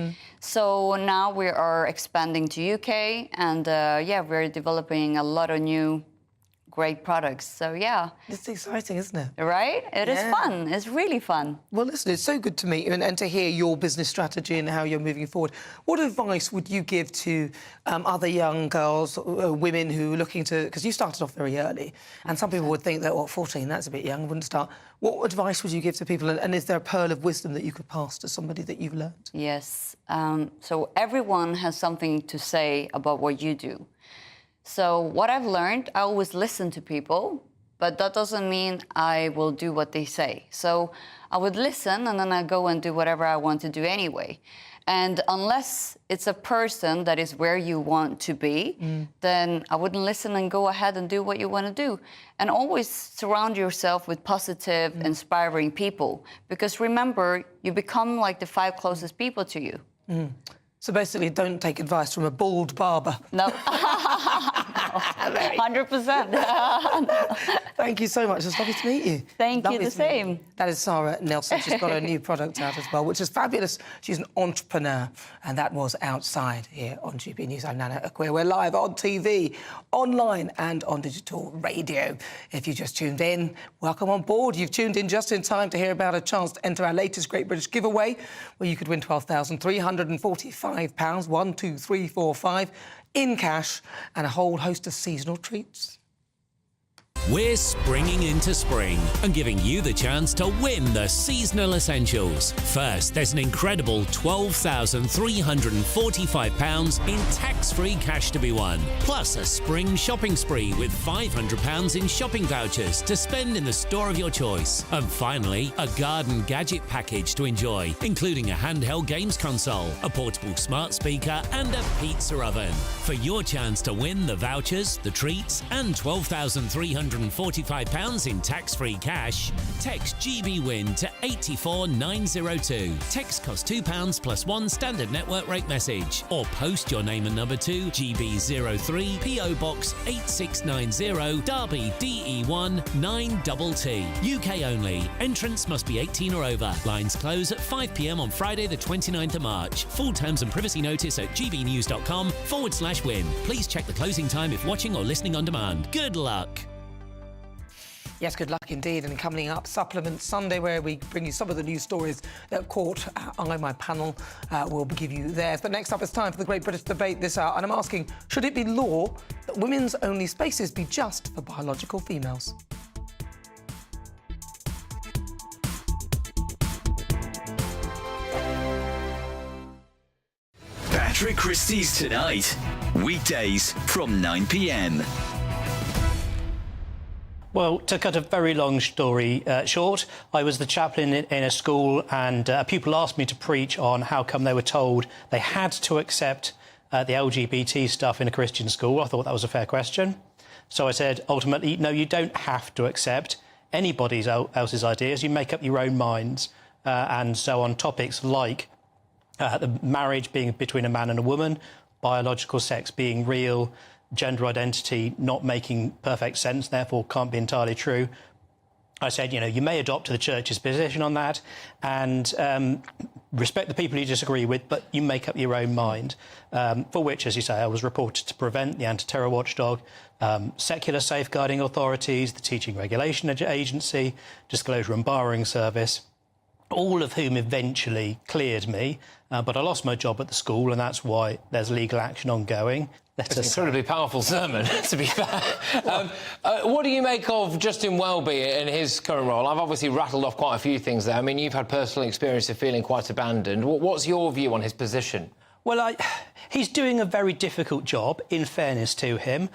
So now we are expanding to UK. And yeah, we're developing a lot of new great products. So, yeah. It's exciting, isn't it? Right? It is fun. It's really fun. Well, listen, it's so good to meet you and to hear your business strategy and how you're moving forward. What advice would you give to other young girls, women who are looking to... Because you started off very early, and some people would think that, well, 14, that's a bit young, wouldn't start. What advice would you give to people, and is there a pearl of wisdom that you could pass to somebody that you've learned? Yes. So everyone has something to say about what you do. So what I've learned, I always listen to people, but that doesn't mean I will do what they say. So I would listen and then I go and do whatever I want to do anyway. And unless it's a person that is where you want to be, then I wouldn't listen and go ahead and do what you want to do. And always surround yourself with positive, inspiring people. Because remember, you become like the 5 closest people to you. So basically, don't take advice from a bald barber. No. 100%. Thank you so much. It's lovely to meet you. Thank you, the same. That is Sara Nelson. She's got a new product out as well, which is fabulous. She's an entrepreneur, and that was Outside here on GB News. I'm Nana Akua. We're live on TV, online and on digital radio. If you just tuned in, welcome on board. You've tuned in just in time to hear about a chance to enter our latest Great British giveaway, where you could win £12,345, 1, 2, 3, 4, 5, in cash, and a whole host of seasonal treats. We're springing into spring and giving you the chance to win the seasonal essentials. First, there's an incredible £12,345 in tax-free cash to be won, plus a spring shopping spree with £500 in shopping vouchers to spend in the store of your choice. And finally, a garden gadget package to enjoy, including a handheld games console, a portable smart speaker and a pizza oven. For your chance to win the vouchers, the treats and £12,345 in tax-free cash, text GBWIN to 84902. Text costs £2 plus 1 standard network rate message, or post your name and number to GB03 PO Box 8690 Derby DE1 9TT. UK only. Entrance must be 18 or over. Lines close at 5 p.m. on Friday the 29th of March. Full terms and privacy notice at gbnews.com/win. Please check the closing time if watching or listening on demand. Good luck. Yes, good luck indeed. And coming up, Supplement Sunday, where we bring you some of the news stories that caught our eye. My panel will give you theirs. But next up, it's time for the Great British Debate this hour. And I'm asking, should it be law that women's only spaces be just for biological females? Patrick Christie's Tonight. Weekdays from 9 p.m. Well, to cut a very long story short, I was the chaplain in a school, and a pupil asked me to preach on how come they were told they had to accept the LGBT stuff in a Christian school. I thought that was a fair question. So I said, ultimately, no, you don't have to accept anybody else's ideas. You make up your own minds. And so on topics like the marriage being between a man and a woman, biological sex being real, gender identity not making perfect sense, therefore can't be entirely true. I said, you know, you may adopt the church's position on that and respect the people you disagree with, but you make up your own mind. For which, as you say, I was reported to Prevent, the anti-terror watchdog, secular safeguarding authorities, the Teaching Regulation Agency, Disclosure and Barring Service, all of whom eventually cleared me. But I lost my job at the school, and that's why there's legal action ongoing. It's an incredibly powerful sermon, to be fair. What do you make of Justin Welby in his current role? I've obviously rattled off quite a few things there. I mean, you've had personal experience of feeling quite abandoned. What's your view on his position? Well, he's doing a very difficult job, in fairness to him.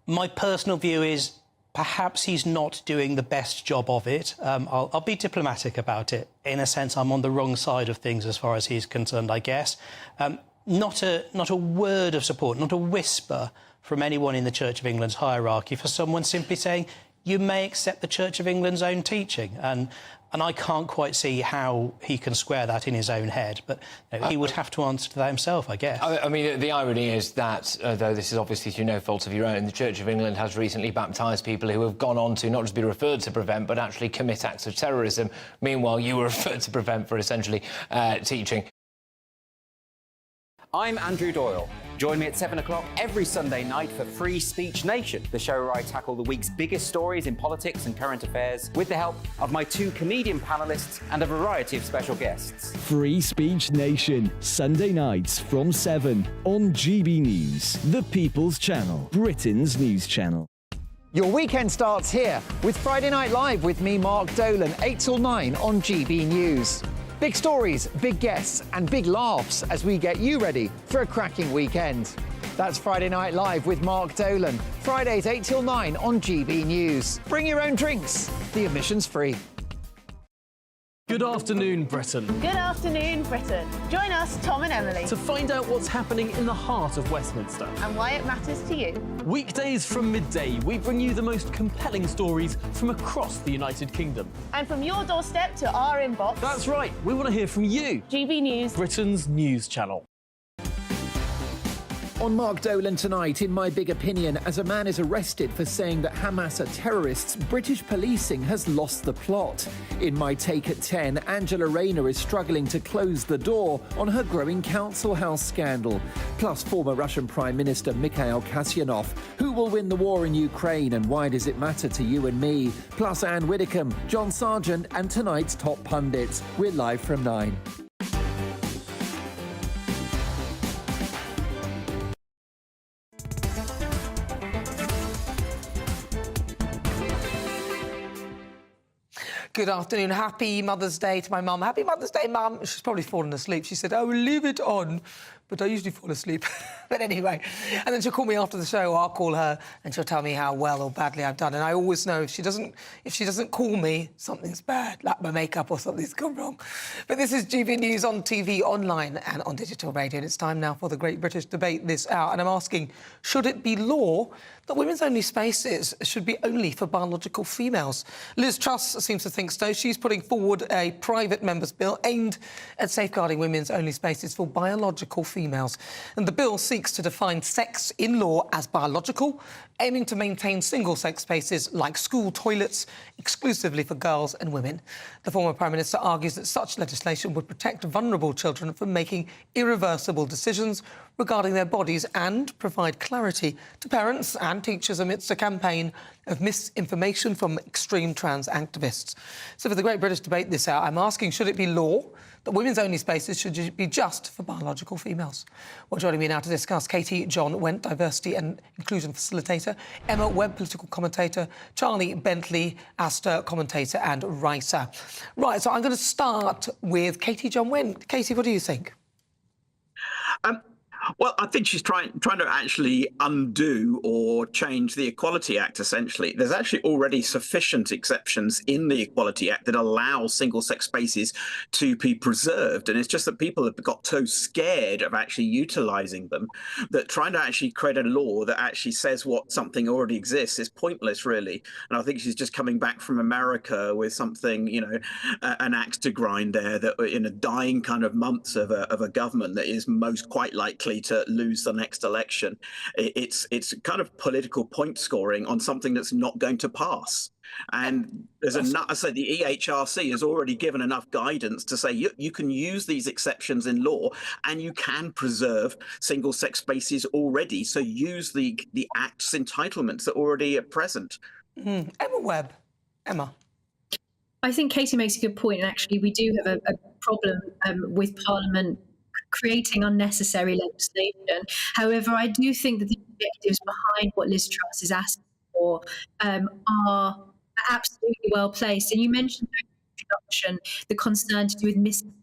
My personal view is Perhaps he's not doing the best job of it. I'll be diplomatic about it. In a sense, I'm on the wrong side of things as far as he's concerned, I guess. Not a word of support, not a whisper from anyone in the Church of England's hierarchy for someone simply saying, you may accept the Church of England's own teaching. And I can't quite see how he can square that in his own head, but he would have to answer to that himself, I guess. I mean, the irony is that, though this is obviously through no fault of your own, the Church of England has recently baptised people who have gone on to not just be referred to prevent, but actually commit acts of terrorism. Meanwhile, you were referred to prevent for essentially teaching. I'm Andrew Doyle. Join me at 7 o'clock every Sunday night for Free Speech Nation, the show where I tackle the week's biggest stories in politics and current affairs with the help of my 2 comedian panellists and a variety of special guests. Free Speech Nation, Sunday nights from 7 on GB News, the People's Channel, Britain's news channel. Your weekend starts here with Friday Night Live with me, Mark Dolan, 8 till 9 on GB News. Big stories, big guests and big laughs as we get you ready for a cracking weekend. That's Friday Night Live with Mark Dolan, Fridays 8 till 9 on GB News. Bring your own drinks, the admission's free. Good afternoon, Britain. Good afternoon, Britain. Join us, Tom and Emily, To find out what's happening in the heart of Westminster. and why it matters to you. Weekdays from midday, we bring you the most compelling stories from across the United Kingdom. And from your doorstep to our inbox. That's right, we want to hear from you. GB News, Britain's news channel. On Mark Dolan tonight, in My Big Opinion, as a man is arrested for saying that Hamas are terrorists, British policing has lost the plot. In My Take at 10, Angela Rayner is struggling to close the door on her growing council house scandal. Plus, former Russian Prime Minister Mikhail Kasyanov. Who will win the war in Ukraine and why does it matter to you and me? Plus, Anne Widdecombe, John Sargent and tonight's top pundits. We're live from 9. Good afternoon. Happy Mother's Day to my mum. Happy Mother's Day, Mum. She's probably fallen asleep. She said, I will leave it on. But I usually fall asleep. But anyway. And then she'll call me after the show. I'll call her and she'll tell me how well or badly I've done. And I always know if she doesn't call me, something's bad, like my makeup or something's gone wrong. But this is GB News on TV, online and on digital radio. And it's time now for the Great British Debate this hour. And I'm asking, should it be law that women's only spaces should be only for biological females? Liz Truss seems to think so. She's putting forward a private member's bill aimed at safeguarding women's only spaces for biological females. And the bill seeks to define sex in law as biological, aiming to maintain single-sex spaces like school toilets exclusively for girls and women. The former Prime Minister argues that such legislation would protect vulnerable children from making irreversible decisions regarding their bodies and provide clarity to parents and teachers amidst a campaign of misinformation from extreme trans activists. So for the Great British Debate this hour, I'm asking, should it be law that women's only spaces should be just for biological females? Well, joining me now to discuss, Katie John Went, Diversity and Inclusion Facilitator, Emma Webb, Political Commentator, Charlie Bentley, Astor Commentator and Writer. Right, so I'm going to start with Katie John Went. Katie, what do you think? Well, I think she's trying to actually undo or change the Equality Act, essentially. There's actually already sufficient exceptions in the Equality Act that allow single-sex spaces to be preserved. And it's just that people have got so scared of actually utilising them that trying to actually create a law that actually says what something already exists is pointless, really. And I think she's just coming back from America with something, you know, an axe to grind there, that in a dying kind of months of a government that is most quite likely to lose the next election. It's kind of political point scoring on something that's not going to pass. And there's I say the EHRC has already given enough guidance to say you can use these exceptions in law and you can preserve single-sex spaces already. So use the Act's entitlements that already are present. Emma Webb. Emma. I think Katie makes a good point, and actually we do have a problem with Parliament creating unnecessary legislation. However, I do think that the objectives behind what Liz Truss is asking for are absolutely well placed. And you mentioned in the introduction the concern to do with misinformation.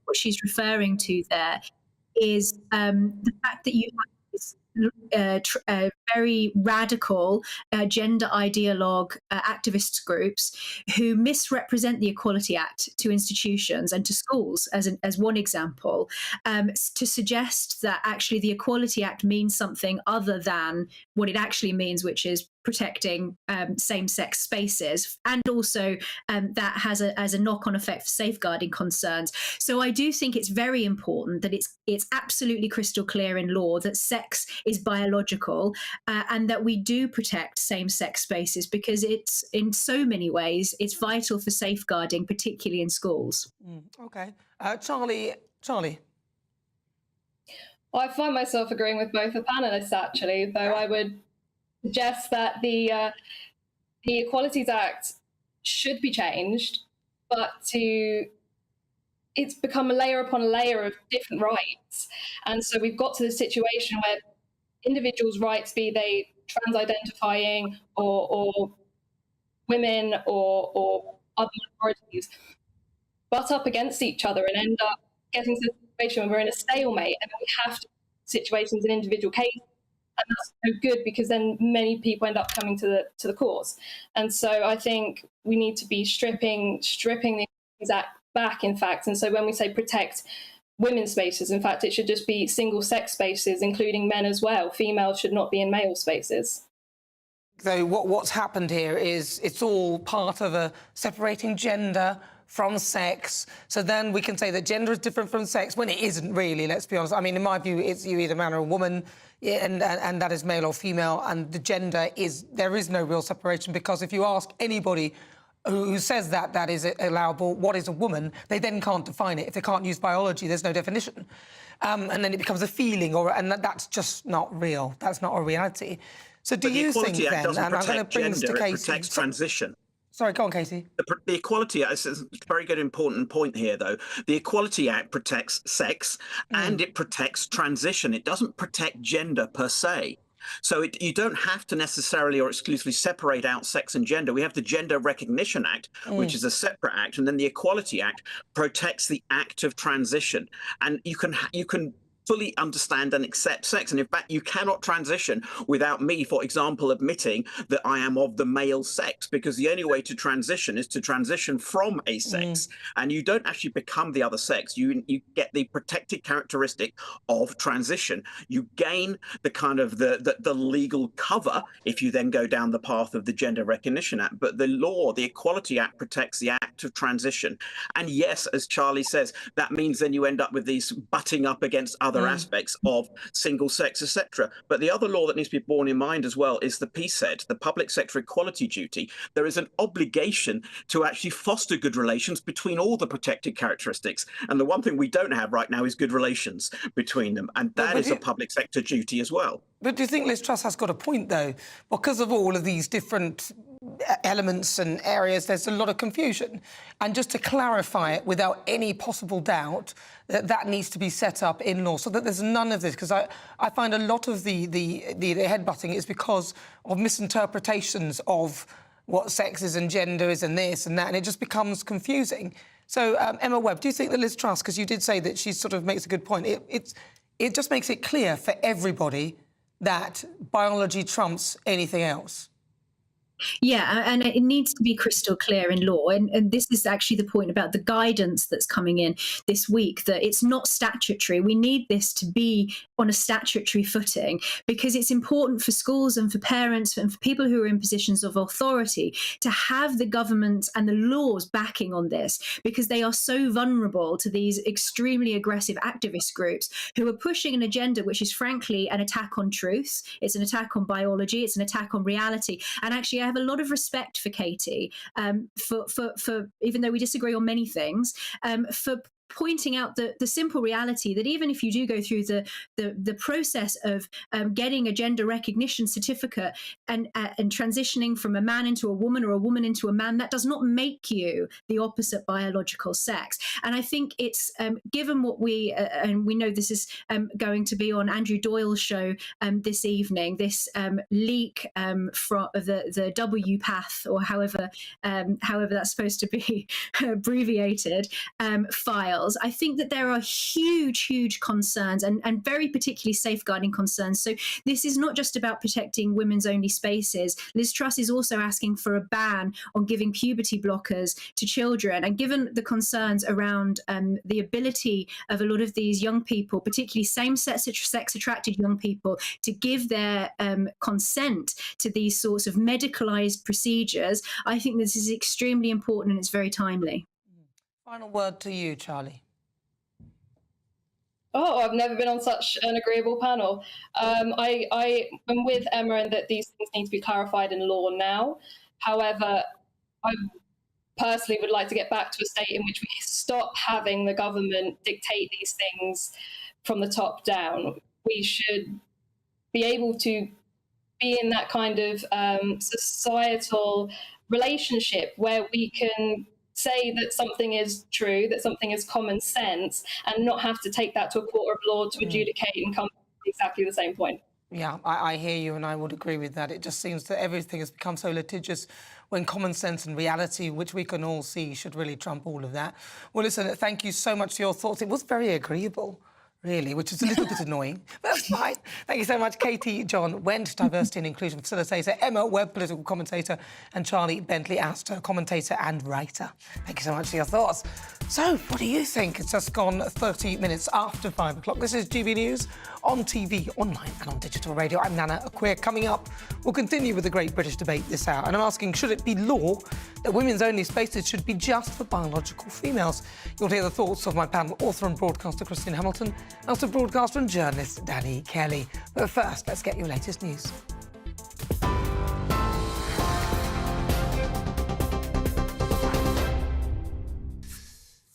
What she's referring to there is the fact that you have this very radical gender ideologue activist groups who misrepresent the Equality Act to institutions and to schools, as one example, to suggest that actually the Equality Act means something other than what it actually means, which is protecting same-sex spaces, and also that has a knock-on effect for safeguarding concerns. So I do think it's very important that it's absolutely crystal clear in law that sex is biological, and that we do protect same-sex spaces, because it's, in so many ways, it's vital for safeguarding, particularly in schools. Okay. Charlie? Well, I find myself agreeing with both the panellists, actually, though I would suggest that the Equalities Act should be changed, but it's become a layer upon a layer of different rights. And so we've got to the situation where individuals' rights, be they trans-identifying or women or other minorities, butt up against each other and end up getting to a situation where we're in a stalemate, and we have to situations in individual cases. And that's no good, because then many people end up coming to the courts. And so I think we need to be stripping the Act back, in fact. And so when we say protect women's spaces, in fact, it should just be single-sex spaces, including men as well. Females should not be in male spaces. So what's happened here is it's all part of a separating gender from sex. So then we can say that gender is different from sex, when it isn't really, let's be honest. I mean, in my view, it's you either man or a woman, and that is male or female, and the gender is... There is no real separation, because if you ask anybody who says that is allowable, what is a woman, they then can't define it. If they can't use biology, there's no definition. And then it becomes a feeling, and that's just not real. That's not a reality. So do you think, then... The Equality Act doesn't and I'm protect bring this to gender, it Casey. protects transition. Sorry, go on, Casey. The Equality Act is a very good, important point here, though. The Equality Act protects sex and it protects transition. It doesn't protect gender per se. So you don't have to necessarily or exclusively separate out sex and gender. We have the Gender Recognition Act, which is a separate act, and then the Equality Act protects the act of transition. And you can fully understand and accept sex. And in fact, you cannot transition without me, for example, admitting that I am of the male sex, because the only way to transition is to transition from a sex. And you don't actually become the other sex. You get the protected characteristic of transition. You gain the kind of the legal cover if you then go down the path of the Gender Recognition Act. But the law, the Equality Act, protects the act of transition. And yes, as Charlie says, that means then you end up with these butting up against other aspects of single sex, etc. But the other law that needs to be borne in mind as well is the PSED, the Public Sector Equality Duty. There is an obligation to actually foster good relations between all the protected characteristics. And the one thing we don't have right now is good relations between them. And that is a public sector duty as well. But do you think Liz Truss has got a point, though? Because of all of these different elements and areas, there's a lot of confusion. And just to clarify it without any possible doubt, that needs to be set up in law so that there's none of this. Because I find a lot of the headbutting is because of misinterpretations of what sex is and gender is and this and that, and it just becomes confusing. So, Emma Webb, do you think that Liz Truss, because you did say that she sort of makes a good point, it just makes it clear for everybody that biology trumps anything else? Yeah, and it needs to be crystal clear in law. And this is actually the point about the guidance that's coming in this week, that it's not statutory. We need this to be on a statutory footing, because it's important for schools and for parents and for people who are in positions of authority to have the government and the laws backing on this, because they are so vulnerable to these extremely aggressive activist groups who are pushing an agenda which is frankly an attack on truth. It's an attack on biology. It's an attack on reality. And actually, I have a lot of respect for Katie, for even though we disagree on many things, for pointing out the simple reality that even if you do go through the process of getting a gender recognition certificate and transitioning from a man into a woman or a woman into a man, that does not make you the opposite biological sex. And I think it's given what and we know this is going to be on Andrew Doyle's show this evening, this leak from the W path, or however that's supposed to be abbreviated, file. details, I think that there are huge concerns and very particularly safeguarding concerns. So this is not just about protecting women's only spaces. Liz Truss is also asking for a ban on giving puberty blockers to children. And given the concerns around the ability of a lot of these young people, particularly same-sex attracted young people, to give their consent to these sorts of medicalised procedures, I think this is extremely important and it's very timely. Final word to you, Charlie. Oh, I've never been on such an agreeable panel. I am with Emma in that these things need to be clarified in law now. However, I personally would like to get back to a state in which we stop having the government dictate these things from the top down. We should be able to be in that kind of societal relationship where we can say that something is true, that something is common sense, and not have to take that to a court of law to adjudicate and come to exactly the same point. Yeah, I hear you, and I would agree with that. It just seems that everything has become so litigious when common sense and reality, which we can all see, should really trump all of that. Well, listen, thank you so much for your thoughts. It was very agreeable, really, which is a little bit annoying, but that's fine. Thank you so much, Katie John Wendt, Diversity and Inclusion Facilitator, Emma Webb, Political Commentator, and Charlie Bentley Astor, Commentator and Writer. Thank you so much for your thoughts. So, what do you think? It's just gone 30 minutes after 5 o'clock. This is GB News on TV, online and on digital radio. I'm Nana Akua. Coming up, we'll continue with the Great British Debate this hour, and I'm asking, should it be law that women's only spaces should be just for biological females? You'll hear the thoughts of my panel, author and broadcaster Christine Hamilton, and also broadcaster and journalist Danny Kelly. But first, let's get your latest news.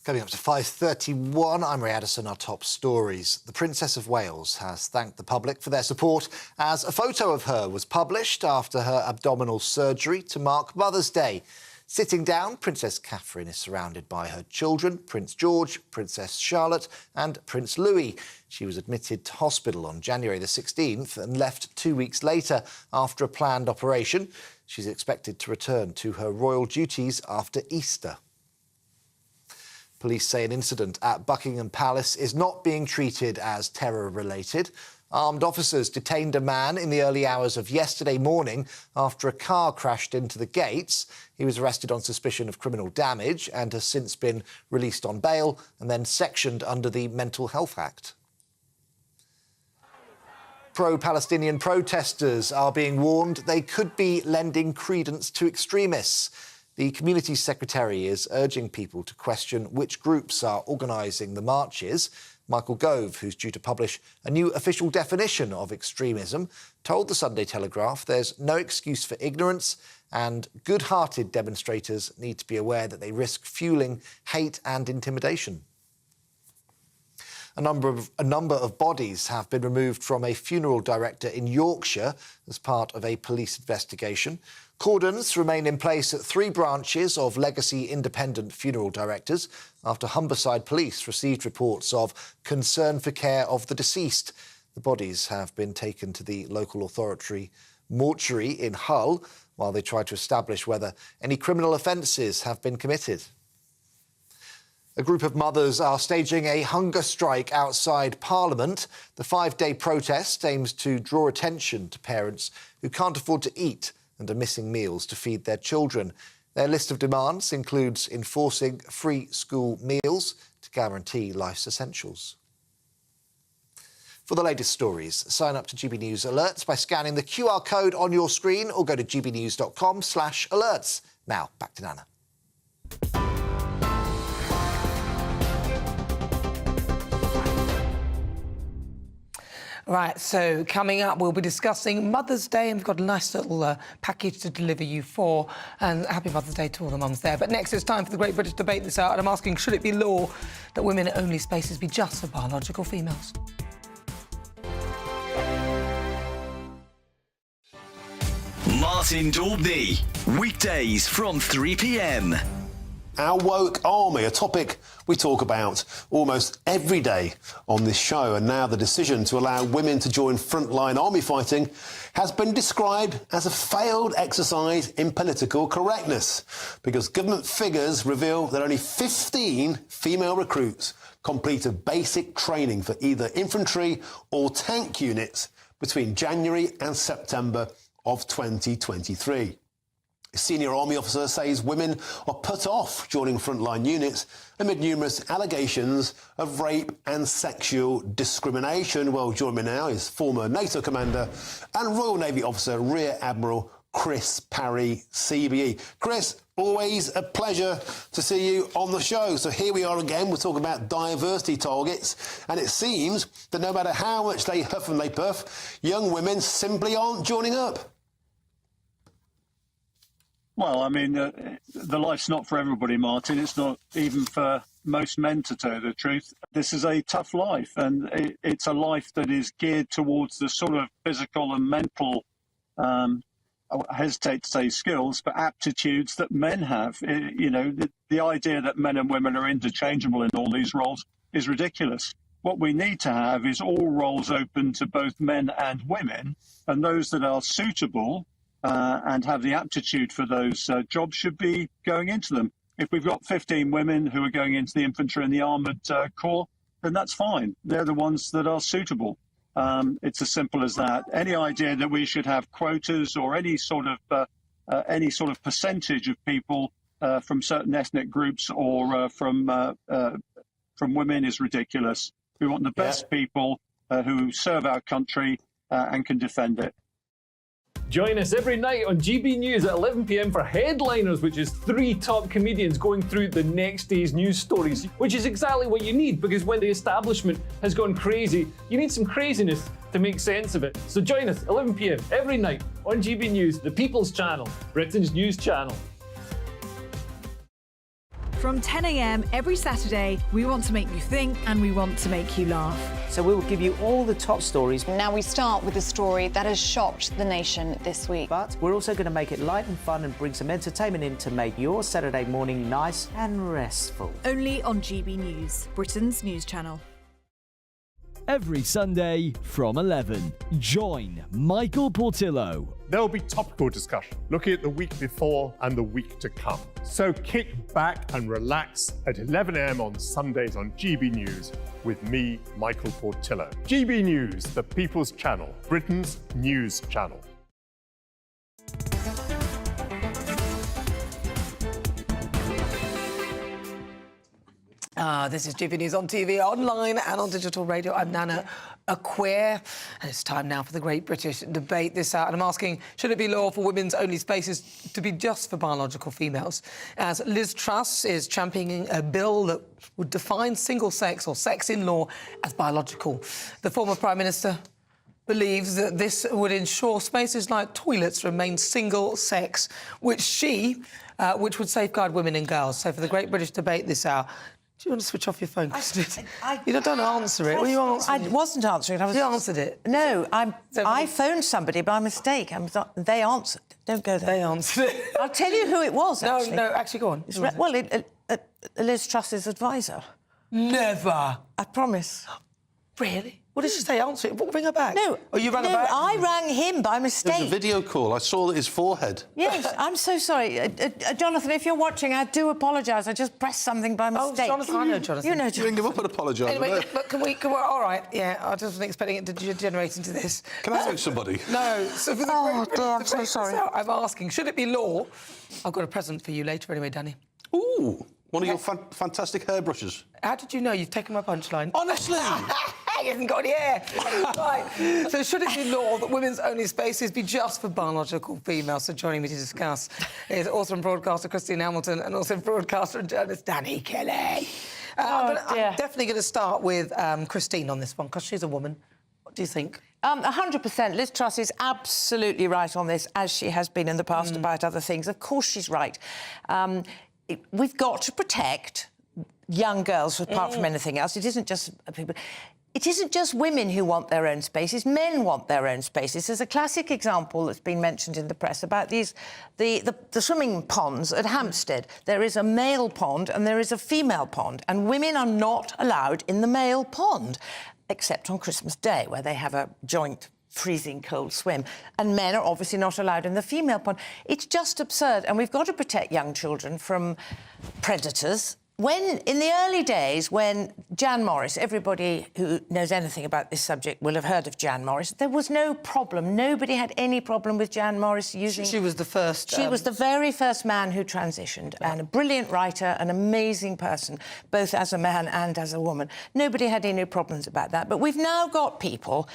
Coming up to 5:31, I'm Ray Addison. Our top stories. The Princess of Wales has thanked the public for their support as a photo of her was published after her abdominal surgery to mark Mother's Day. Sitting down, Princess Catherine is surrounded by her children, Prince George, Princess Charlotte and Prince Louis. She was admitted to hospital on January the 16th and left 2 weeks later after a planned operation. She's expected to return to her royal duties after Easter. Police say an incident at Buckingham Palace is not being treated as terror-related. Armed officers detained a man in the early hours of yesterday morning after a car crashed into the gates. He was arrested on suspicion of criminal damage and has since been released on bail and then sectioned under the Mental Health Act. Pro-Palestinian protesters are being warned they could be lending credence to extremists. The Community Secretary is urging people to question which groups are organising the marches. Michael Gove, who's due to publish a new official definition of extremism, told the Sunday Telegraph there's no excuse for ignorance and good-hearted demonstrators need to be aware that they risk fuelling hate and intimidation. A number of bodies have been removed from a funeral director in Yorkshire as part of a police investigation. Cordons remain in place at 3 branches of legacy independent funeral directors after Humberside Police received reports of concern for care of the deceased. The bodies have been taken to the local authority mortuary in Hull while they try to establish whether any criminal offences have been committed. A group of mothers are staging a hunger strike outside Parliament. The 5-day protest aims to draw attention to parents who can't afford to eat and are missing meals to feed their children. Their list of demands includes enforcing free school meals to guarantee life's essentials. For the latest stories, sign up to GB News Alerts by scanning the QR code on your screen or go to gbnews.com/alerts. Now, back to Nana. Right, so coming up, we'll be discussing Mother's Day, and we've got a nice little package to deliver you for. And happy Mother's Day to all the mums there. But next, it's time for the Great British Debate this hour, and I'm asking, should it be law that women-only spaces be just for biological females? Martin Daubney, weekdays from 3 p.m. our woke army, a topic we talk about almost every day on this show. And now the decision to allow women to join frontline army fighting has been described as a failed exercise in political correctness, because government figures reveal that only 15 female recruits completed basic training for either infantry or tank units between January and September of 2023. A senior army officer says women are put off joining frontline units amid numerous allegations of rape and sexual discrimination. Well, joining me now is former NATO commander and Royal Navy officer Rear Admiral Chris Parry, CBE. Chris, always a pleasure to see you on the show. So here we are again, we're talking about diversity targets, and it seems that no matter how much they huff and they puff, young women simply aren't joining up. Well, I mean, the life's not for everybody, Martin. It's not even for most men, to tell you the truth. This is a tough life, and it's a life that is geared towards the sort of physical and mental, I hesitate to say skills, but aptitudes that men have. You know, the idea that men and women are interchangeable in all these roles is ridiculous. What we need to have is all roles open to both men and women, and those that are suitable and have the aptitude for those jobs should be going into them. If we've got 15 women who are going into the infantry and the armoured corps, then that's fine. They're the ones that are suitable. It's as simple as that. Any idea that we should have quotas or any sort of percentage of people from certain ethnic groups or from women is ridiculous. We want the best people who serve our country and can defend it. Join us every night on GB News at 11 p.m. for Headliners, which is 3 top comedians going through the next day's news stories, which is exactly what you need, because when the establishment has gone crazy, you need some craziness to make sense of it. So join us 11 p.m. every night on GB News, the People's Channel, Britain's news channel. From 10 a.m. every Saturday, we want to make you think and we want to make you laugh. So we will give you all the top stories. Now we start with a story that has shocked the nation this week. But we're also going to make it light and fun and bring some entertainment in to make your Saturday morning nice and restful. Only on GB News, Britain's news channel. Every Sunday from 11, join Michael Portillo. There'll be topical discussion, looking at the week before and the week to come. So kick back and relax at 11 a.m. on Sundays on GB News with me, Michael Portillo. GB News, the People's Channel, Britain's news channel. This is GB News on TV, online and on digital radio. I'm Nana Akua, and it's time now for the Great British Debate this hour. And I'm asking, should it be law for women's only spaces to be just for biological females? As Liz Truss is championing a bill that would define single sex or sex in law as biological. The former Prime Minister believes that this would ensure spaces like toilets remain single sex, which would safeguard women and girls. So for the Great British Debate this hour, do you want to switch off your phone? You don't answer it. What are you answering? I wasn't answering. You answered it. No, I phoned somebody by mistake. They answered. Don't go there. They answered it. I'll tell you who it was, actually. No, actually, go on. Liz Truss's advisor. Never. I promise. Really? What did she say? Answer it. Ring her back. No. Oh, you rang her back? I rang him by mistake. It was a video call. I saw his forehead. Yes, I'm so sorry. Jonathan, if you're watching, I do apologise. I just pressed something by mistake. Oh, Jonathan, I know Jonathan. You know Jonathan. Ring him up and apologise. Anyway, but can we... All right, yeah, I wasn't expecting it to degenerate into this. Can I phone somebody? No. So for the dear, I'm so sorry. I'm asking, should it be law? I've got a present for you later anyway, Danny. Ooh, one of your fantastic hairbrushes. How did you know? You've taken my punchline. Honestly! He hasn't got any hair. Right. So should it be law that women's only spaces be just for biological females? So joining me to discuss is author and broadcaster Christine Hamilton and also broadcaster and journalist Danny Kelly. I'm definitely going to start with Christine on this one, because she's a woman. What do you think? 100%. Liz Truss is absolutely right on this, as she has been in the past about other things. Of course she's right. We've got to protect young girls apart from anything else. It isn't just people... it isn't just women who want their own spaces, men want their own spaces. There's a classic example that's been mentioned in the press about the swimming ponds at Hampstead. There is a male pond and there is a female pond, and women are not allowed in the male pond, except on Christmas Day, where they have a joint freezing cold swim, and men are obviously not allowed in the female pond. It's just absurd, and we've got to protect young children from predators. In the early days, when Jan Morris, everybody who knows anything about this subject will have heard of Jan Morris, there was no problem. Nobody had any problem with Jan Morris using... She was the first... She was the very first man who transitioned, and a brilliant writer, an amazing person, both as a man and as a woman. Nobody had any problems about that. But we've now got people...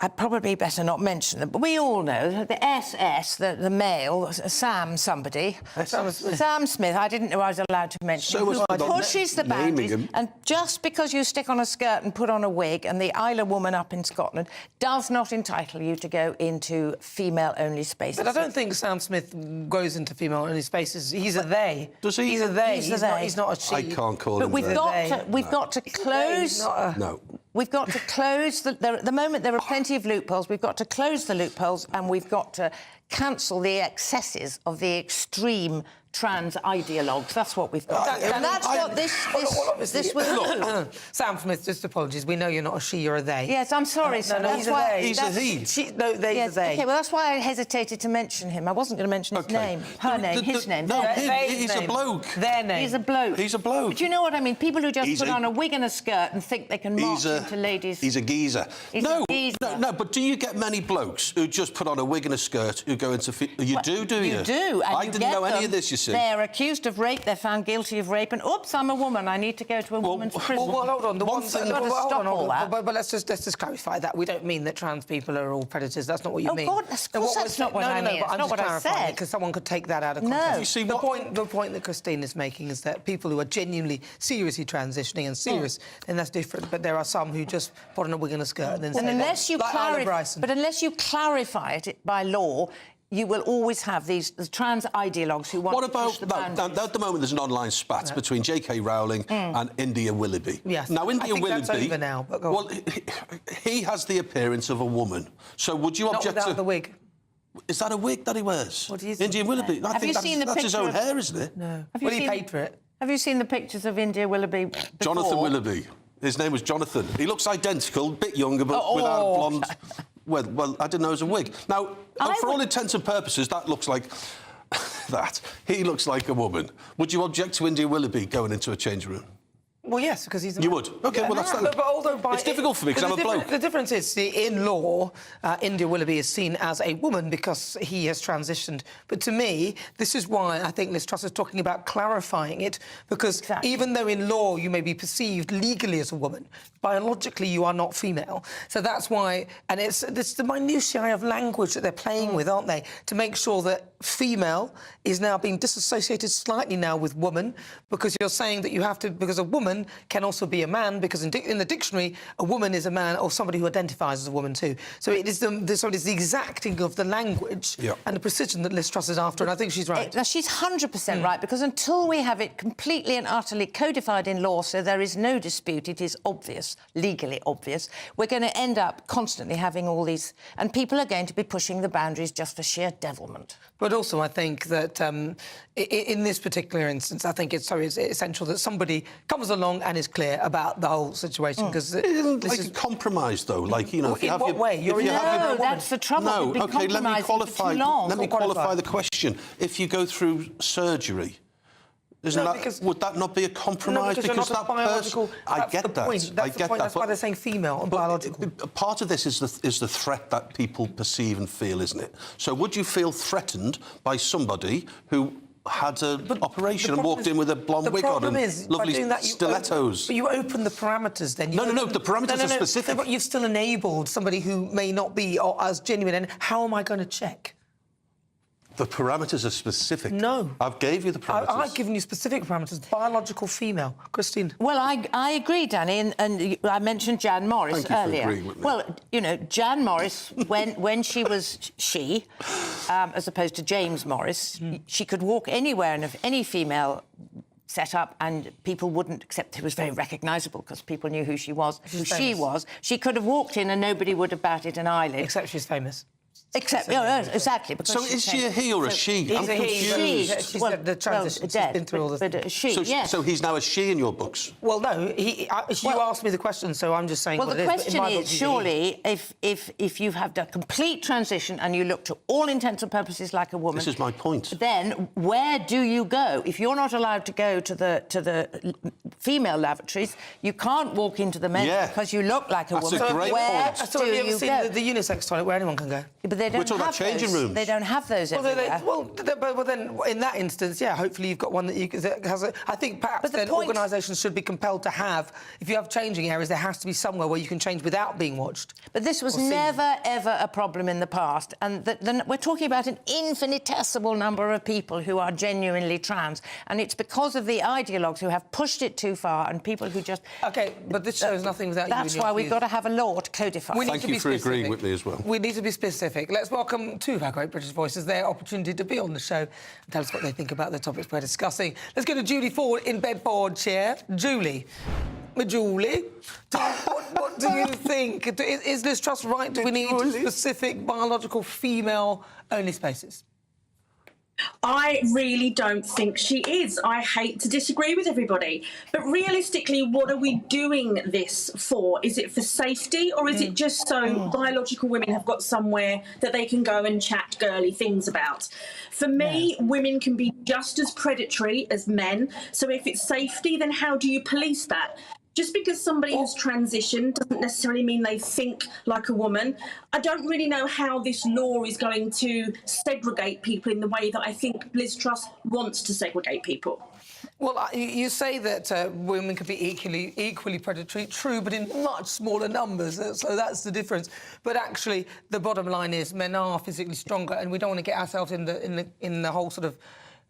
I'd probably better not mention them, but we all know the SS, the male, Sam somebody, Sam Smith, I didn't know I was allowed to mention him, who pushes the boundaries, and just because you stick on a skirt and put on a wig, and the Isle of Woman up in Scotland does not entitle you to go into female-only spaces. But I don't think Sam Smith goes into female-only spaces. He's a they. Does he? He's a they. He's not a she. I can't call him But we've got to close... No. We've got to close... At the moment, there are plenty of loopholes. We've got to close the loopholes, and we've got to cancel the excesses of the extreme trans ideologues. That's what we've got. And that's what this was... Sam Smith, just apologies. We know you're not a she, you're a they. Yes, I'm sorry, sir. No, he's a they. He's a he. They's a they. OK, well, that's why I hesitated to mention him. I wasn't going to mention his name. Her name, his name. No, he's a bloke. Their name. He's a bloke. He's a bloke. But you know what I mean? People who just put on a wig and a skirt and think they can march into ladies... He's a geezer. No, but do you get many blokes who just put on a wig and a skirt who go into... You do you? You do. I didn't know any of this, you see. They're accused of rape, they're found guilty of rape, and oops, I'm a woman, I need to go to a woman's prison. Well, hold on. But let's just clarify that. We don't mean that trans people are all predators. That's not what you mean. Oh, God, of course that's not what I mean. But I'm not just what I clarifying said. Because someone could take that out of context. No. You see, the point that Christine is making is that people who are genuinely, seriously transitioning and serious, then that's different. But there are some who just put on a wig and a skirt and then say unless you clarify it by law, you will always have the trans ideologues who want to push the boundaries. At the moment, there's an online spat between J.K. Rowling and India Willoughby. Yes. Now, India Willoughby... that's over now, but go on. Well, he has the appearance of a woman. So would you object to... Not without the wig. Is that a wig that he wears? What do you think? India Willoughby. I think that's his own hair, isn't it? No. Well, he paid for it. Have you seen the pictures of India Willoughby before? Jonathan Willoughby. His name was Jonathan. He looks identical, a bit younger, but without a blonde... Well, I didn't know it was a wig. Now, for all intents and purposes, that looks like... that. He looks like a woman. Would you object to India Willoughby going into a change room? Well, yes, because he's a You man. would? OK, well, that's... But although it's difficult for me, because I'm a bloke. The difference is, see, in law, India Willoughby is seen as a woman because he has transitioned. But to me, this is why I think Liz Truss is talking about clarifying it, because even though in law you may be perceived legally as a woman, biologically you are not female. So that's why... And it's the minutiae of language that they're playing with, aren't they, to make sure that female is now being disassociated slightly now with woman, because you're saying that you have to... Because a woman can also be a man, because in the dictionary, a woman is a man or somebody who identifies as a woman too. So it is the exacting of the language and the precision that Liz Truss is after, and I think she's right. Now, she's 100% right, because until we have it completely and utterly codified in law, so there is no dispute, it is obvious, legally obvious, we're going to end up constantly having all these... And people are going to be pushing the boundaries just for sheer devilment. But also, I think that in this particular instance, I think it's essential that somebody comes along and is clear about the whole situation, because like a compromise, though, like, you know, if you have what way? No, that's the trouble. No, OK, let me qualify the question. If you go through surgery, would that not be a compromise? No, because that biological... I get that. That's why they're saying female and biological. Part of this is the threat that people perceive and feel, isn't it? So would you feel threatened by somebody who had an operation and walked in with a blonde wig on and lovely stilettos? But you open the parameters then. No, the parameters are specific. But you've still enabled somebody who may not be as genuine, and how am I going to check? The parameters are specific. No. I've gave you the parameters. I've given you specific parameters. Biological female. Christine. Well, I agree, Danny, and I mentioned Jan Morris earlier. For agreeing with me. Well, you know, Jan Morris, when she was as opposed to James Morris, she could walk anywhere, and if any female set up, and people wouldn't accept it was very recognisable because people knew who she was, she was. She could have walked in and nobody would have batted an eyelid. Except she's famous. Except, exactly. Because so is she a he or a she? He's a he. She's the transition. She's been through all this. But she, yes. So he's now a she in your books? Well, no. You asked me the question, so I'm just saying well, what the it is. question is, surely, if you have a complete transition and you look to all intents and purposes like a woman... This is my point. Then where do you go? If you're not allowed to go to the female lavatories, you can't walk into the men's because you look like a woman. That's a great point. So have you ever seen the unisex toilet where anyone can go? But they don't We're talking about changing rooms. They don't have those everywhere. Well, then, in that instance, yeah, hopefully you've got one that has a... I think perhaps then organisations should be compelled to have... If you have changing areas, there has to be somewhere where you can change without being watched. But this was never, ever a problem in the past. And we're talking about an infinitesimal number of people who are genuinely trans. And it's because of the ideologues who have pushed it too far and people who just... OK, but this shows nothing without you. That's why we've got to have a law to codify. Thank you for agreeing with me as well. We need to be specific. Let's welcome two of our great British voices, their opportunity to be on the show and tell us what they think about the topics we're discussing. Let's go to Julie Ford in bedboard chair. Julie, what do you think? Is Liz Truss right? Do we need specific biological female-only spaces? I really don't think she is. I hate to disagree with everybody. But realistically, what are we doing this for? Is it for safety, or is it just so biological women have got somewhere that they can go and chat girly things about? For me, women can be just as predatory as men. So if it's safety, then how do you police that? Just because somebody has transitioned doesn't necessarily mean they think like a woman. I don't really know how this law is going to segregate people in the way that I think Liz Truss wants to segregate people. Well, you say that women could be equally predatory, true, but in much smaller numbers, so that's the difference. But actually, the bottom line is men are physically stronger, and we don't want to get ourselves in the whole sort of...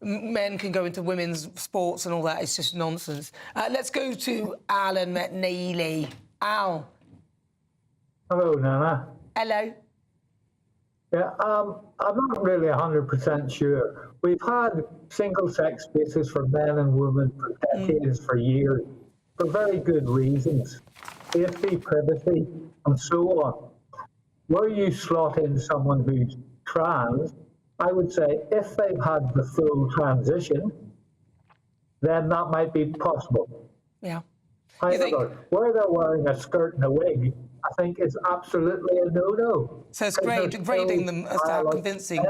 Men can go into women's sports and all that. It's just nonsense. Let's go to Alan McNeely. Al. Hello, Nana. Hello. Yeah, I'm not really 100% sure. We've had single-sex spaces for men and women for decades, for years, for very good reasons. Safety, privacy, and so on. Where you slot in someone who's trans, I would say if they've had the full transition, then that might be possible. Yeah. However, where they're wearing a skirt and a wig, I think is absolutely a no-no. So it's grading them as to how convincing.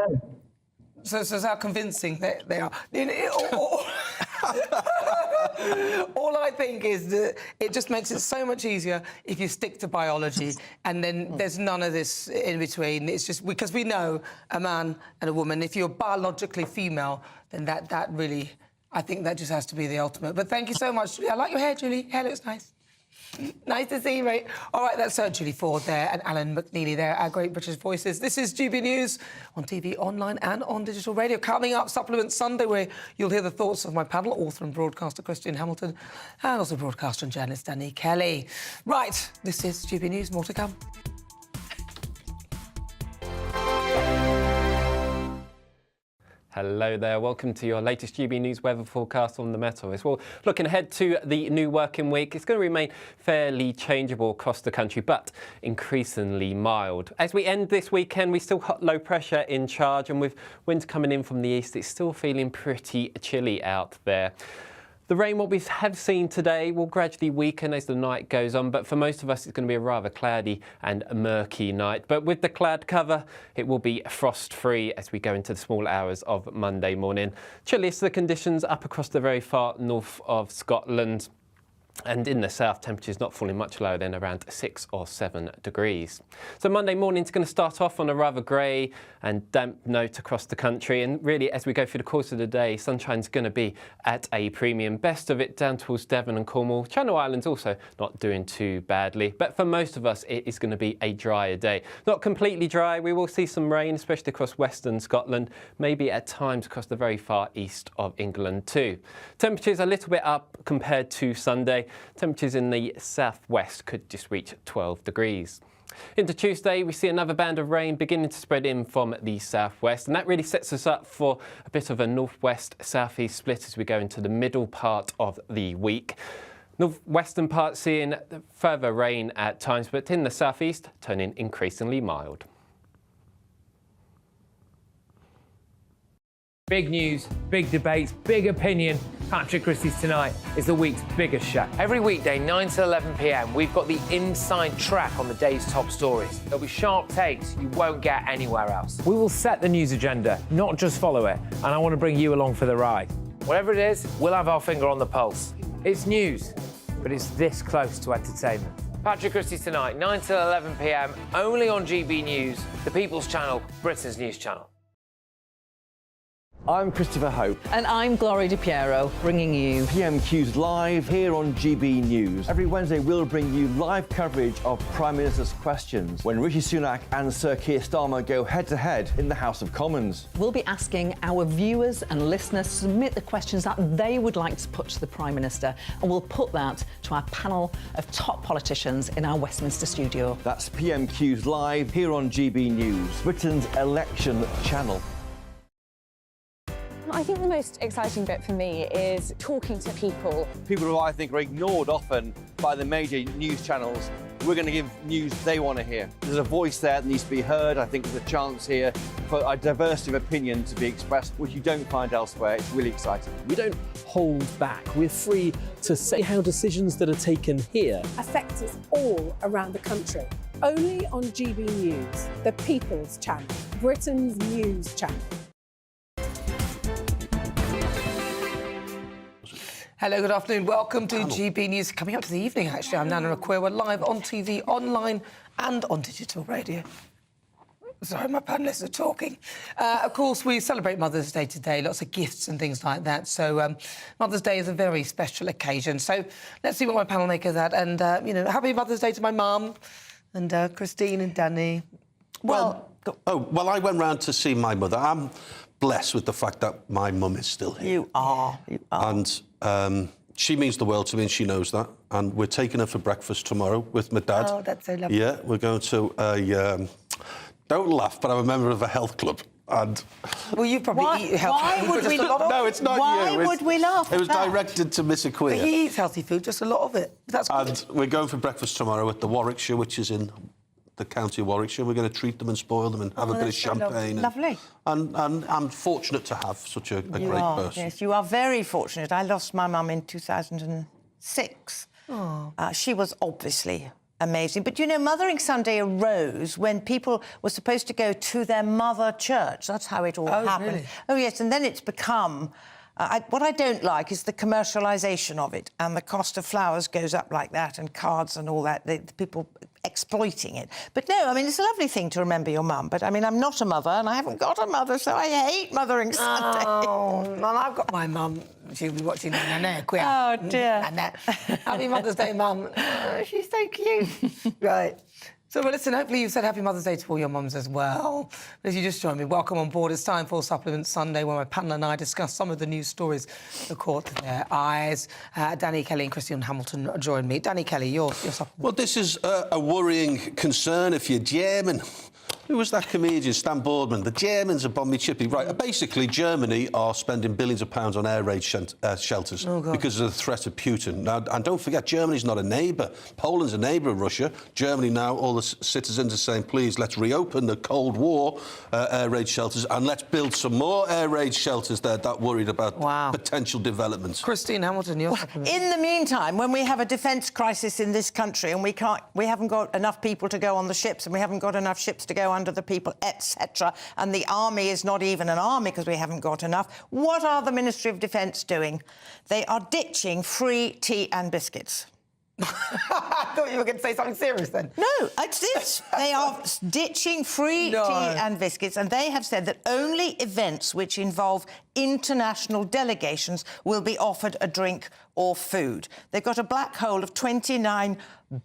So it's how convincing they are. All I think is that it just makes it so much easier if you stick to biology, and then there's none of this in between. It's just because we know a man and a woman. If you're biologically female, then that really, I think that just has to be the ultimate. But thank you so much. I like your hair, Julie. Hair looks nice. Nice to see you, mate. All right, that's Julie Ford there and Alan McNeely there, our great British voices. This is GB News on TV, online and on digital radio. Coming up, Supplement Sunday, where you'll hear the thoughts of my panel, author and broadcaster Christian Hamilton, and also broadcaster and journalist Danny Kelly. Right, this is GB News. More to come. Hello there, welcome to your latest GB News weather forecast on the Met Office. Well, looking ahead to the new working week, it's going to remain fairly changeable across the country, but increasingly mild. As we end this weekend, we still got low pressure in charge, and with winds coming in from the east, it's still feeling pretty chilly out there. The rain, what we have seen today, will gradually weaken as the night goes on, but for most of us it's going to be a rather cloudy and murky night. But with the cloud cover, it will be frost-free as we go into the small hours of Monday morning. Chilliest the conditions up across the very far north of Scotland. And in the south, temperatures not falling much lower than around 6 or 7 degrees. So Monday morning is going to start off on a rather grey and damp note across the country. And really, as we go through the course of the day, sunshine's going to be at a premium. Best of it down towards Devon and Cornwall. Channel Islands also not doing too badly. But for most of us, it is going to be a drier day. Not completely dry. We will see some rain, especially across western Scotland. Maybe at times across the very far east of England too. Temperatures a little bit up compared to Sunday. Temperatures in the southwest could just reach 12 degrees. Into Tuesday, we see another band of rain beginning to spread in from the southwest, and that really sets us up for a bit of a northwest-southeast split as we go into the middle part of the week. Northwestern part seeing further rain at times, but in the southeast, turning increasingly mild. Big news, big debates, big opinion. Patrick Christie's Tonight is the week's biggest show. Every weekday, 9 to 11 p.m, we've got the inside track on the day's top stories. There'll be sharp takes you won't get anywhere else. We will set the news agenda, not just follow it, and I want to bring you along for the ride. Whatever it is, we'll have our finger on the pulse. It's news, but it's this close to entertainment. Patrick Christie's Tonight, 9 to 11 p.m, only on GB News, the People's Channel, Britain's news channel. I'm Christopher Hope. And I'm Gloria Di Piero, bringing you PMQ's Live here on GB News. Every Wednesday, we'll bring you live coverage of Prime Minister's questions when Rishi Sunak and Sir Keir Starmer go head-to-head in the House of Commons. We'll be asking our viewers and listeners to submit the questions that they would like to put to the Prime Minister, and we'll put that to our panel of top politicians in our Westminster studio. That's PMQ's Live here on GB News, Britain's election channel. I think the most exciting bit for me is talking to people. People who I think are ignored often by the major news channels. We're going to give news they want to hear. There's a voice there that needs to be heard. I think there's a chance here for a diversity of opinion to be expressed, which you don't find elsewhere. It's really exciting. We don't hold back. We're free to say how decisions that are taken here affect us all around the country. Only on GB News, the People's Channel, Britain's news channel. Hello, good afternoon. Welcome to GB News. Coming up to the evening, actually. I'm Nana Akua. We're live on TV, online and on digital radio. Sorry, my panellists are talking. Of course, we celebrate Mother's Day today, lots of gifts and things like that. So Mother's Day is a very special occasion. So let's see what my panel make of that. And, you know, happy Mother's Day to my mum and Christine and Danny. Well, I went round to see my mother. I'm blessed with the fact that my mum is still here. You are. And she means the world to me, and she knows that. And we're taking her for breakfast tomorrow with my dad. Oh, that's so lovely. Yeah, we're going to a... don't laugh, but I'm a member of a health club. And well, you probably eat healthy food. No, it's not you. Why would we laugh? It was at that? directed to Miss Akua. But he eats healthy food, just a lot of it. That's good. And we're going for breakfast tomorrow at the Warwickshire, which is in the county of Warwickshire. We're going to treat them and spoil them and have a bit of champagne. Lovely. And I'm fortunate to have such a great person. Yes, you are very fortunate. I lost my mum in 2006. She was obviously amazing. But, you know, Mothering Sunday arose when people were supposed to go to their mother church. That's how it all happened. Really? Oh, yes, and then it's become... what I don't like is the commercialisation of it, and the cost of flowers goes up like that, and cards and all that, the people exploiting it. But no, I mean, it's a lovely thing to remember your mum, but I mean, I'm not a mother, and I haven't got a mother, so I hate Mothering Sunday. Oh, well, I've got my mum. She'll be watching Nana Akua. Oh, dear. Nana. Happy Mother's Day, Mum. She's so cute. Right. So, well, listen, hopefully you've said Happy Mother's Day to all your mums as well. But if you just joined me, welcome on board. It's time for Supplement Sunday, where my panel and I discuss some of the news stories that caught their eyes. Danny Kelly and Christian Hamilton join me. Danny Kelly, your supplement. Well, this is a worrying concern if you're German. Who was that comedian, Stan Boardman? The Germans are bombing chippy. Right, basically, Germany are spending billions of pounds on air raid shelters because of the threat of Putin. Now, and don't forget, Germany's not a neighbour. Poland's a neighbour of Russia. Germany now, all the citizens are saying, please, let's reopen the Cold War air raid shelters and let's build some more air raid shelters. They're that worried about potential developments. Christine Hamilton, your supplement. In the meantime, when we have a defence crisis in this country and we haven't got enough people to go on the ships and we haven't got enough ships to go under the people, etc., and the army is not even an army because we haven't got enough, what are the Ministry of Defence doing? They are ditching free tea and biscuits. I thought you were going to say something serious then. No, it's this. They are ditching free tea and biscuits, and they have said that only events which involve international delegations will be offered a drink or food. They've got a black hole of 29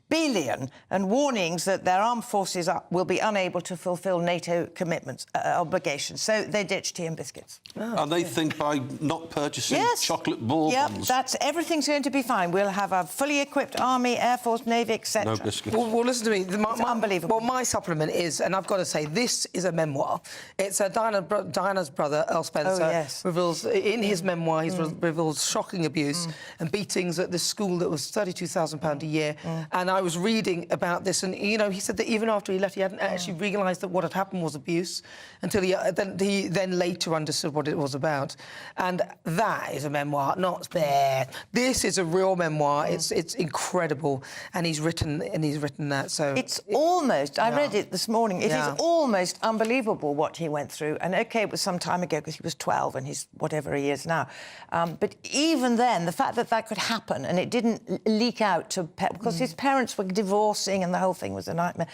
billion and warnings that their armed forces will be unable to fulfil NATO commitments, obligations. So they ditch tea and biscuits. And they think by not purchasing chocolate ball bonds... Everything's going to be fine. We'll have a fully equipped army, air force, navy, etc. No biscuits. Well, listen to me. It's unbelievable. Well, my supplement is, and I've got to say, this is a memoir. It's Diana's brother, Earl Spencer, reveals, in his memoir, he reveals shocking abuse and beatings at this school that was £32,000 a year. And I was reading about this, and, you know, he said that even after he left, he hadn't actually realised that what had happened was abuse until he then later understood what it was about. And that is a memoir, not there. This is a real memoir. It's incredible, and he's written that. So it's almost. I read it this morning. It is almost unbelievable what he went through. And OK, it was some time ago because he was 12 and he's whatever he is now. But even then, the fact that could happen and it didn't leak out to because his parents were divorcing and the whole thing was a nightmare.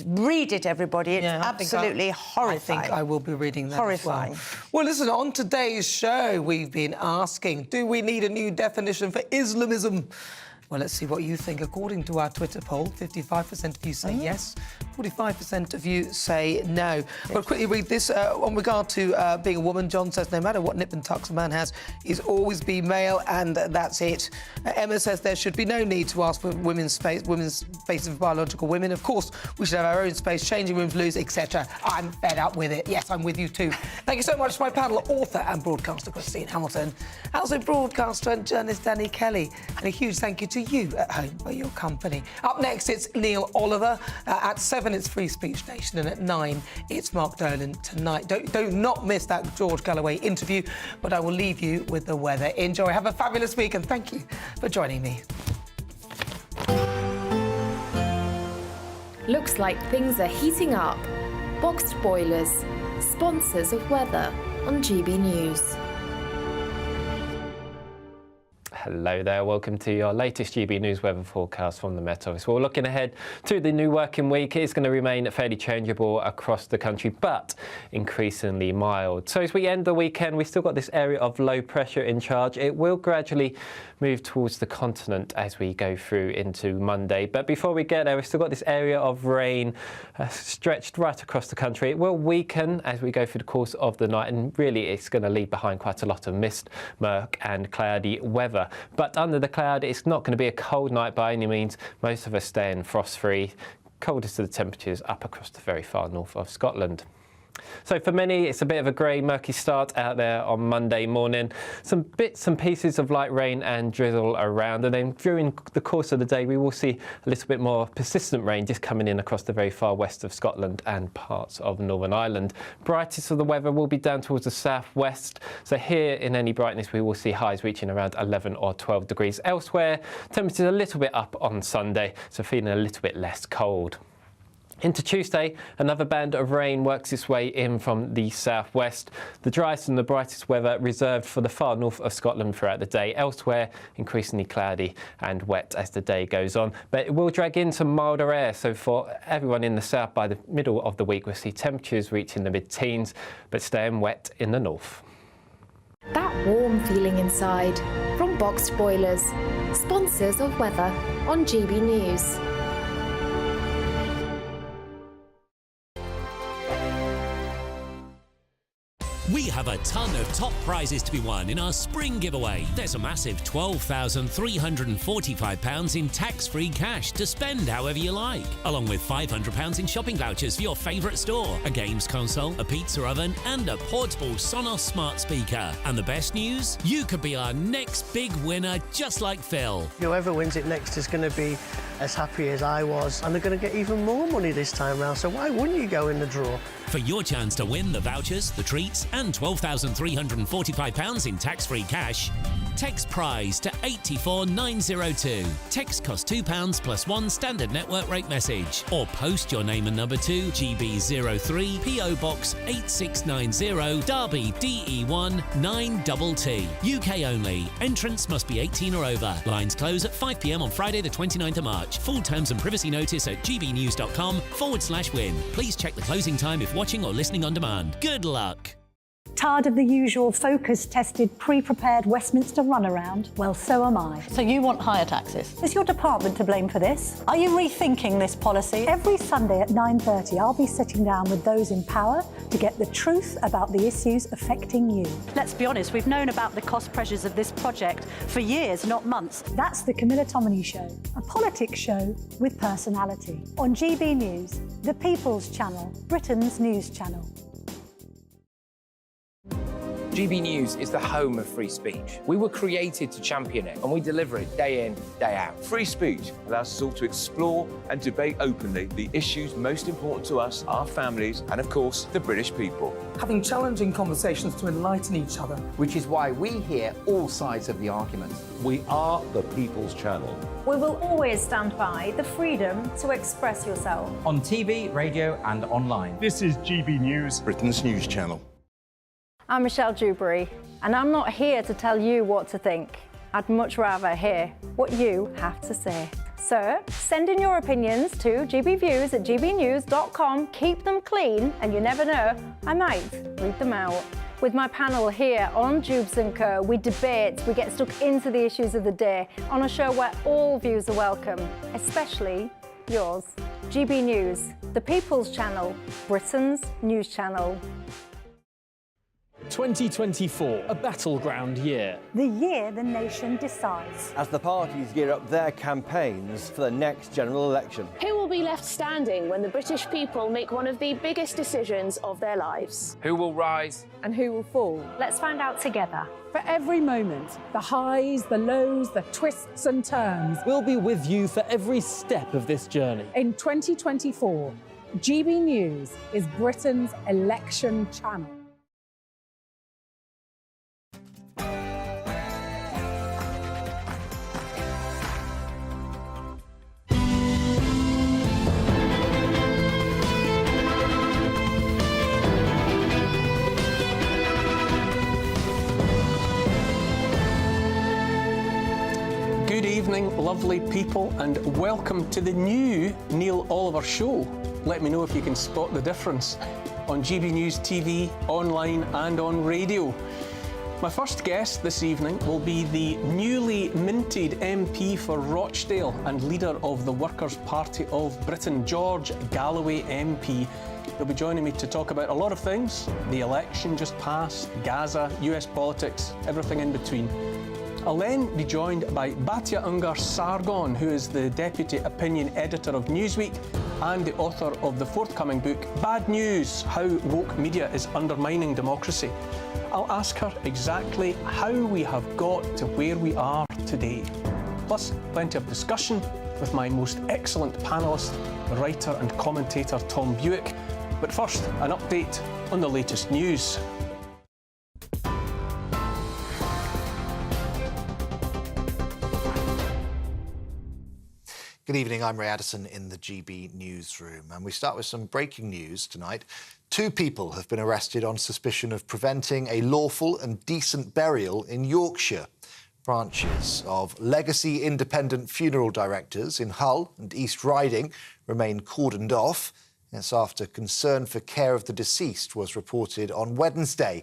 Read it, everybody. It's absolutely horrifying. I think I will be reading that. Horrifying. Well, listen, on today's show, we've been asking, do we need a new definition for Islamism? Well, let's see what you think. According to our Twitter poll, 55% of you say yes, 45% of you say no. But quickly read this. On regard to being a woman, John says, no matter what nip and tucks a man has, he's always be male, and that's it. Emma says there should be no need to ask for women's spaces for biological women. Of course, we should have our own space, changing rooms, loos, etc. I'm fed up with it. Yes, I'm with you too. Thank you so much to my panel, author and broadcaster Christine Hamilton, also broadcaster and journalist Danny Kelly, and a huge thank you to you at home for your company. Up next, it's Neil Oliver. At 7, it's Free Speech Nation, and at 9, it's Mark Dolan Tonight. Don't not miss that George Galloway interview, but I will leave you with the weather. Enjoy. Have a fabulous week, and thank you for joining me. Looks like things are heating up. Boxed boilers, sponsors of weather on GB News. Hello there, welcome to your latest GB News weather forecast from the Met Office. Well, looking ahead to the new working week, it's going to remain fairly changeable across the country, but increasingly mild. So as we end the weekend, we've still got this area of low pressure in charge. It will gradually move towards the continent as we go through into Monday. But before we get there, we've still got this area of rain stretched right across the country. It will weaken as we go through the course of the night, and really it's going to leave behind quite a lot of mist, murk and cloudy weather. But under the cloud, it's not going to be a cold night by any means. Most of us staying frost-free. Coldest of the temperatures up across the very far north of Scotland. So for many, it's a bit of a grey, murky start out there on Monday morning. Some bits and pieces of light rain and drizzle around, and then during the course of the day, we will see a little bit more persistent rain just coming in across the very far west of Scotland and parts of Northern Ireland. Brightest of the weather will be down towards the southwest. So here, in any brightness, we will see highs reaching around 11 or 12 degrees. Elsewhere, temperatures a little bit up on Sunday, so feeling a little bit less cold. Into Tuesday, another band of rain works its way in from the southwest. The driest and the brightest weather reserved for the far north of Scotland throughout the day. Elsewhere, increasingly cloudy and wet as the day goes on. But it will drag in some milder air, so for everyone in the south, by the middle of the week, we'll see temperatures reaching the mid-teens, but staying wet in the north. That warm feeling inside from Boxed Boilers, sponsors of weather on GB News. We have a ton of top prizes to be won in our spring giveaway. There's a massive £12,345 in tax-free cash to spend however you like, along with £500 in shopping vouchers for your favourite store, a games console, a pizza oven and a portable Sonos smart speaker. And the best news? You could be our next big winner, just like Phil. Whoever wins it next is going to be as happy as I was, and they're going to get even more money this time round, so why wouldn't you go in the draw? For your chance to win the vouchers, the treats and £12,345 in tax-free cash, text prize to 84902. Text costs £2 plus one standard network rate message, or post your name and number to GB03 PO Box 8690 Derby DE1 9TT. UK only. Entrance must be 18 or over. Lines close at 5 p.m. on Friday the 29th of March. Full terms and privacy notice at gbnews.com/win. Please check the closing time if watching or listening on demand. Good luck. Tired of the usual focus-tested, pre-prepared Westminster runaround? Well, so am I. So you want higher taxes? Is your department to blame for this? Are you rethinking this policy? Every Sunday at 9:30, I'll be sitting down with those in power to get the truth about the issues affecting you. Let's be honest, we've known about the cost pressures of this project for years, not months. That's the Camilla Tominey Show, a politics show with personality. On GB News, the People's Channel, Britain's news channel. GB News is the home of free speech. We were created to champion it, and we deliver it day in, day out. Free speech allows us all to explore and debate openly the issues most important to us, our families, and of course, the British people. Having challenging conversations to enlighten each other. Which is why we hear all sides of the argument. We are the People's Channel. We will always stand by the freedom to express yourself. On TV, radio and online. This is GB News, Britain's news channel. I'm Michelle Dewberry, and I'm not here to tell you what to think. I'd much rather hear what you have to say. So, send in your opinions to gbviews@gbnews.com. Keep them clean, and you never know, I might read them out. With my panel here on Jubes & Co, we debate, we get stuck into the issues of the day on a show where all views are welcome, especially yours. GB News, the People's Channel, Britain's news channel. 2024, a battleground year. The year the nation decides. As the parties gear up their campaigns for the next general election. Who will be left standing when the British people make one of the biggest decisions of their lives? Who will rise? And who will fall? Let's find out together. For every moment, the highs, the lows, the twists and turns. We'll be with you for every step of this journey. In 2024, GB News is Britain's election channel. Good evening, lovely people, and welcome to the new Neil Oliver Show. Let me know if you can spot the difference on GB News TV, online and on radio. My first guest this evening will be the newly minted MP for Rochdale and leader of the Workers' Party of Britain, George Galloway MP. He'll be joining me to talk about a lot of things: the election just passed, Gaza, US politics, everything in between. I'll then be joined by Batya Ungar Sargon, who is the Deputy Opinion Editor of Newsweek and the author of the forthcoming book, Bad News: How Woke Media is Undermining Democracy. I'll ask her exactly how we have got to where we are today. Plus, plenty of discussion with my most excellent panellist, the writer and commentator Tom Buick. But first, an update on the latest news. Good evening, I'm Ray Addison in the GB newsroom, and we start with some breaking news tonight. 2 people have been arrested on suspicion of preventing a lawful and decent burial in Yorkshire. Branches of legacy independent funeral directors in Hull and East Riding remain cordoned off. It's after concern for care of the deceased was reported on Wednesday.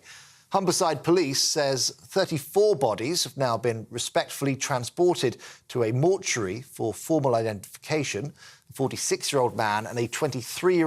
Humberside Police says 34 bodies have now been respectfully transported to a mortuary for formal identification. A 46-year-old man and a 23-year-old